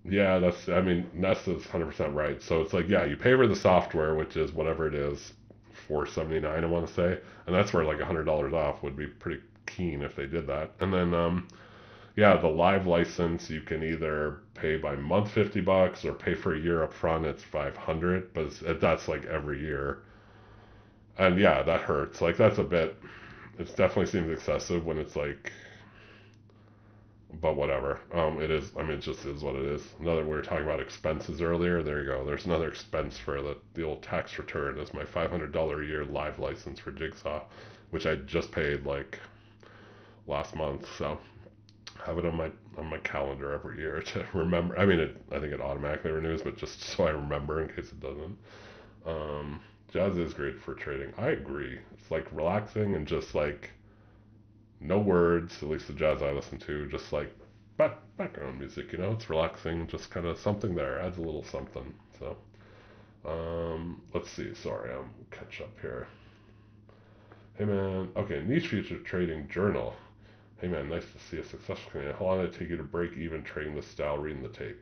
Yeah, Ness is 100% right. So it's like, yeah, you pay for the software, which is whatever it is, $479, I want to say. And that's where like $100 off would be pretty keen if they did that. And then, yeah, the live license, you can either pay by month $50 or pay for a year up front, it's $500, but that's like every year. And yeah, that hurts. Like, that's it definitely seems excessive when it's like, but whatever. It is, it just is what it is. We were talking about expenses earlier. There you go. There's another expense for the old tax return is my $500 a year live license for Jigsaw, which I just paid like last month. So have it on my calendar every year to remember. I think it automatically renews, but just so I remember in case it doesn't. Jazz is great for trading. I agree. It's like relaxing and just like no words, at least the jazz I listen to, just like background music, it's relaxing, just kind of something there, adds a little something. So, let's see, sorry, I'm catch up here. Hey man, okay, niche future trading journal. Hey man, nice to see a successful Canadian. How long did it take you to break even trading this style, reading the tape?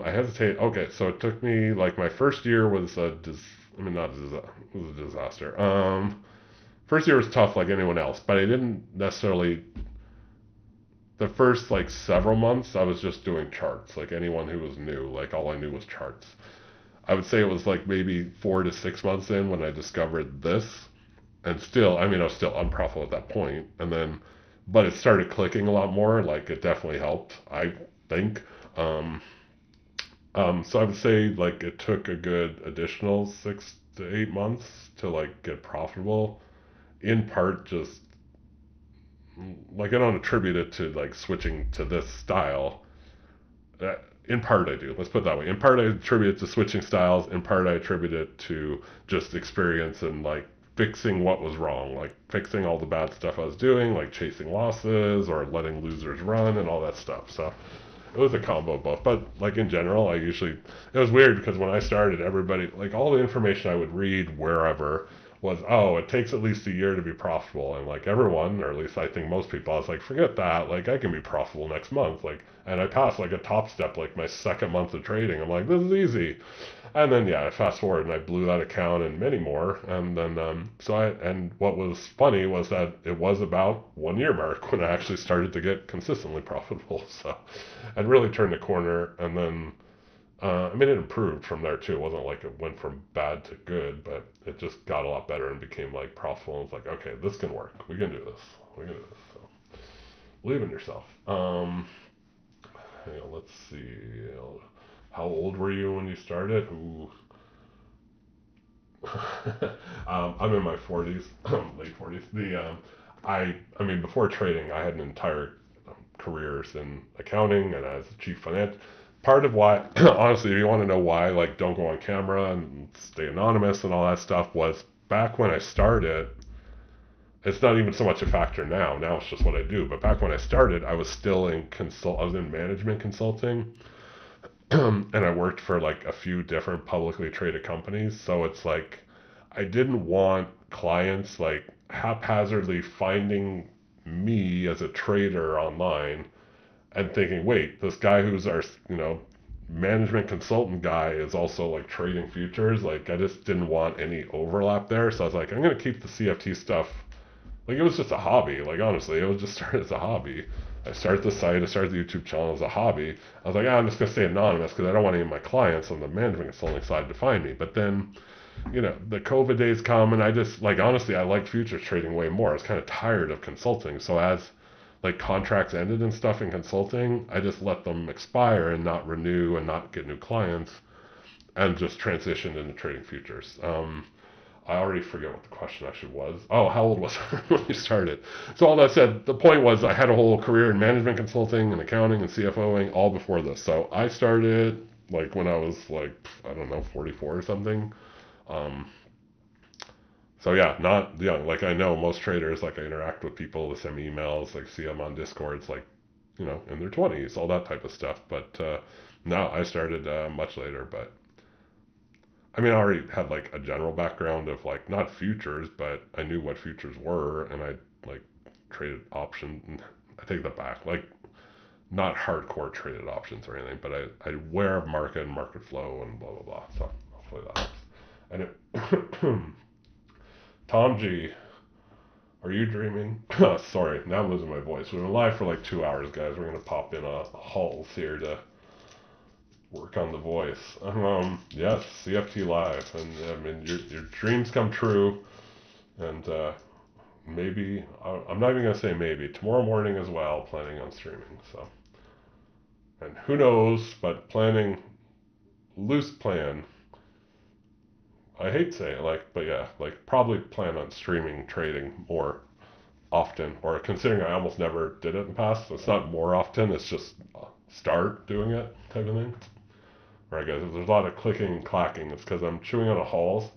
I hesitate. Okay, so it took me, like, my first year was it was a disaster. First year was tough like anyone else, but I didn't necessarily, the first, like, several months, I was just doing charts, like anyone who was new, like, all I knew was charts. I would say it was, like, maybe 4 to 6 months in when I discovered this, and still, I was still unprofitable at that point, and then but it started clicking a lot more. Like it definitely helped, I think. Um, so I would say like it took a good additional 6 to 8 months to like get profitable. In part, just like I don't attribute it to like switching to this style. In part, I do. Let's put it that way. In part, I attribute it to switching styles. In part, I attribute it to just experience and like fixing what was wrong, like fixing all the bad stuff I was doing, like chasing losses or letting losers run and all that stuff. So it was a combo of both. But like in general, it was weird because when I started, everybody, like all the information I would read wherever was, oh, it takes at least a year to be profitable. And like everyone, or at least I think most people, I was like, forget that. Like I can be profitable next month. Like, and I passed like a top step, like my second month of trading. I'm like, this is easy. And then yeah, I fast forward and I blew that account and many more. And then and what was funny was that it was about 1 year mark when I actually started to get consistently profitable. So I'd really turned the corner. And then I mean, it improved from there too. It wasn't like it went from bad to good, but it just got a lot better and became like profitable. And it's like, okay, this can work. We can do this. We can do this. So believe in yourself. Let's see. How old were you when you started? Ooh. I'm in my 40s, late 40s. I mean, before trading, I had an entire careers in accounting and as chief finance. Part of why, honestly, if you want to know why, like, don't go on camera and stay anonymous and all that stuff, was back when I started. It's not even so much a factor now. Now it's just what I do. But back when I started, I was still in I was in management consulting, and I worked for like a few different publicly traded companies. So it's like I didn't want clients like haphazardly finding me as a trader online and thinking, wait, this guy who's our, management consultant guy is also like trading futures. Like I just didn't want any overlap there. So I was like, I'm going to keep the CFT stuff. Like it was just a hobby. Like honestly, it was just started as a hobby. I started the site, I started the YouTube channel as a hobby. I was like, I'm just going to stay anonymous because I don't want any of my clients on the management consulting side to find me. But then, the COVID days come and I just, like, honestly, I liked futures trading way more. I was kind of tired of consulting. So as, like, contracts ended and stuff in consulting, I just let them expire and not renew and not get new clients and just transitioned into trading futures. I already forget what the question actually was. Oh, how old was I when you started? So all that said, the point was I had a whole career in management consulting and accounting and CFOing all before this. So I started like when I was like, I don't know, 44 or something. Um, so yeah, not young. Like I know most traders, like I interact with people, they send me emails, like see them on Discords, like, in their 20s, all that type of stuff. But no, I started much later, but I mean, I already had like a general background of like not futures, but I knew what futures were, and I like traded options. I take that back, like not hardcore traded options or anything, but I aware of market and market flow and blah blah blah. So hopefully that helps. And Tom G, are you dreaming? Sorry, now I'm losing my voice. We've been live for like 2 hours, guys. We're gonna pop in a halls here to work on the voice. Yes, CFT Live, and I mean your dreams come true, and maybe I'm not even gonna say maybe tomorrow morning as well. Planning on streaming, so and who knows, but planning loose plan. I hate saying it, like, but yeah, like probably plan on streaming trading more often, or considering I almost never did it in the past. So it's not more often; it's just start doing it type of thing. Right, guys, if there's a lot of clicking and clacking, it's because I'm chewing on a halls.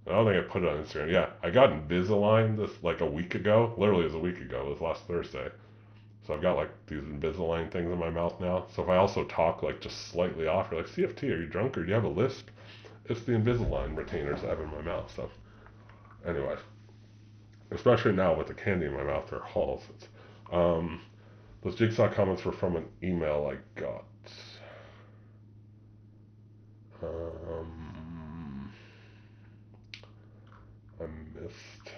I don't think I put it on Instagram. Yeah, I got Invisalign this like a week ago. Literally, it was a week ago. It was last Thursday. So I've got like these Invisalign things in my mouth now. So if I also talk like just slightly off, you're like, CFT, are you drunk or do you have a lisp? It's the Invisalign retainers I have in my mouth. So anyway, especially now with the candy in my mouth or halls. Those Jigsaw comments were from an email I got. I missed.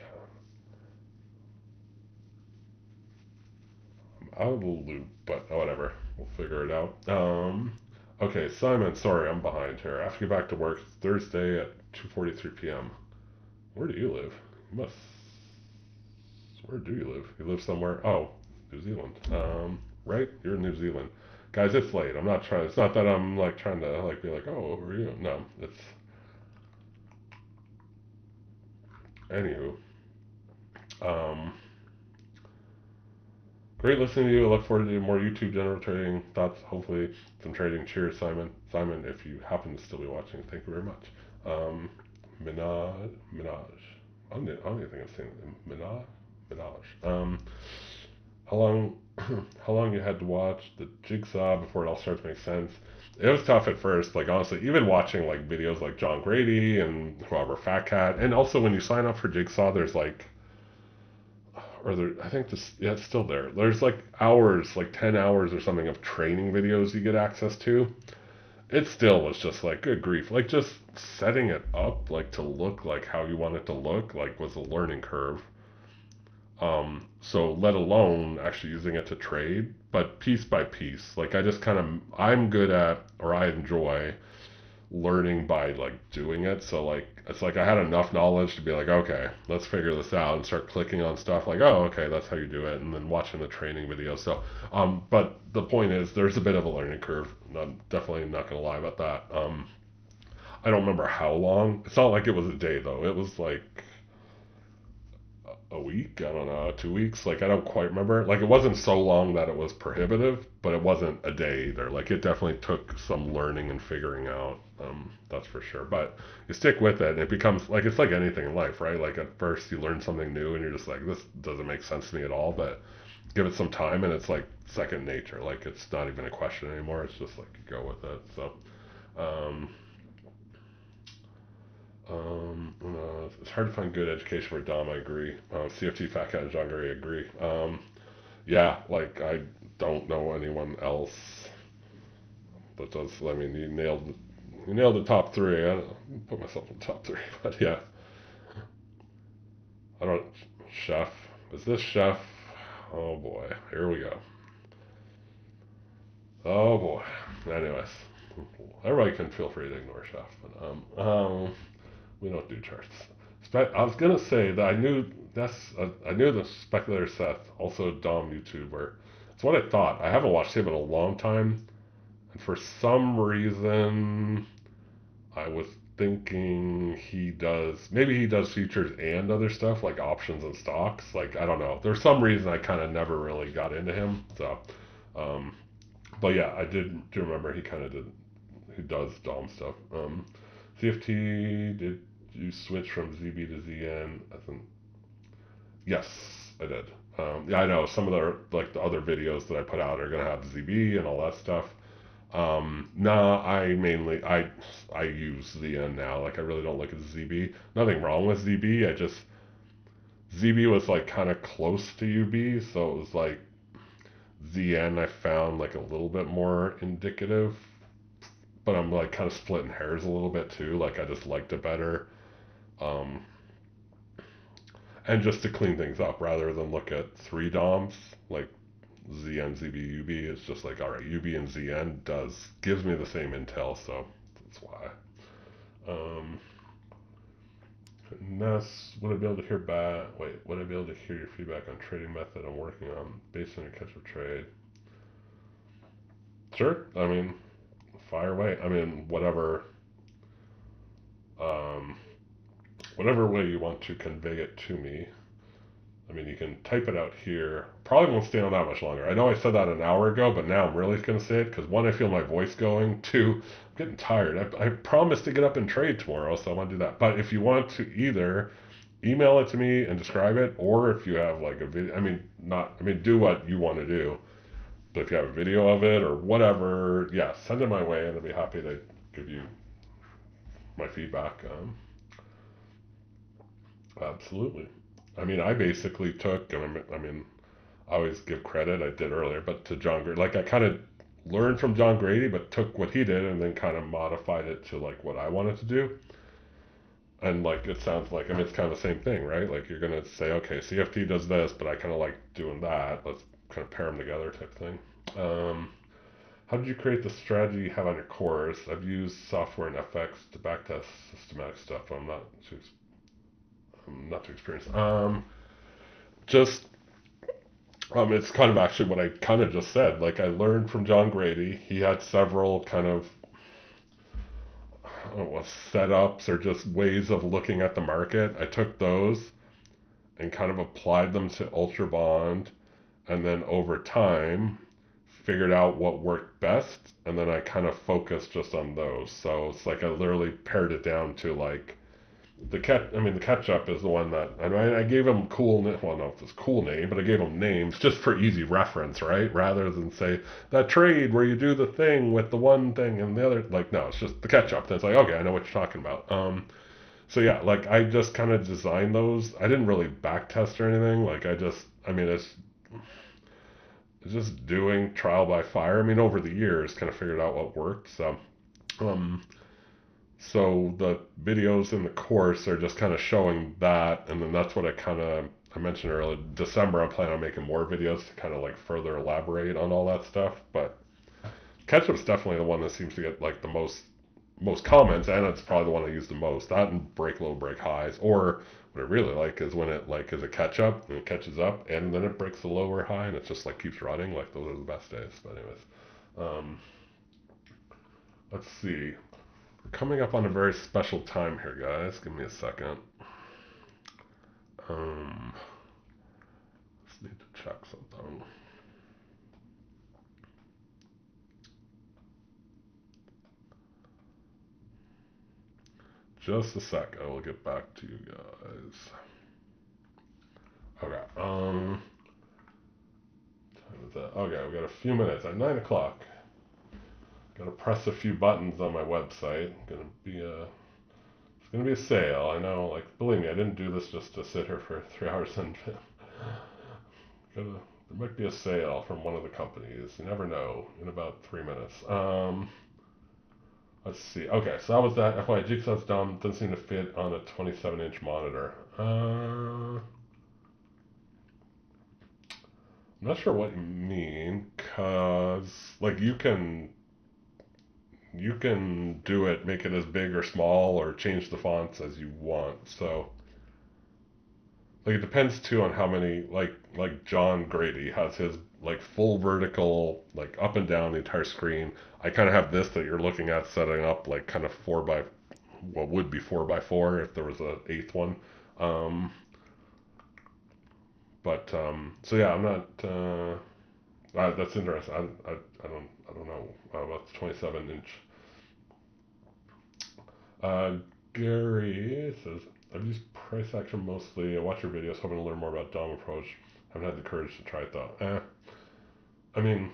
I'm out of the loop, but whatever. We'll figure it out. Okay, Simon. Sorry, I'm behind here. I have to get back to work Thursday at 2:43 p.m. Where do you live? You must. Where do you live? You live somewhere? Oh, New Zealand. Right? You're in New Zealand. Guys, it's late. I'm not trying. It's not that I'm like trying to like be like, oh, where are you? No, it's. Anywho, um, great listening to you. I look forward to more YouTube general trading thoughts. Hopefully, some trading. Cheers, Simon. Simon, if you happen to still be watching, thank you very much. Minaj. I don't even think I'm saying it. Minaj. How long, how long you had to watch the Jigsaw before it all starts to make sense? It was tough at first. Like honestly, even watching like videos like John Grady and whoever Fat Cat, and also when you sign up for Jigsaw, there's like or there, I think this, yeah, it's still there. There's like hours, like 10 hours or something of training videos you get access to. It still was just like, good grief. Like just setting it up, like to look like how you want it to look, like was a learning curve. So let alone actually using it to trade, but piece by piece. Like I just kind of, I'm good at, or I enjoy learning by like doing it. So like it's like I had enough knowledge to be like, okay, let's figure this out and start clicking on stuff like, oh, okay, that's how you do it, and then watching the training videos. So, but the point is, there's a bit of a learning curve. I'm definitely not gonna lie about that. I don't remember how long. It's not like it was a day though. It was like a week. I don't know, 2 weeks. Like I don't quite remember. Like it wasn't so long that it was prohibitive, but it wasn't a day either. Like it definitely took some learning and figuring out. That's for sure. But you stick with it, and it becomes like it's like anything in life, right? Like at first you learn something new, and you're just like, this doesn't make sense to me at all. But give it some time, and it's like second nature. Like it's not even a question anymore. It's just like you go with it. So. Um, it's hard to find good education for Dom. I agree. CFT, Fat Cat, and John Gray agree. Yeah, like I don't know anyone else that does. I mean, you nailed the top three. I don't put myself in the top three, but yeah, I don't. Chef, is this Chef? Oh boy, here we go. Oh boy. Anyways, everybody can feel free to ignore Chef, but we don't do charts. I was gonna say that I knew the speculator Seth, also a Dom YouTuber. It's what I thought. I haven't watched him in a long time, and for some reason, I was thinking maybe he does futures and other stuff like options and stocks. Like I don't know. There's some reason I kind of never really got into him. So, um, but yeah, I do remember he kind of did. He does Dom stuff. CFT, did you switch from ZB to ZN? I think yes, I did. Yeah, I know some of the other videos that I put out are gonna have ZB and all that stuff. Nah, I use ZN now. Like I really don't look at ZB. Nothing wrong with ZB. ZB was like kind of close to UB, so it was like ZN I found like a little bit more indicative, but I'm like kind of splitting hairs a little bit too. Like I just liked it better. Um, and just to clean things up rather than look at three DOMs like ZN, ZB, UB. It's just like, all right, UB and ZN gives me the same intel, so that's why. Um, Ness, would I be able to hear back? Wait, would I be able to hear your feedback on trading method I'm working on based on your catch-up trade? Sure. I mean, fire away. I mean, um, whatever way you want to convey it to me. I mean, you can type it out here. Probably won't stay on that much longer. I know I said that an hour ago, but now I'm really going to say it because one, I feel my voice going. Two, I'm getting tired. I promised to get up and trade tomorrow, so I want to do that. But if you want to either email it to me and describe it, or if you have like a video, do what you want to do. But if you have a video of it or whatever, yeah, send it my way, and I'd be happy to give you my feedback. Absolutely. I mean, I basically took, I always give credit, I did earlier, but to John Grady, like I kind of learned from John Grady, but took what he did and then kind of modified it to like what I wanted to do. And like it sounds like, it's kind of the same thing, right? Like you're going to say, okay, CFT does this, but I kind of like doing that. Let's kind of pair them together type thing. How did you create the strategy you have on your course? I've used software and FX to backtest systematic stuff. I'm not too experienced. just it's kind of actually what I kind of just said. Like I learned from John Grady. He had several kind of I don't know, setups or just ways of looking at the market. I took those and kind of applied them to Ultra Bond, and then over time figured out what worked best, and then I kind of focused just on those. So it's like I literally pared it down to like the ketchup is the one that I gave them cool. Well, I don't know if it's a cool name, but I gave them names just for easy reference, right? Rather than say that trade where you do the thing with the one thing and the other. Like no, it's just the ketchup. That's like okay, I know what you're talking about. So yeah, like I just kind of designed those. I didn't really back test or anything. Like it's just doing trial by fire. I mean, over the years, kind of figured out what worked. Um, so the videos in the course are just kind of showing that, and then that's what I mentioned earlier. December, I'm planning on making more videos to kind of like further elaborate on all that stuff. But ketchup's definitely the one that seems to get like the most comments, and it's probably the one I use the most. That and break low, break highs, or what I really like is when it like is a catch up and it catches up, and then it breaks the lower high, and it just like keeps running. Like those are the best days. But anyways, um, let's see. We're coming up on a very special time here, guys. Give me a second. Um, just need to check something. Just a sec. I will get back to you guys. Okay. Okay, we got a few minutes at 9 o'clock. Gotta press a few buttons on my website. It's gonna be a sale. I know, like, believe me, I didn't do this just to sit here for 3 hours and there might be a sale from one of the companies. You never know. In about 3 minutes. Let's see. Okay, so that was that. FYI, Jigsaw's dumb. Doesn't seem to fit on a 27-inch monitor. I'm not sure what you mean, cause like you can do it, make it as big or small, or change the fonts as you want. So like it depends too on how many like John Grady has his like full vertical like up and down the entire screen. I kind of have this that you're looking at setting up like kind of four by what would be 4x4 if there was a eighth one. Um, but so yeah, I'm not. That's interesting. I don't know about the 27-inch. Uh, Gary says I've used price action mostly. I watch your videos, hoping to learn more about Dom approach. Haven't had the courage to try it though. I mean,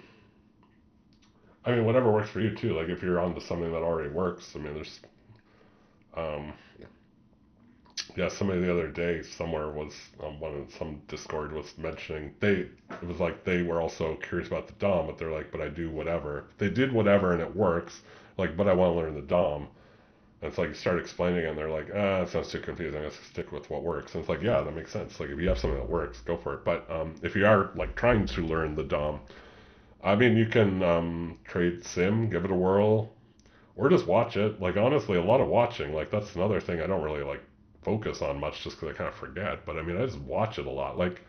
whatever works for you too. Like if you're onto something that already works. I mean, there's um, yeah. Somebody the other day somewhere was some Discord was mentioning it was like they were also curious about the Dom, but they're like, but I do whatever. They did whatever and it works. Like, but I want to learn the Dom. And it's like you start explaining it and they're like, it sounds too confusing. Let's stick with what works. And it's like, yeah, that makes sense. Like if you have something that works, go for it. But if you are like trying to learn the Dom, I mean, you can trade sim, give it a whirl, or just watch it. Like honestly, a lot of watching. Like that's another thing I don't really like focus on much, just because I kind of forget. But I mean, I just watch it a lot. Like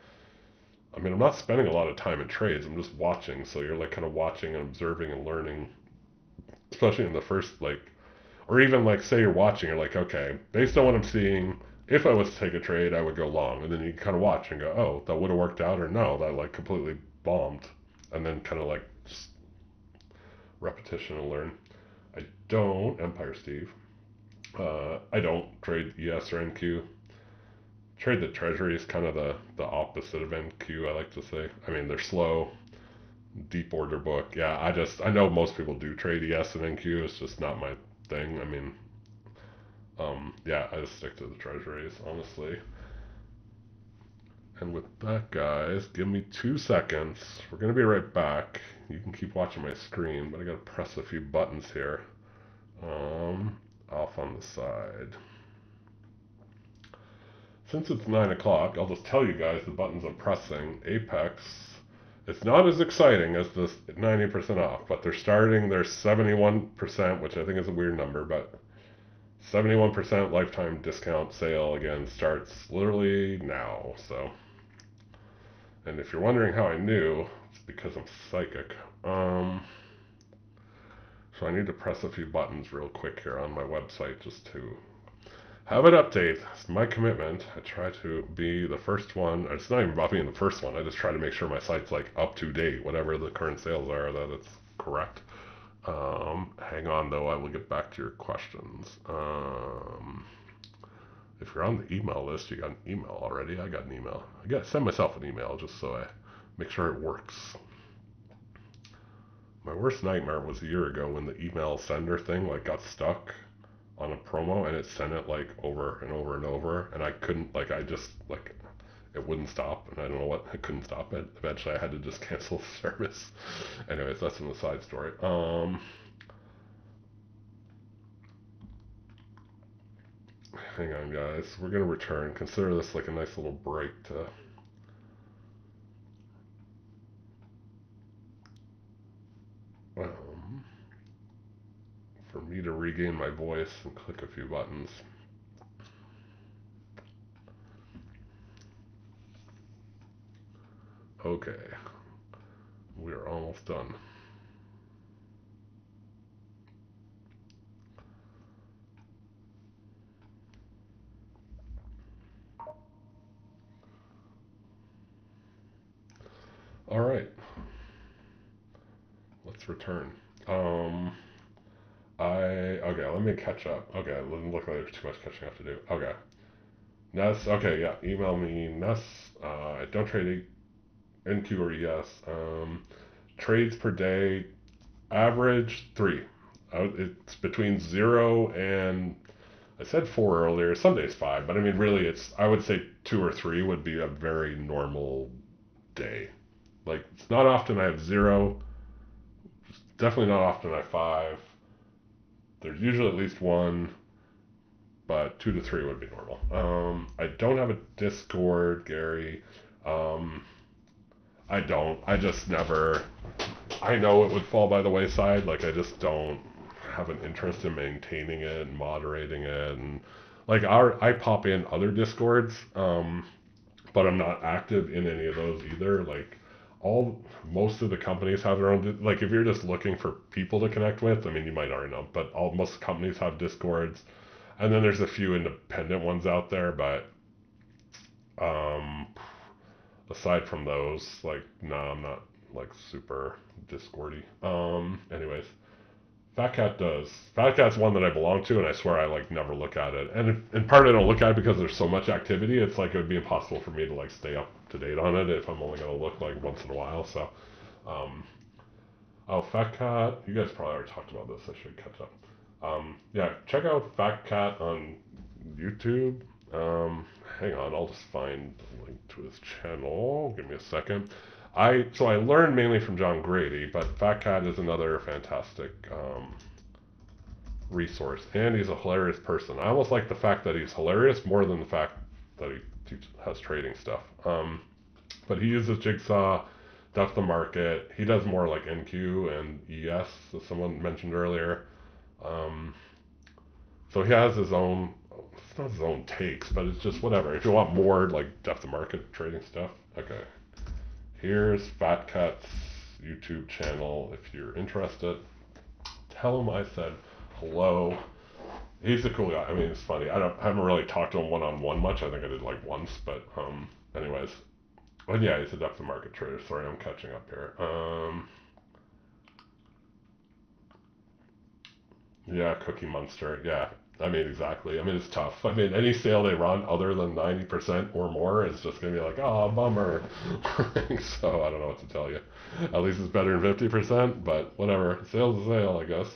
I mean, I'm not spending a lot of time in trades. I'm just watching. So you're like kind of watching and observing and learning, especially in the first like, or even like say you're watching, you're like, okay, based on what I'm seeing, if I was to take a trade, I would go long, and then you kind of watch and go, oh, that would have worked out, or no, that like completely bombed, and then kind of like just repetition and learn. I don't Empire Steve. I don't trade ES or NQ. Trade the Treasury is kind of the opposite of NQ. I like to say. I mean, they're slow, deep order book. Yeah, I know most people do trade ES and NQ. It's just not my thing. I mean, yeah, I just stick to the Treasuries, honestly. And with that, guys, give me 2 seconds. We're gonna be right back. You can keep watching my screen, but I gotta press a few buttons here. Off on the side. Since it's 9 o'clock, I'll just tell you guys the buttons I'm pressing. Apex, it's not as exciting as this 90% off, but they're starting their 71%, which I think is a weird number, but 71% lifetime discount sale again starts literally now. So And if you're wondering how I knew, it's because I'm psychic. So I need to press a few buttons real quick here on my website just to have it update. It's my commitment. I try to be the first one. It's not even about being the first one. I just try to make sure my site's like up to date, whatever the current sales are, that it's correct. Hang on though, I will get back to your questions. If you're on the email list, you got an email already. I got an email. I got to send myself an email just so I make sure it works. My worst nightmare was a year ago when the email sender thing like got stuck on a promo and it sent it like over and over and over, and I couldn't, like, I just like it wouldn't stop, and I don't know what, I couldn't stop it. Eventually I had to just cancel the service. Anyways, that's an aside story. Hang on guys, we're gonna return. Consider this like a nice little break to for me to regain my voice and click a few buttons. Okay, we are almost done. All right, let's return. Okay, let me catch up. Okay, it doesn't look like there's too much catching up to do. Okay, Ness. Okay, yeah, email me Ness. Don't trade NQ or ES. Trades per day, average 3. It's between 0 and, I said 4 earlier. Some days 5, but I mean really, it's, I would say 2 or 3 would be a very normal day. Like, it's not often I have 0. It's definitely not often I have 5. There's usually at least 1, but 2 to 3 would be normal. I don't have a Discord, Gary. I don't. I just never. I know it would fall by the wayside. Like, I just don't have an interest in maintaining it and moderating it. And like, I pop in other Discords, but I'm not active in any of those either. Like, most of the companies have their own. Like, if you're just looking for people to connect with, I mean, you might already know, but most companies have Discords, and then there's a few independent ones out there. But um, aside from those, like, no, I'm not like super Discordy. Anyways, Fat Cat does. Fat Cat's one that I belong to, and I swear I like never look at it. And in part I don't look at it because there's so much activity. It's like it would be impossible for me to like stay up to date on it if I'm only gonna look like once in a while. So, um, oh, Fat Cat, you guys probably already talked about this. I should catch up. Yeah, check out Fat Cat on YouTube. Hang on, I'll just find the link to his channel. Give me a second. So I learned mainly from John Grady, but Fat Cat is another fantastic resource, and he's a hilarious person. I almost like the fact that he's hilarious more than the fact that he has trading stuff. But he uses Jigsaw, Depth of Market. He does more like NQ and ES, as someone mentioned earlier. So he has his own, it's not his own takes, but it's just whatever. If you want more like depth of market trading stuff, okay. Here's Fat Cat's YouTube channel. If you're interested, tell him I said hello. He's a cool guy. I mean, it's funny. I haven't really talked to him one-on-one much. I think I did like once, but anyways. But yeah, he's a depth of market trader. Sorry, I'm catching up here. Yeah, Cookie Monster. Yeah, I mean, exactly. I mean, it's tough. I mean, any sale they run other than 90% or more is just going to be like, oh, bummer. So I don't know what to tell you. At least it's better than 50%, but whatever. Sale's a sale, I guess.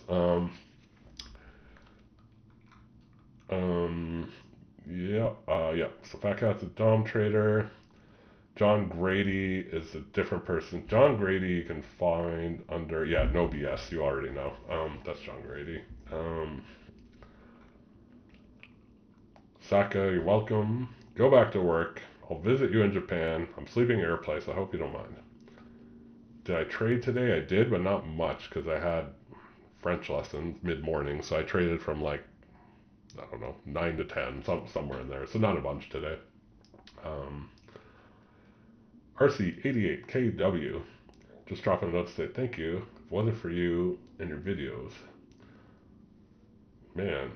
Yeah. So Fat Cat's a Dom trader. John Grady is a different person. John Grady you can find under, yeah, no BS. You already know. That's John Grady. Saka, you're welcome. Go back to work. I'll visit you in Japan. I'm sleeping at your place. I hope you don't mind. Did I trade today? I did, but not much because I had French lessons mid-morning. So I traded from like, I don't know, 9 to 10, somewhere in there. So not a bunch today. RC88KW. Just dropping a note to say thank you. If it wasn't for you and your videos. Man,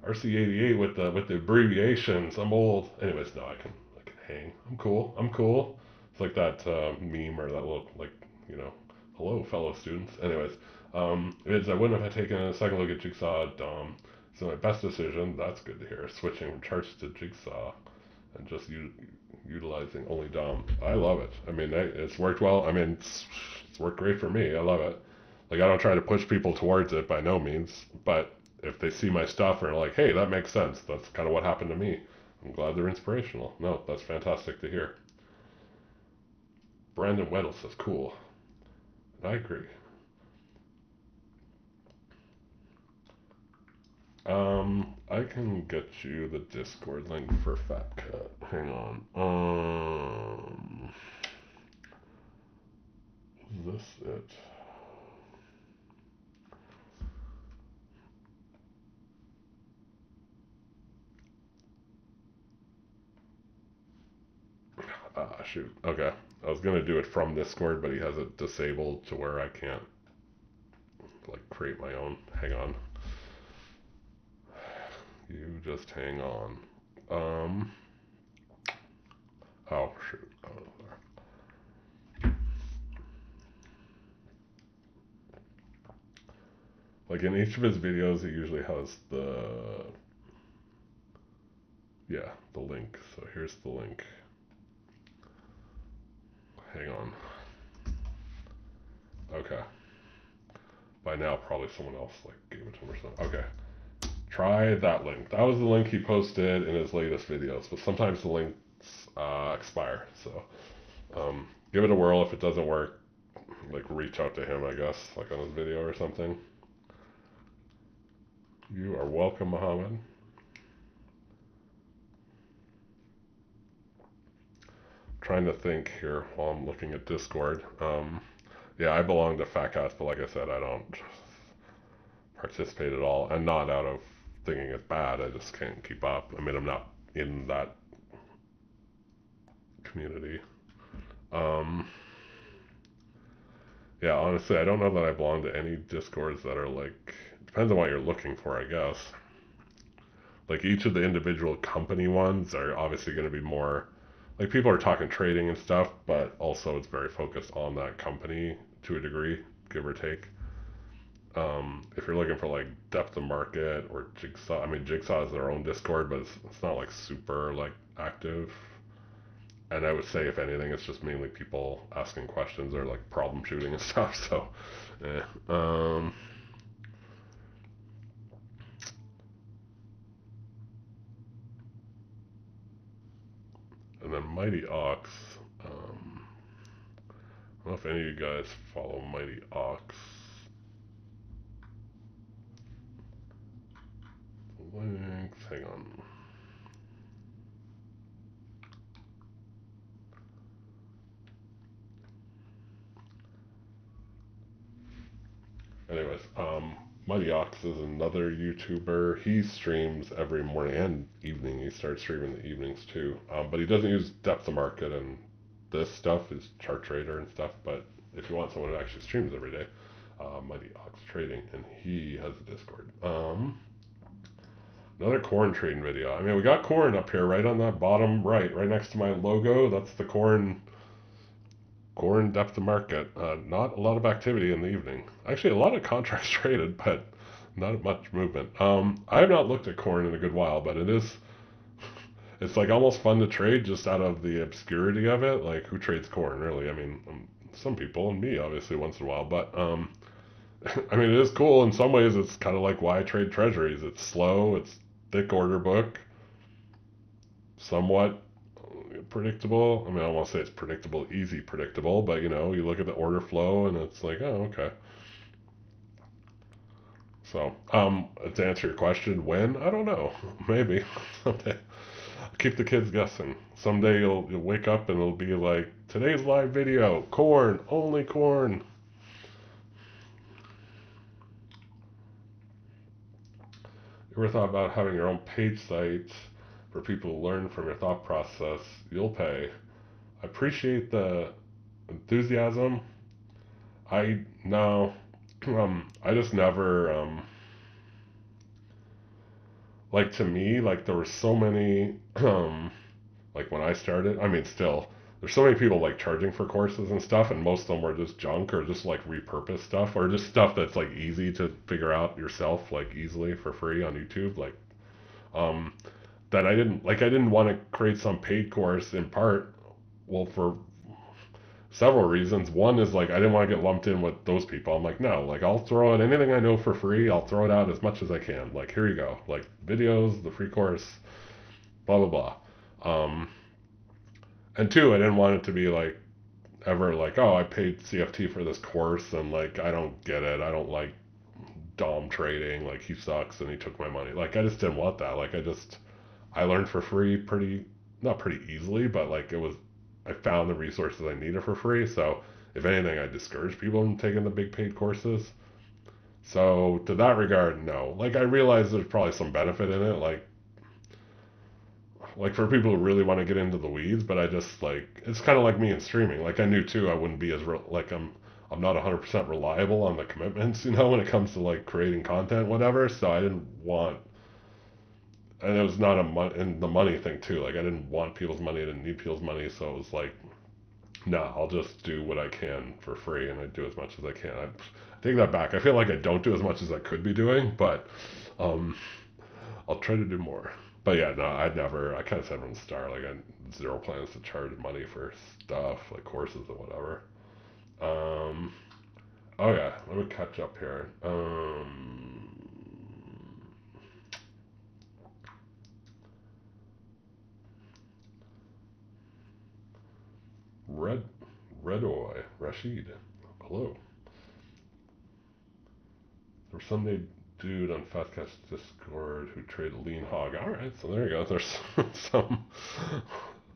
RC88 with the abbreviations. I'm old. Anyways, no, I can hang. I'm cool. It's like that meme or that little hello fellow students. Anyways, I wouldn't have taken a second look at Jigsaw. So my best decision. That's good to hear. Switching from charts to Jigsaw and just utilizing only Dom. I love it. I mean, it's worked well. I mean, it's worked great for me. I love it. Like, I don't try to push people towards it by no means, but if they see my stuff and are like, hey, that makes sense, that's kind of what happened to me. I'm glad they're inspirational. No, that's fantastic to hear. Brandon Weddle says, cool. And I agree. I can get you the Discord link for Fat Cat. Hang on. Is this it? Ah, shoot. Okay. I was gonna do it from Discord, but he has it disabled to where I can't, like, create my own. Hang on. You just hang on. Oh, shoot. Like, in each of his videos, he usually has the link. So here's the link. Hang on. Okay. By now, probably someone else gave it to him or something. Okay. Try that link. That was the link he posted in his latest videos, but sometimes the links expire. So give it a whirl. If it doesn't work, reach out to him, I guess, on his video or something. You are welcome, Muhammad. Trying to think here while I'm looking at Discord. Yeah, I belong to Fat Cats, but like I said, I don't participate at all, and not out of thinking it's bad. I just can't keep up. I mean, I'm not in that community. Yeah, honestly, I don't know that I belong to any Discords that are depends on what you're looking for, I guess. Each of the individual company ones are obviously going to be more, people are talking trading and stuff, but also it's very focused on that company to a degree, give or take. If you're looking for depth of market or Jigsaw, I mean, Jigsaw has their own Discord, but it's not super active. And I would say, if anything, it's just mainly people asking questions or problem shooting and stuff. So, and then Mighty Ox. I don't know if any of you guys follow Mighty Ox. Links, hang on. Anyways, Mighty Ox is another YouTuber. He streams every morning and evening. He starts streaming in the evenings too. But he doesn't use depth of market and this stuff, is chart trader and stuff. But if you want someone who actually streams every day, Mighty Ox Trading, and he has a Discord. Another corn trading video. I mean, we got corn up here right on that bottom right next to my logo. That's the corn depth of market. Not a lot of activity in the evening. Actually, a lot of contracts traded, but not much movement. I have not looked at corn in a good while, but it's almost fun to trade just out of the obscurity of it. Who trades corn, really? I mean, some people, and me, obviously, once in a while, but I mean, it is cool. In some ways, it's kind of like why I trade treasuries. It's slow, it's thick order book, somewhat predictable. I mean, I don't want to say it's predictable, easy predictable, but you look at the order flow and it's oh, okay. So, to answer your question, when? I don't know. Maybe someday. Keep the kids guessing. Someday you'll wake up and it'll be today's live video, corn, only corn. You ever thought about having your own page site for people to learn from your thought process? You'll pay. I appreciate the enthusiasm. I no, I just never like to me like there were so many like when I started. I mean, still there's so many people like charging for courses and stuff, and most of them were just junk or just like repurposed stuff or just stuff that's like easy to figure out yourself like easily for free on YouTube. Like um, that I didn't want to create some paid course in part. Well, for several reasons. One is like I didn't want to get lumped in with those people. I'm like, no, like I'll throw out anything I know for free. I'll throw it out as much as I can. Like here you go, like videos, the free course, blah blah blah. Um, and two, I didn't want it to be like ever like, oh, I paid CFT for this course and like I don't get it. I don't like Dom trading. Like he sucks and he took my money. Like I just didn't want that. I learned for free pretty not pretty easily, but like it was I found the resources I needed for free. So if anything, I discourage people from taking the big paid courses. So to that regard, no. Like I realize there's probably some benefit in it, like for people who really want to get into the weeds. But I just like it's kind of like me in streaming. Like I knew too, I wouldn't be as like I'm not 100% reliable on the commitments, when it comes to like creating content, whatever. So I didn't want and it was not and the money thing too. Like I didn't want people's money, I didn't need people's money, so it was like, nah, I'll just do what I can for free, and I do as much as I can. I take that back. I feel like I don't do as much as I could be doing, but um, I'll try to do more. But yeah, no, I kind of said from the start, like I had zero plans to charge money for stuff like courses or whatever. Um, oh yeah, let me catch up here. Red Redoy Rashid, hello. There's some dude on Fastcast Discord who traded Lean Hog. All right, so there you go. There's some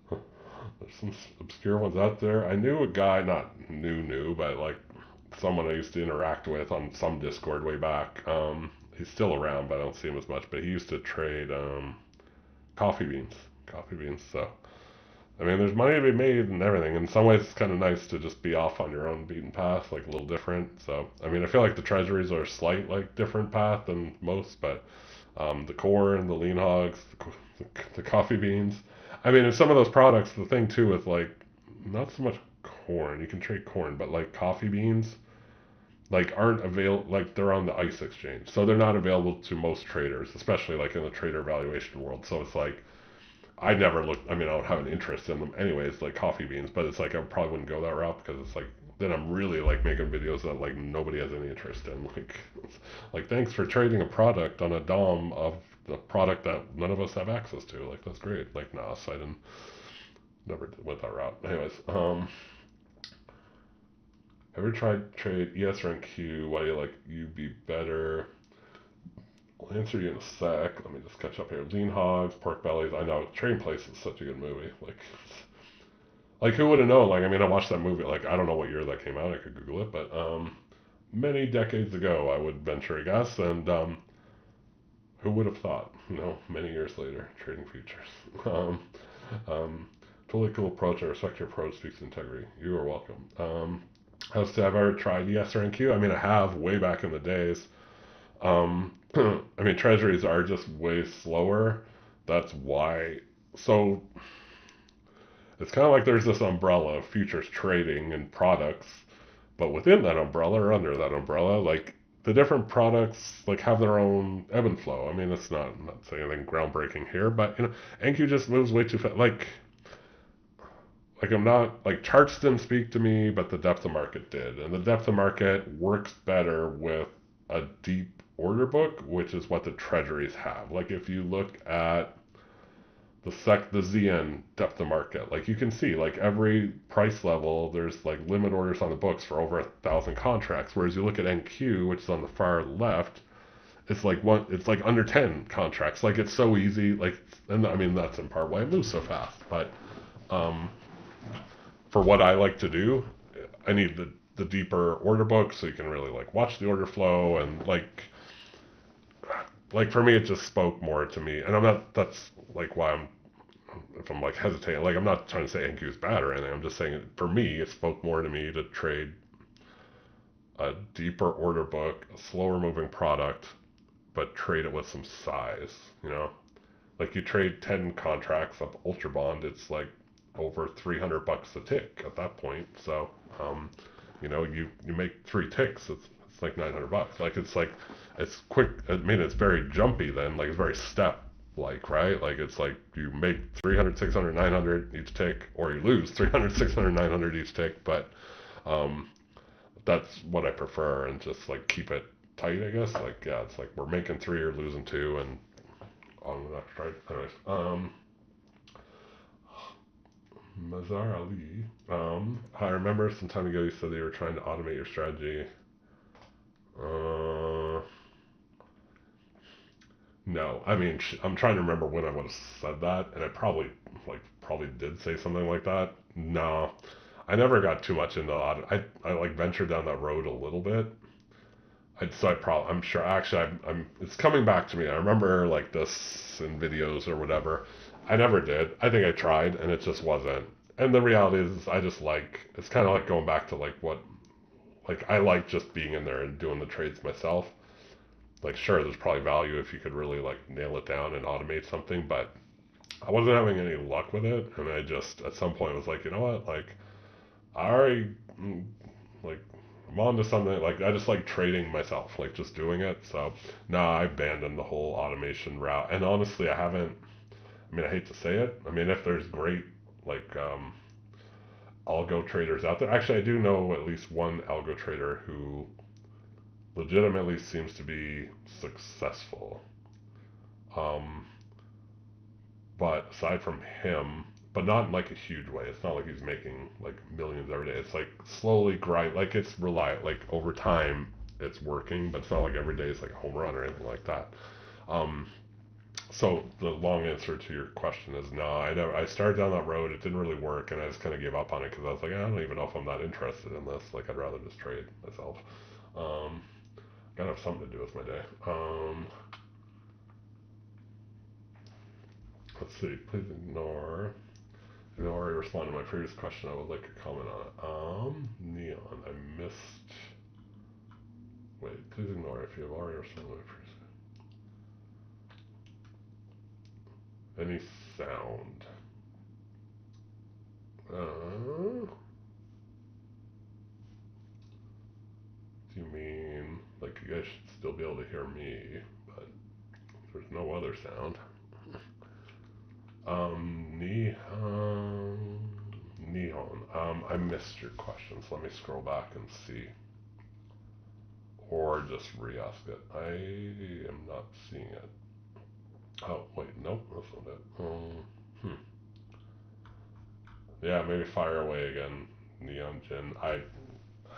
there's some obscure ones out there. I knew a guy, not new, but like someone I used to interact with on some Discord way back. He's still around, but I don't see him as much. But he used to trade coffee beans, coffee beans. So I mean, there's money to be made and everything. In some ways, it's kind of nice to just be off on your own beaten path, like a little different. So, I mean, I feel like the treasuries are a slight, like, different path than most, but the corn, the lean hogs, the coffee beans. I mean, in some of those products, the thing too with like, not so much corn, you can trade corn, but like coffee beans, like aren't available, like they're on the ICE exchange. So they're not available to most traders, especially like in the trader valuation world. So it's like, I never looked. I mean, I don't have an interest in them anyways, like coffee beans. But it's like I probably wouldn't go that route because it's like then I'm really like making videos that like nobody has any interest in. Like thanks for trading a product on a DOM of the product that none of us have access to. Like that's great. Like nah, so I didn't never went that route. Anyways, ever tried trade ES or NQ? Why do you like you be better? I'll answer you in a sec. Let me just catch up here. Lean Hogs, Pork Bellies. I know Trading Place is such a good movie. Like who would have known? Like I mean, I watched that movie. Like I don't know what year that came out. I could Google it, but many decades ago, I would venture a guess. And who would have thought? Many years later, trading futures. Um, um, totally cool approach. I respect your approach. Speaks integrity. You are welcome. Have I ever tried ES or NQ? I mean, I have way back in the days. I mean, treasuries are just way slower. That's why. So it's kind of like there's this umbrella of futures trading and products, but within that umbrella or under that umbrella, like the different products like have their own ebb and flow. I mean, I'm not saying anything groundbreaking here, but NQ just moves way too fast. Like I'm not like charts didn't speak to me, but the depth of market did, and the depth of market works better with a deep order book, which is what the treasuries have. Like if you look at the ZN depth of market, like you can see like every price level, there's like limit orders on the books for over 1,000 contracts. Whereas you look at NQ, which is on the far left, it's like under 10 contracts. Like it's so easy. And I mean that's in part why it moves so fast. But um, for what I like to do, I need the deeper order book so you can really like watch the order flow and like for me it just spoke more to me, and I'm not that's like why I'm if I'm like hesitating, like I'm not trying to say NQ is bad or anything. I'm just saying for me, it spoke more to me to trade a deeper order book, a slower moving product, but trade it with some size. You know, like you trade 10 contracts of Ultra Bond, it's like over $300 a tick at that point. So, you make 3 ticks, it's like $900. Like it's quick. I mean, it's very jumpy then. Like it's very step like, right? Like it's like you make 300, 600, 900 each tick, or you lose 300, 600, 900 each tick. But um, that's what I prefer, and just like keep it tight, I guess. Like yeah, it's like we're making 3 or losing 2, and on the next trade. Anyways, Mazar Ali. I remember some time ago you said that you were trying to automate your strategy. Uh, no, I mean I'm trying to remember when I would have said that, and I probably did say something like that. No, I never got too much into audit. I like ventured down that road a little bit. I'm sure actually it's coming back to me. I remember like this in videos or whatever. I never did. I think I tried and it just wasn't. And the reality is I just it's kind of like going back to I like just being in there and doing the trades myself. Like sure, there's probably value if you could really like nail it down and automate something, but I wasn't having any luck with it. And I just at some point was like, you know what, like I already like I'm on to something. Like I just like trading myself, like just doing it. So now I abandoned the whole automation route. And honestly, I haven't. I mean, I hate to say it. I mean, if there's great like algo traders out there, actually, I do know at least one algo trader who legitimately seems to be successful. Um, but aside from him, but not in like a huge way. It's not like he's making like millions every day. It's like slowly grind, like it's reliant, like over time it's working, but it's not like every day is like a home run or anything like that. Um, so the long answer to your question is no. I started down that road. It didn't really work, and I just kind of gave up on it because I was like, I don't even know if I'm that interested in this. Like I'd rather just trade myself. Um, Gotta have something to do with my day. Let's see. Please ignore. If you already responded to my previous question, I would like a comment on it. Neon, I missed. Wait, please ignore if you have already responded to my previous. Any sound? Do you mean like you guys should still be able to hear me, but there's no other sound? Neon. I missed your question, so let me scroll back and see. Or just re-ask it. I am not seeing it. Oh, wait, nope, that's not it. Yeah, maybe fire away again, Neon Jin. I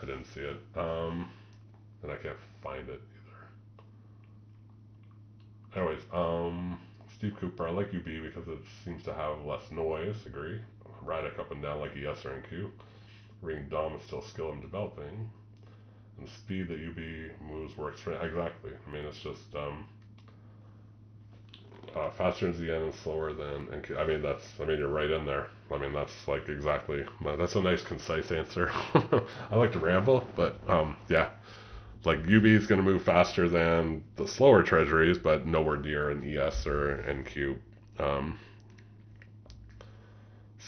didn't see it. And I can't find it either. Anyways, Steve Cooper, I like UB because it seems to have less noise, agree. Radic up and down like ES or NQ. Ring Dom is still skill in developing. And the speed that UB moves works for exactly. I mean, it's just faster in ZN and slower than NQ. I mean, you're right in there. I mean, that's like exactly. That's a nice, concise answer. I like to ramble, but yeah. Like UB is going to move faster than the slower treasuries, but nowhere near an ES or NQ.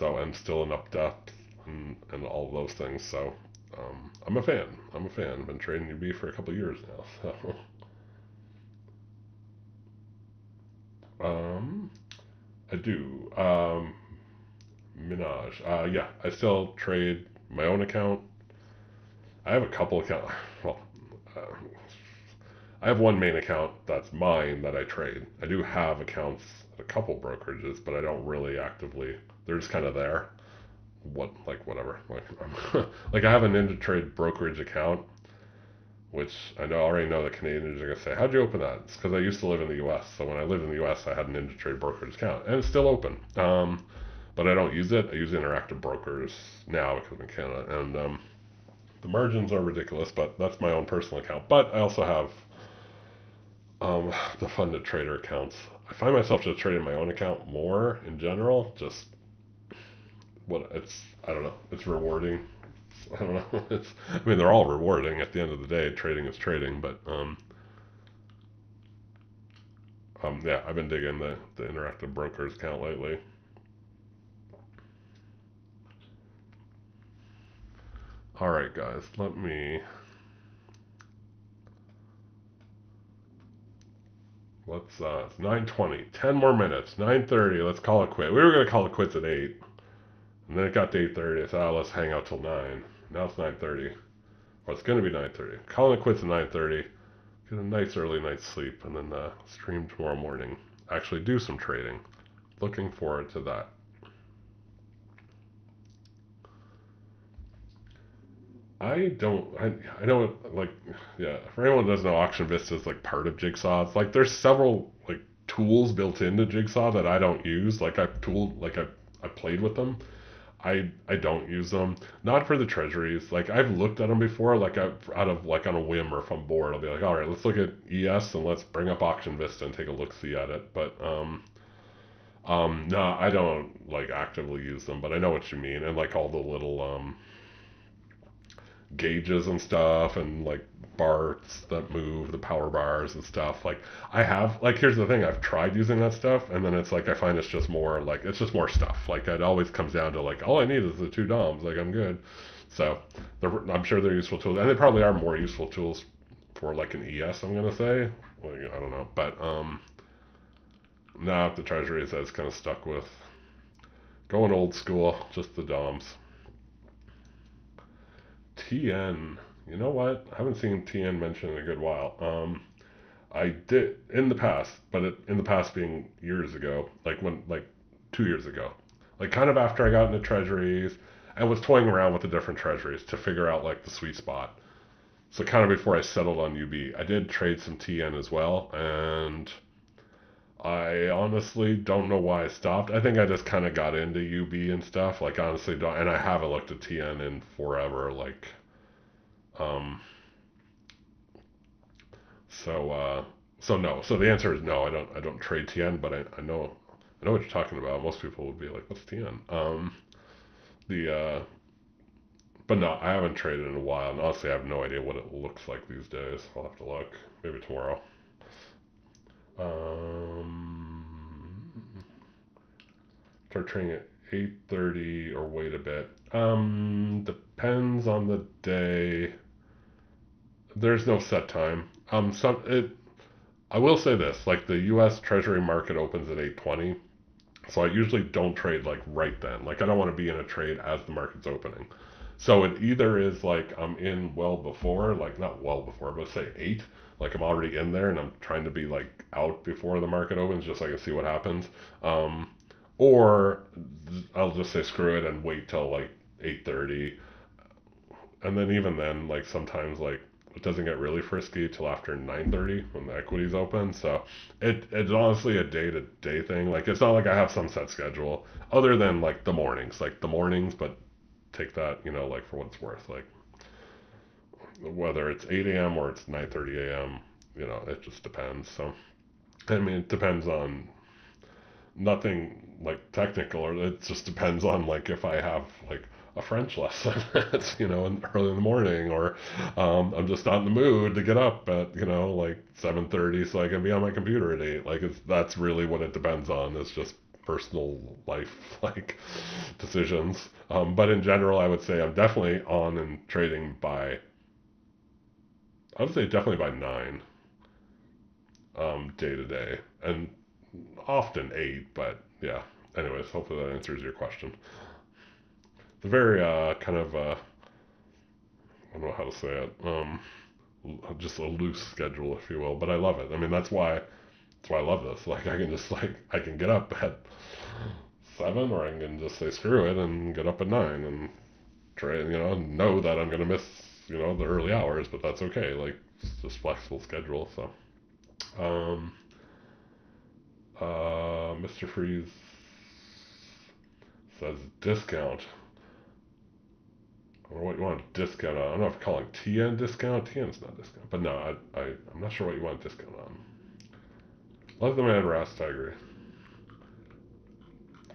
And still an up depth and all of those things. So I'm a fan. I've been trading UB for a couple of years now. So I do. Minaj. Yeah, I still trade my own account. I have a couple accounts. Well, uh, I have one main account that's mine that I trade. I do have accounts at a couple brokerages, but I don't really actively. They're just kind of there. Whatever. Like I have an IndiTrade brokerage account, which already know the Canadians are gonna say, "How'd you open that?" It's because I used to live in the U.S. So when I lived in the U.S., I had an IndiTrade brokerage account, and it's still open. But I don't use it. I use Interactive Brokers now because I'm in Canada, and the margins are ridiculous. But that's my own personal account. But I also have The funded trader accounts. I find myself just trading my own account more in general. Just what it's, I don't know. It's rewarding. I don't know. I mean, they're all rewarding at the end of the day. Trading is trading, but yeah, I've been digging the interactive brokers account lately. All right, guys, it's 9:20, 10 more minutes, 9:30. Let's call it quit. We were gonna call it quits at 8, and then it got to 8:30. I said, oh, let's hang out till 9. Now it's 9:30. Or it's gonna be 9:30. Calling it quits at 9:30. Get a nice early night's sleep, and then stream tomorrow morning. Actually, do some trading. Looking forward to that. I know, like, yeah, for anyone who doesn't know, Auction Vista is like part of Jigsaw. It's like there's several like tools built into Jigsaw that I don't use. I played with them. I don't use them. Not for the treasuries. Like I've looked at them before, out of like on a whim, or if I'm bored, I'll be like, all right, let's look at ES and let's bring up Auction Vista and take a look see at it. But no, I don't like actively use them, but I know what you mean, and like all the little gauges and stuff, and like bars that move, the power bars and stuff. Like I have, like, here's the thing, I've tried using that stuff, and then it's like I find it's just more stuff. Like it always comes down to like all I need is the two DOMs. Like I'm good. So I'm sure they're useful tools, and they probably are more useful tools for like an ES. I'm gonna say, like, I don't know, but now the Treasury is kind of stuck with going old school, just the DOMs. TN. You know what? I haven't seen TN mentioned in a good while. I did in the past, but in the past being years ago, like 2 years ago, like kind of after I got into treasuries and was toying around with the different treasuries to figure out like the sweet spot. So kind of before I settled on UB, I did trade some TN as well, and I honestly don't know why I stopped. I think I just kind of got into UB and stuff. Like honestly, don't, and I haven't looked at TN in forever. Um, so so no. So the answer is no. I don't trade TN, but I know what you're talking about. Most people would be like, "What's TN?" The but no, I haven't traded in a while, and honestly, I have no idea what it looks like these days. I'll have to look. Maybe tomorrow. Um, Start trading at 8:30 or wait a bit. Depends on the day. There's no set time. I will say this, like the U.S. Treasury market opens at 8:20, so I usually don't trade like right then. Like I don't want to be in a trade as the market's opening. So it either is like I'm in well before, like not well before, but say 8, like I'm already in there and I'm trying to be like out before the market opens just so I can see what happens. Um, or I'll just say screw it and wait till like 8:30, and then even then, like sometimes like it doesn't get really frisky till after 9:30 when the equities open. So it's honestly a day to day thing. Like it's not like I have some set schedule other than like the mornings, but take that, like for what it's worth. Like whether it's 8 a.m. or it's 9:30 a.m., it just depends. So I mean, it depends on nothing like technical, or it just depends on like if I have like a French lesson that's early in the morning, or I'm just not in the mood to get up at like 7:30 so I can be on my computer at 8. Like that's really what it depends on. It's just personal life like decisions. But in general, I would say I'm definitely on and trading by, I would say definitely by 9, day to day, and often 8, but yeah. Anyways, hopefully that answers your question. It's a very kind of I don't know how to say it. Just a loose schedule, if you will, but I love it. I mean, that's why I love this. Like I can just like I can get up at 7, or I can just say screw it and get up at 9 and try, know that I'm gonna miss the early hours, but that's okay. Like it's just flexible schedule. So Mr. Freeze says discount. I don't know what you want to discount on. I don't know if you're calling TN discount. TN's not discount, but no, I'm not sure what you want to discount on. Let the man rest, I agree.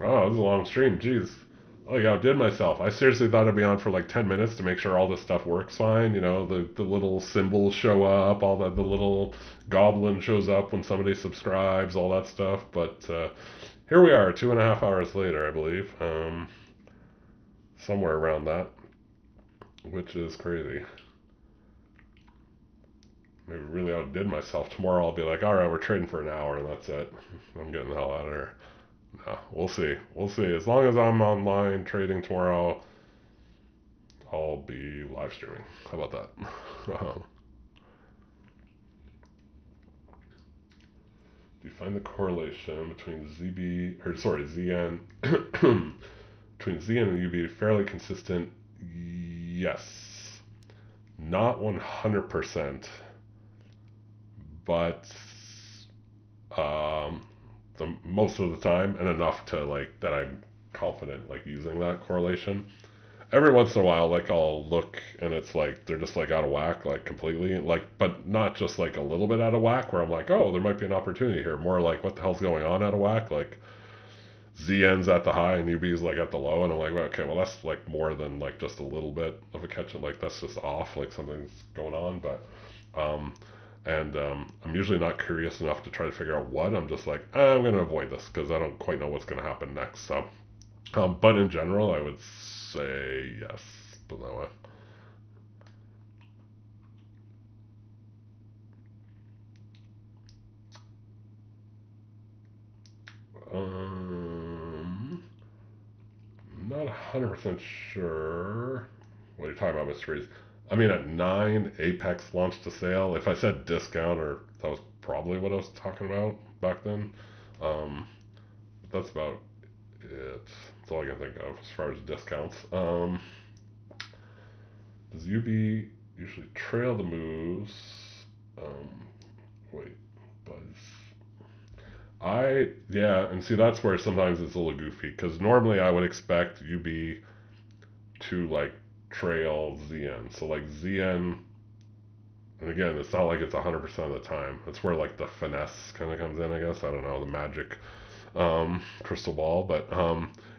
Oh, this is a long stream. Jeez. Oh, yeah, I outdid myself. I seriously thought I'd be on for like 10 minutes to make sure all this stuff works fine. You know, the little symbols show up, all the little goblin shows up when somebody subscribes, all that stuff. But here we are, 2.5 hours later, I believe. Somewhere around that, which is crazy. Maybe really outdid myself. Tomorrow I'll be like, all right, we're trading for an hour and that's it. I'm getting the hell out of here. No, we'll see. We'll see. As long as I'm online trading tomorrow, I'll be live streaming. How about that? Do you find the correlation between ZN, between ZN and UB fairly consistent? Yes. Not 100%, but most of the time, and enough to like that I'm confident like using that correlation. Every once in a while, like I'll look and it's like they're just like out of whack, like completely, like, but not just like a little bit out of whack where I'm like, oh, there might be an opportunity here. More like, what the hell's going on out of whack? Like ZN's at the high and UB's like at the low, and I'm like, well, okay, well that's like more than like just a little bit of a catch up. Like that's just off, like something's going on. But I'm usually not curious enough to try to figure out what. I'm just like, I'm going to avoid this because I don't quite know what's going to happen next. So, but in general, I would say yes, put it that way. Not 100% sure what you're talking about, Mr. Reese. I mean, at 9, Apex launched a sale. If I said discount, or that was probably what I was talking about back then. Um, that's about it. That's all I can think of as far as discounts. Does UB usually trail the moves? Um, wait, Buzz. Yeah, and see, that's where sometimes it's a little goofy, because normally I would expect UB to, like, trail ZN. So, like, ZN, and again, it's not like it's 100% of the time. It's where, like, the finesse kind of comes in, I guess. I don't know, the magic crystal ball. But,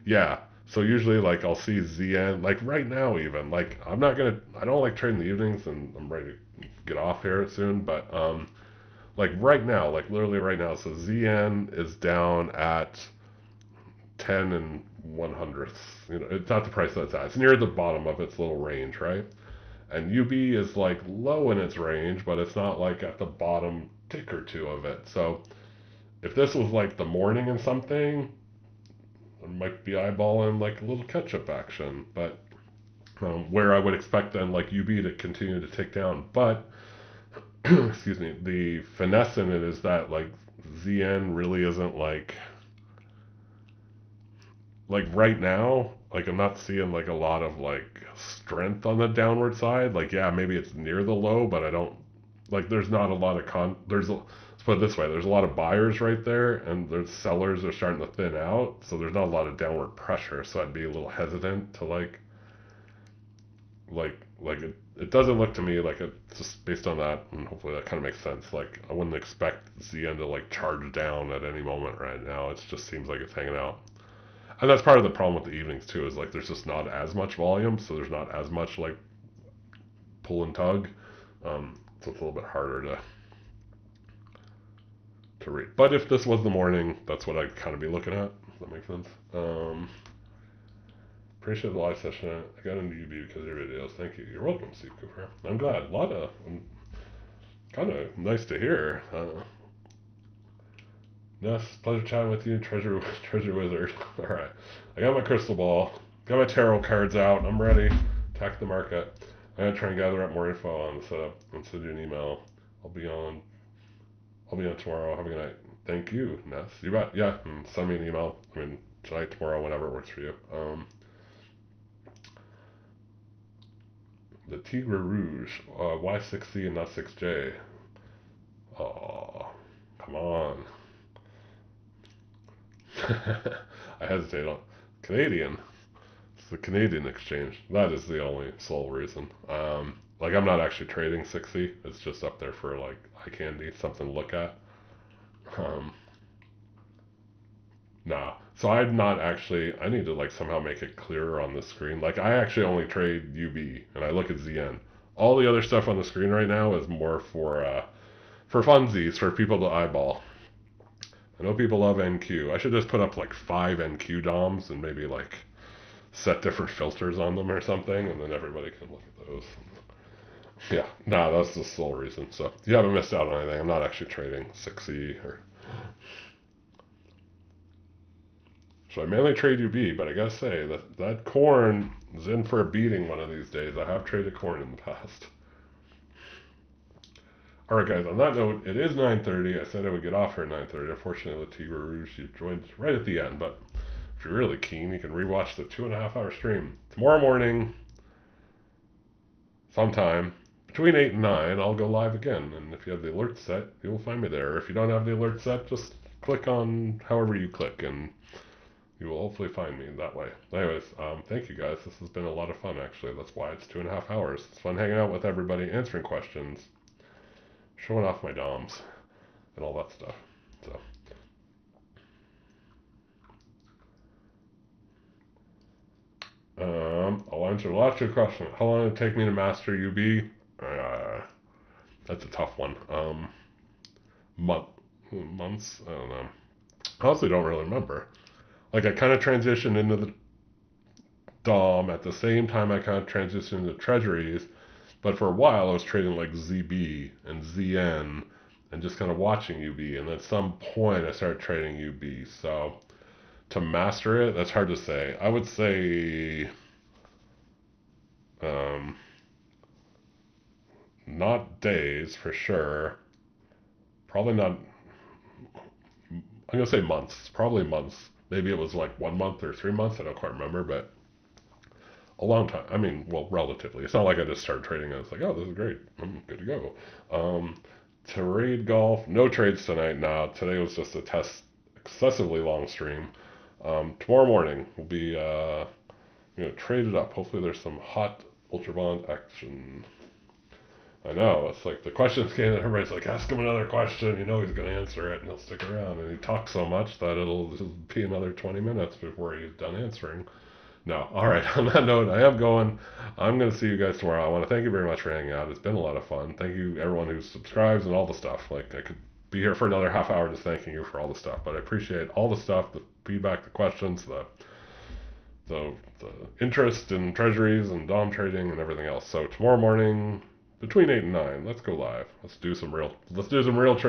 yeah. So usually, like, I'll see ZN, like, right now even. Like, I don't like trading the evenings, and I'm ready to get off here soon. But, like, right now, like, literally right now, so ZN is down at 10 and 1/100ths. You know, it's not the price that's at. It's near the bottom of its little range, right? And UB is like low in its range, but it's not like at the bottom tick or two of it. So if this was like the morning and something, I might be eyeballing like a little catch-up action. But where I would expect then like UB to continue to tick down, but excuse me, the finesse in it is that like ZN really isn't like right now, like I'm not seeing like a lot of like strength on the downward side. Like yeah, maybe it's near the low, but I don't like there's not a lot of let's put it this way, there's a lot of buyers right there and there's sellers are starting to thin out, so there's not a lot of downward pressure, so I'd be a little hesitant to it doesn't look to me like it just based on that, and hopefully that kind of makes sense. Like I wouldn't expect ZN to like charge down at any moment right now. It just seems like it's hanging out. And that's part of the problem with the evenings too, is like there's just not as much volume, so there's not as much like pull and tug. So it's a little bit harder to read. But if this was the morning, that's what I'd kind of be looking at. Does that make sense? Appreciate the live session. I got into UB because of your videos. Thank you. You're welcome, Steve Cooper. I'm glad. Kind of nice to hear. Yes, pleasure chatting with you, Treasure Wizard. All right, I got my crystal ball, got my tarot cards out. I'm ready. Attack the market. I'm gonna try and gather up more info on the setup and send you an email. I'll be on. I'll be on tomorrow. Have a good night. Thank you, Ness. You bet. Yeah, send me an email. I mean, tonight, tomorrow, whenever it works for you. The Tigre Rouge. Why 6C and not 6J? Oh, come on. I hesitate on Canadian. It's the Canadian exchange. That is the only sole reason. Like I'm not actually trading 6C. It's just up there for like eye candy, something to look at. Um, nah. So I'm not actually. I need to like somehow make it clearer on the screen. Like I actually only trade UB and I look at ZN. All the other stuff on the screen right now is more for funsies, for people to eyeball. I know people love NQ. I should just put up like 5 NQ DOMs and maybe like set different filters on them or something, and then everybody can look at those. Yeah, no, that's the sole reason. So you haven't missed out on anything. I'm not actually trading 6E or. So I mainly trade UB, but I gotta say that corn is in for a beating one of these days. I have traded corn in the past. All right, guys. On that note, it is 9:30. I said I would get off here at 9:30. Unfortunately, Latifa Rouge, she joined right at the end. But if you're really keen, you can rewatch the 2.5 hour stream tomorrow morning, sometime between 8 and 9. I'll go live again, and if you have the alert set, you'll find me there. If you don't have the alert set, just click on however you click, and you will hopefully find me that way. Anyways, thank you guys. This has been a lot of fun, actually. That's why it's 2.5 hours. It's fun hanging out with everybody, answering questions, showing off my DOMs, and all that stuff. So, I'll answer lots of questions. How long did it take me to master UB? That's a tough one. Month, months? I don't know. I honestly don't really remember. Like, I kind of transitioned into the DOM at the same time I kind of transitioned into Treasuries, but for a while I was trading like ZB and ZN and just kind of watching UB, and at some point I started trading UB. So to master it, that's hard to say. I would say um, not days for sure. Probably not. I'm gonna say months. Probably months. Maybe it was like 1 month or 3 months. I don't quite remember, but a long time. I mean, well, relatively. It's not like I just started trading and it's like, oh, this is great. I'm good to go. Trade golf. No trades tonight. Nah, today was just a test. Excessively long stream. Tomorrow morning we'll be trade it up. Hopefully there's some hot ultra bond action. I know, it's like the questions came and everybody's like, ask him another question, you know he's going to answer it, and he'll stick around, and he talks so much that it'll just be another 20 minutes before he's done answering. No, alright, on that note, I am going. I'm going to see you guys tomorrow. I want to thank you very much for hanging out. It's been a lot of fun. Thank you everyone who subscribes and all the stuff. Like, I could be here for another half hour just thanking you for all the stuff, but I appreciate all the stuff, the feedback, the questions, the interest in treasuries and DOM trading and everything else. So tomorrow morning, between 8 and 9, let's go live. Let's do some real trading.